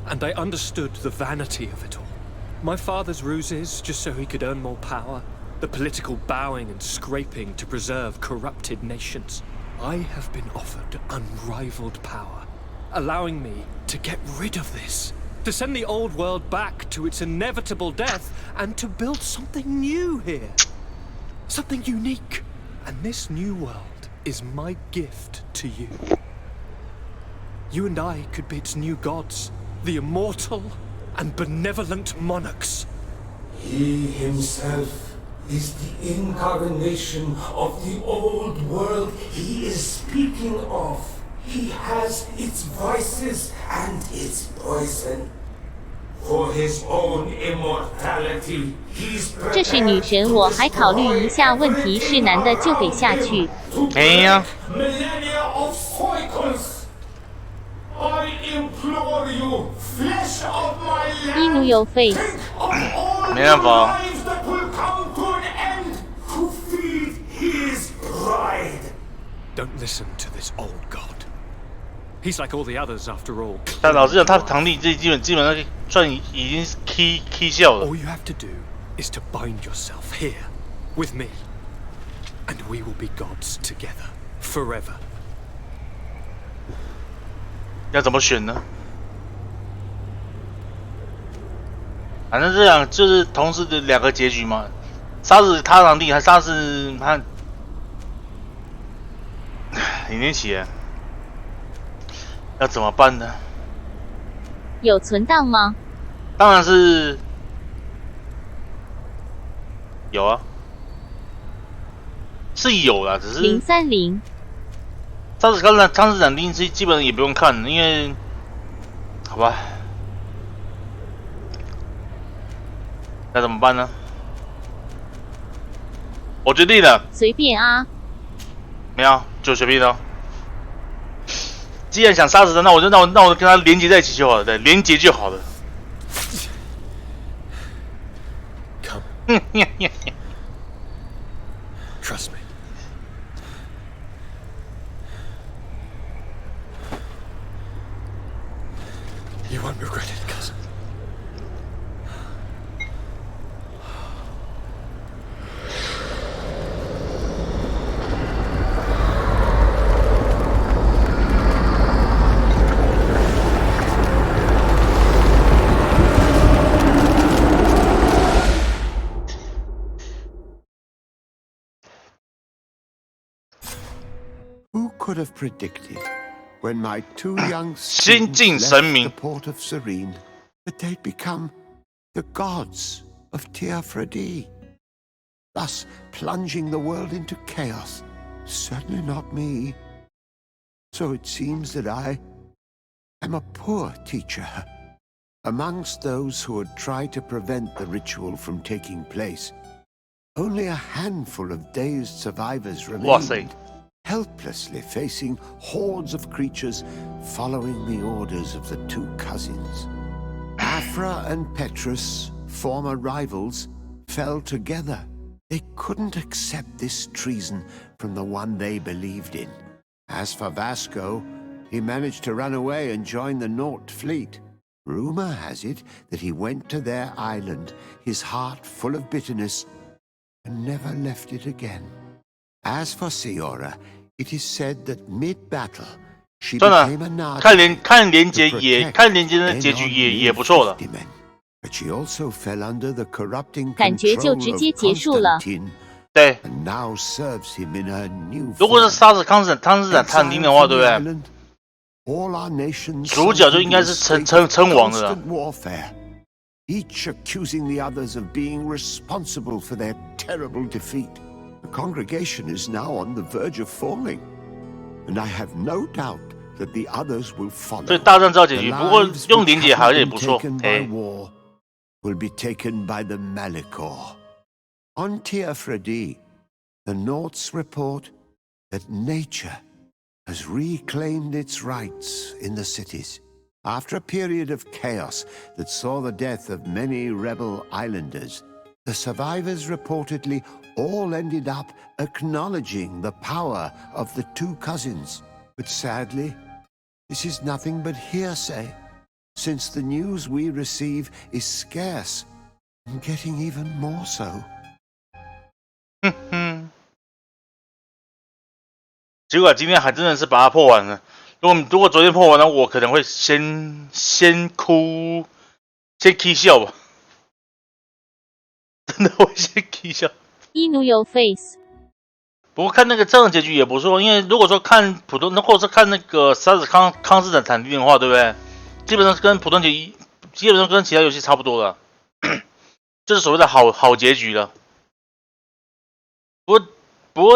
Speaker 3: And I understood the vanity of it all. My father's ruses just so he could earn more power. The political bowing and scraping to preserve corrupted nations. I have been offered unrivaled power, allowing me to get rid of this, to send the old world back to its inevitable death, and to build something new here. Something unique. And this new world is my gift to you. You and I could be its new gods, the immortal and benevolent monarchs.
Speaker 13: He himself is the incarnation of the old world he is speaking of. He has its vices and its poison. For his own immortality, he's
Speaker 2: 这是女神，我还考虑一下，问题是男的就得下去。
Speaker 1: 哎呀。
Speaker 13: millennia of cycles. I implore you, flesh of my land.
Speaker 2: You know your face.
Speaker 1: 没办法。
Speaker 3: Don't listen to this old god. He's like all the others after all.
Speaker 1: 但老实讲，他堂弟这基本上算已经是 key 笑了。
Speaker 3: All you have to do is to bind yourself here with me, and we will be gods together forever.
Speaker 1: 要怎么选呢？反正这样就是同时的两个结局嘛，杀死他堂弟，还杀死他李连奇，要怎么办呢？
Speaker 2: 有存档吗？
Speaker 1: 当然是有啊，是有啦，只是
Speaker 2: 030。
Speaker 1: 杀死汤斯坦丁基本上也不用看，因为好吧，那怎么办呢？我决定了，
Speaker 2: 随便啊。
Speaker 1: 没有，就随便的。既然想杀死他，那我就跟他连接在一起就好了，对，连接就好了。
Speaker 3: Trust me. You won't regret it, cousin.
Speaker 9: Who could have predicted, when my two young
Speaker 1: 先进
Speaker 9: students
Speaker 1: 神
Speaker 9: left
Speaker 1: 明
Speaker 9: the port of Serene, that they'd become the gods of TWRO, thus plunging the world into chaos? Certainly not me. So it seems that I am a poor teacher. Amongst those who had tried to prevent the ritual from taking place, only a handful of dazed survivors remained.
Speaker 17: helplessly facing hordes of creatures following the orders of the two cousins. Afra and Petrus, former rivals, fell together. They couldn't accept this treason from the one they believed in. As for Vasco, he managed to run away and join the Naut fleet. Rumor has it that he went to their island, his heart full of bitterness, and never left it again. As for Siora, it is said that mid-battle, she became a Na'vi.
Speaker 1: 看连结的结局也不错的。
Speaker 17: But she also fell under the corrupting
Speaker 2: 感觉就直接结束了。
Speaker 1: 对。
Speaker 17: And now serves him in her new
Speaker 1: 如果是杀死康斯坦丁的话，对不对？
Speaker 17: All our nations
Speaker 1: 主角就应该是称王的了。
Speaker 17: warfare, each accusing the others of being responsible for their terrible defeat. The congregation is now on the verge of falling, and I have no doubt that the others will follow.
Speaker 1: 所以大战知道结局，不过用连结好像也不错。
Speaker 17: Will be taken by the Malikor. On TWRO, the Nauts report that nature has reclaimed its rights in the cities. After a period of chaos that saw the death of many rebel islanders, the survivors reportedly all ended up acknowledging the power of the two cousins. But sadly, this is nothing but hearsay, since the news we receive is scarce and getting even more so.
Speaker 1: 结果今天还真的是把它破完了。如果昨天破完了，我可能会先哭，先哭笑吧。真的会先哭笑。
Speaker 2: Inu your face。
Speaker 1: 不过看那个这样的结局也不错，因为如果说看普通，或者是看那个杀死康斯坦丁的话，对不对？基本上跟普通基本上跟其他游戏差不多了，这是所谓的好结局了。不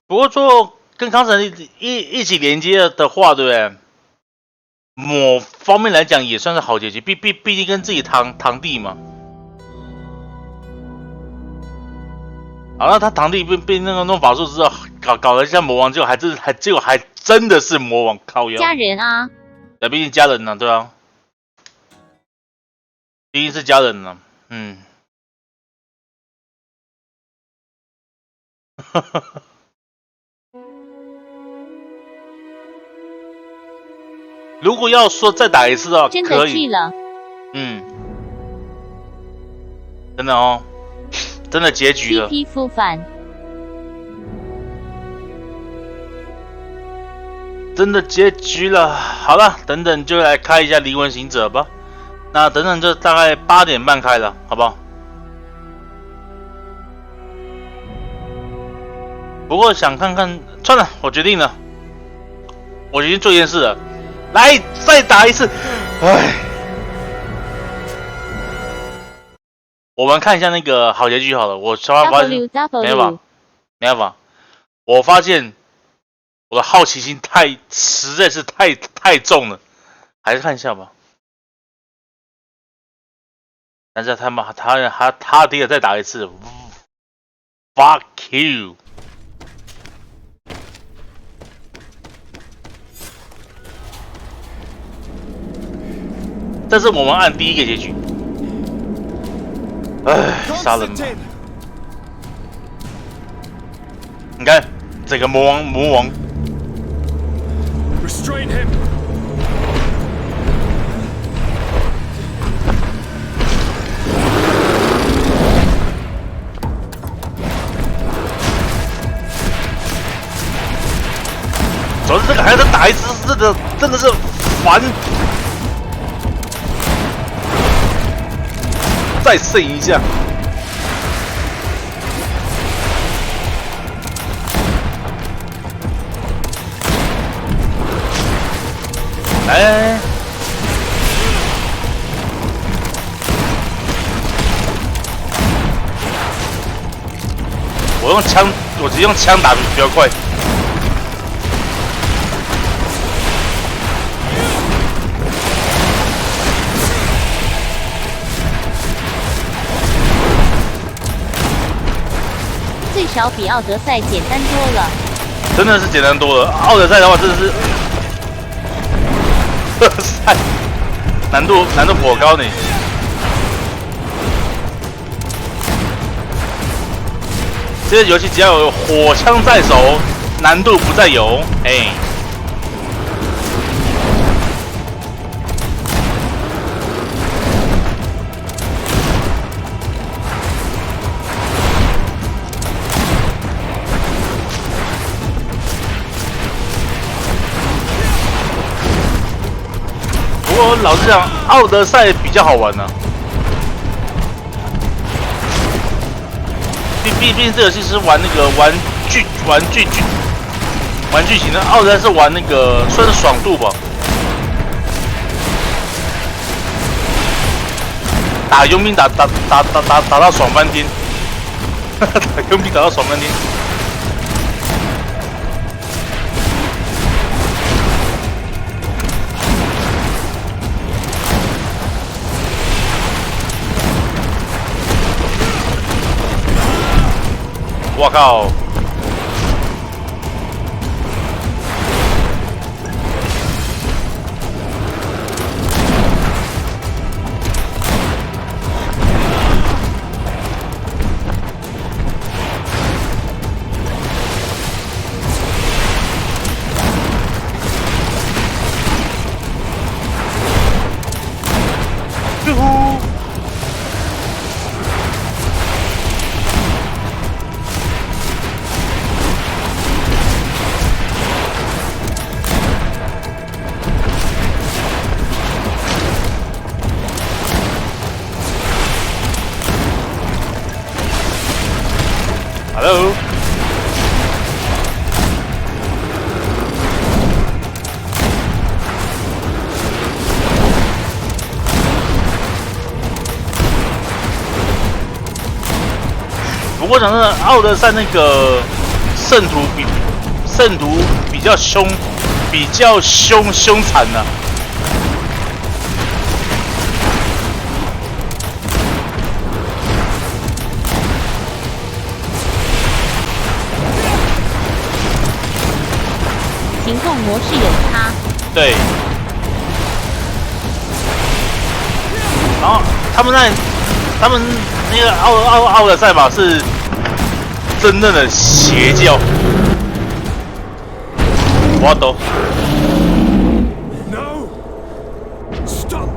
Speaker 1: 过做跟康斯坦丁一起连接的话，对不对？某方面来讲也算是好结局，毕竟跟自己堂弟嘛。好了，他堂弟被那个弄法术之后，搞了一下魔王，结果还真的是魔王，靠腰。
Speaker 2: 家人啊。
Speaker 1: 对，毕竟家人呢，对啊，毕竟是家人呢，如果要说再打一次的话，
Speaker 2: 真的去了。
Speaker 1: 真的哦，真的结局了。
Speaker 2: CP 复返。
Speaker 1: 真的结局了，好了，等等就来开一下离魂行者吧。那等等就大概8点半开了，好不好？不过想看看，算了，我决定了，我决定做一件事了，来再打一次，唉，我们看一下那个好结局好了。我发现没办法，我发现。我的好奇心实在是太重了，还是看一下吧。但是他爹再打一次 ，fuck you！ 这是我们按第一个结局。唉，杀人吧！你看这个魔王。
Speaker 15: Restrain him!
Speaker 1: 主要是这个还要再打一次，真的是烦。再剩一下。来，我直接用枪打比较快。
Speaker 2: 最少比奥德赛简单多了。
Speaker 1: 真的是简单多了。奥德赛的话，真的是，赛难度颇高呢。这个游戏只要有火枪在手，难度不再有。哎。不过老实讲，奥德赛比较好玩呢、毕竟这游戏是玩那个玩剧情的，奥德赛是玩那个算是爽度吧。打佣兵打到爽翻天，打佣兵打到爽翻天。我靠！哟呼！ Hello。不过讲真的，奥德赛那个圣徒比较凶残呐、
Speaker 2: 行动模式有差。
Speaker 1: 对。然后他们那个奥德赛吧是真正的邪教。我懂。
Speaker 3: No! Stop!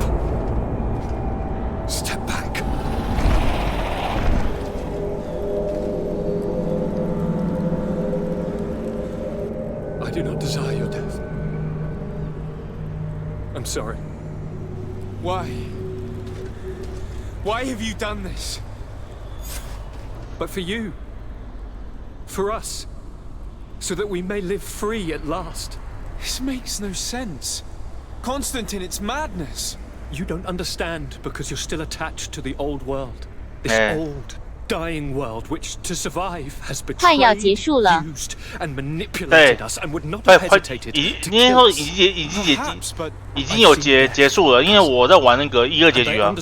Speaker 3: Step back. I do not desire your death. I'm sorry.
Speaker 4: Why? Why have you done this?
Speaker 3: But for you. For us. So that we may live free at last.
Speaker 4: This makes no sense. Constantine, it's madness.
Speaker 3: You don't understand because you're still attached to the old world. This old, dying world which, to survive, has betrayed, used, and manipulated us and would not have hesitated to kill us.
Speaker 1: 已经有结束了，因为我在玩那个1、2结局啊。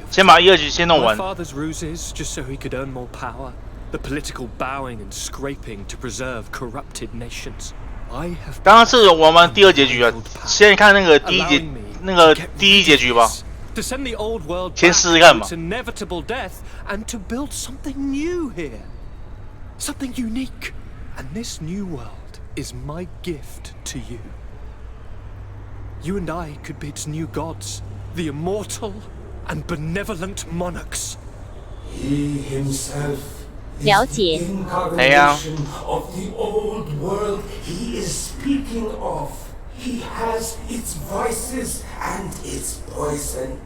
Speaker 1: 先把1、2局先弄完。
Speaker 3: My father's ruses just so he could earn more power. The political bowing and scraping to preserve corrupted nations. I have
Speaker 1: 刚刚是我玩第2结局啊，先看那个第一结局吧。
Speaker 3: To send the old world
Speaker 1: 先试试看嘛。
Speaker 3: its inevitable death and to build something new here. Something unique. And this new world is my gift to you. You and I could be its new gods, the immortal and benevolent monarchs.
Speaker 13: He himself
Speaker 2: 了解。
Speaker 13: incarnation of the old world he is speaking of. He has its vices and its poison.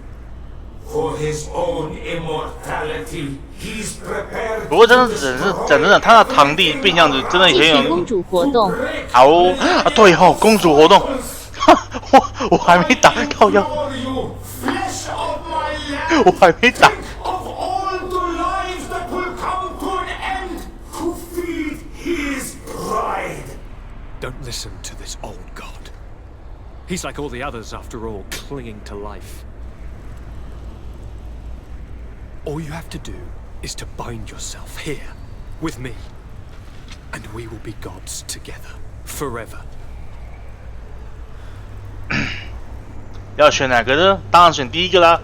Speaker 13: For his own immortality, he's prepared.
Speaker 1: 不过真的，他的堂弟变相子真的很有。
Speaker 2: 公主活动。
Speaker 1: 好啊，对吼、哦，公主活动，我还没打，靠腰，我还没打。
Speaker 3: Don't listen to this old god. He's like all the others, after all, clinging to life. All you have to do is to bind yourself here, with me, and
Speaker 4: we will be gods together, forever.
Speaker 1: 要选哪个呢？当然选第一个啦！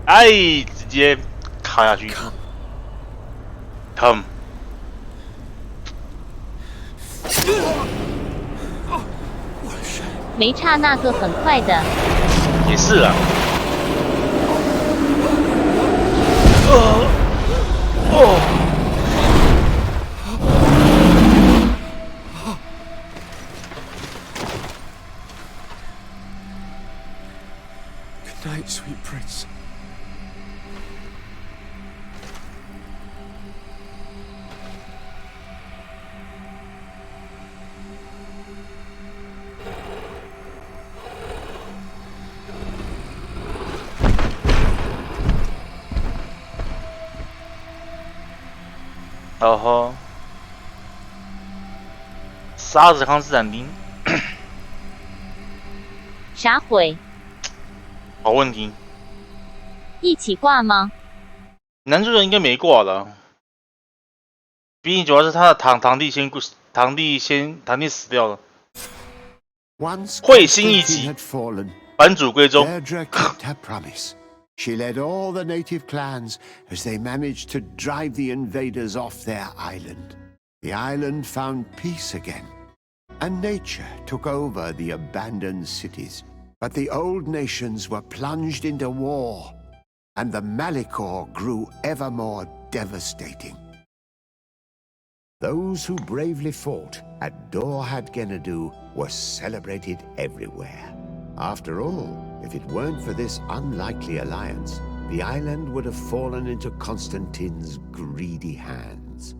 Speaker 1: 哎，直接卡下去。Come。
Speaker 2: 没差那个很快的。
Speaker 1: 也是啊。
Speaker 4: Good night, sweet prince.
Speaker 1: 哦吼，沙子康斯坦丁，
Speaker 2: 啥鬼？
Speaker 1: 好问题。
Speaker 2: 一起挂吗？
Speaker 1: 男主角应该没挂了，毕竟主要是他的堂弟死掉了。会心一击，版主归宗。
Speaker 17: She led all the native clans as they managed to drive the invaders off their island. The island found peace again, and nature took over the abandoned cities. But the old nations were plunged into war, and the Malicor grew ever more devastating. Those who bravely fought at Dorhad Genadu were celebrated everywhere. After all, if it weren't for this unlikely alliance, the island would have fallen into Constantine's greedy hands.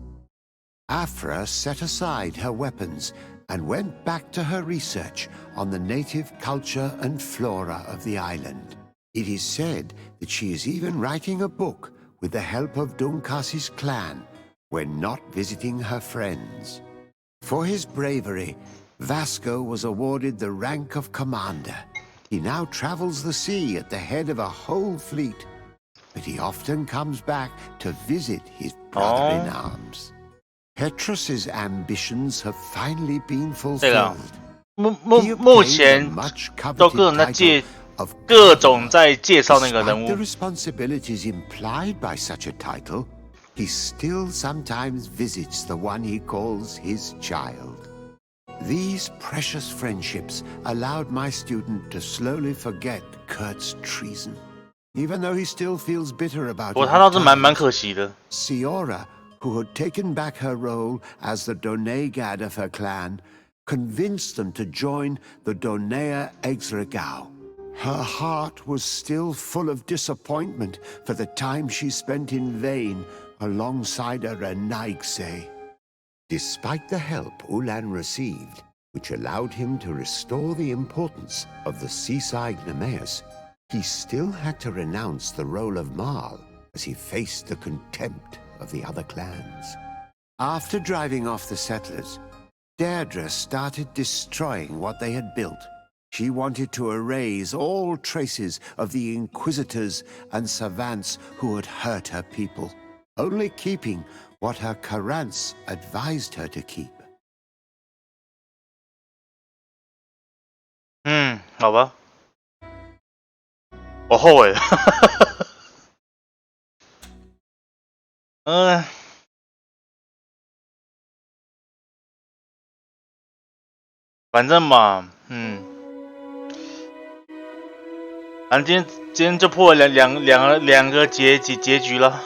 Speaker 17: Afra set aside her weapons and went back to her research on the native culture and flora of the island. It is said that she is even writing a book with the help of Dunkasi's clan when not visiting her friends. For his bravery, Vasco was awarded the rank of commander. He now travels the sea at the head of a whole fleet, but he often comes back to visit his brother-in-arms. Petrus's ambitions have finally been fulfilled.
Speaker 1: 目前都各种在介绍那个人物。
Speaker 17: Despite the responsibilities implied by such a title, he still sometimes visits the one he calls his child. These precious friendships allowed my student to slowly forget Kurt's treason, even though he still feels bitter about it.
Speaker 1: 不过他倒是蛮可惜的。
Speaker 17: Siora, who had taken back her role as the Donegad of her clan, convinced them to join the Donea Exregao. Her heart was still full of disappointment for the time she spent in vain alongside her Renaigse. Despite the help Ulan received, which allowed him to restore the importance of the seaside Nemeus, he still had to renounce the role of Marl as he faced the contempt of the other clans. After driving off the settlers, Deirdre started destroying what they had built. She wanted to erase all traces of the inquisitors and savants who had hurt her people, only keeping what her Karants advised her to keep.
Speaker 1: 好吧，我后悔了。反正嘛，反正今天就破了两个结局了。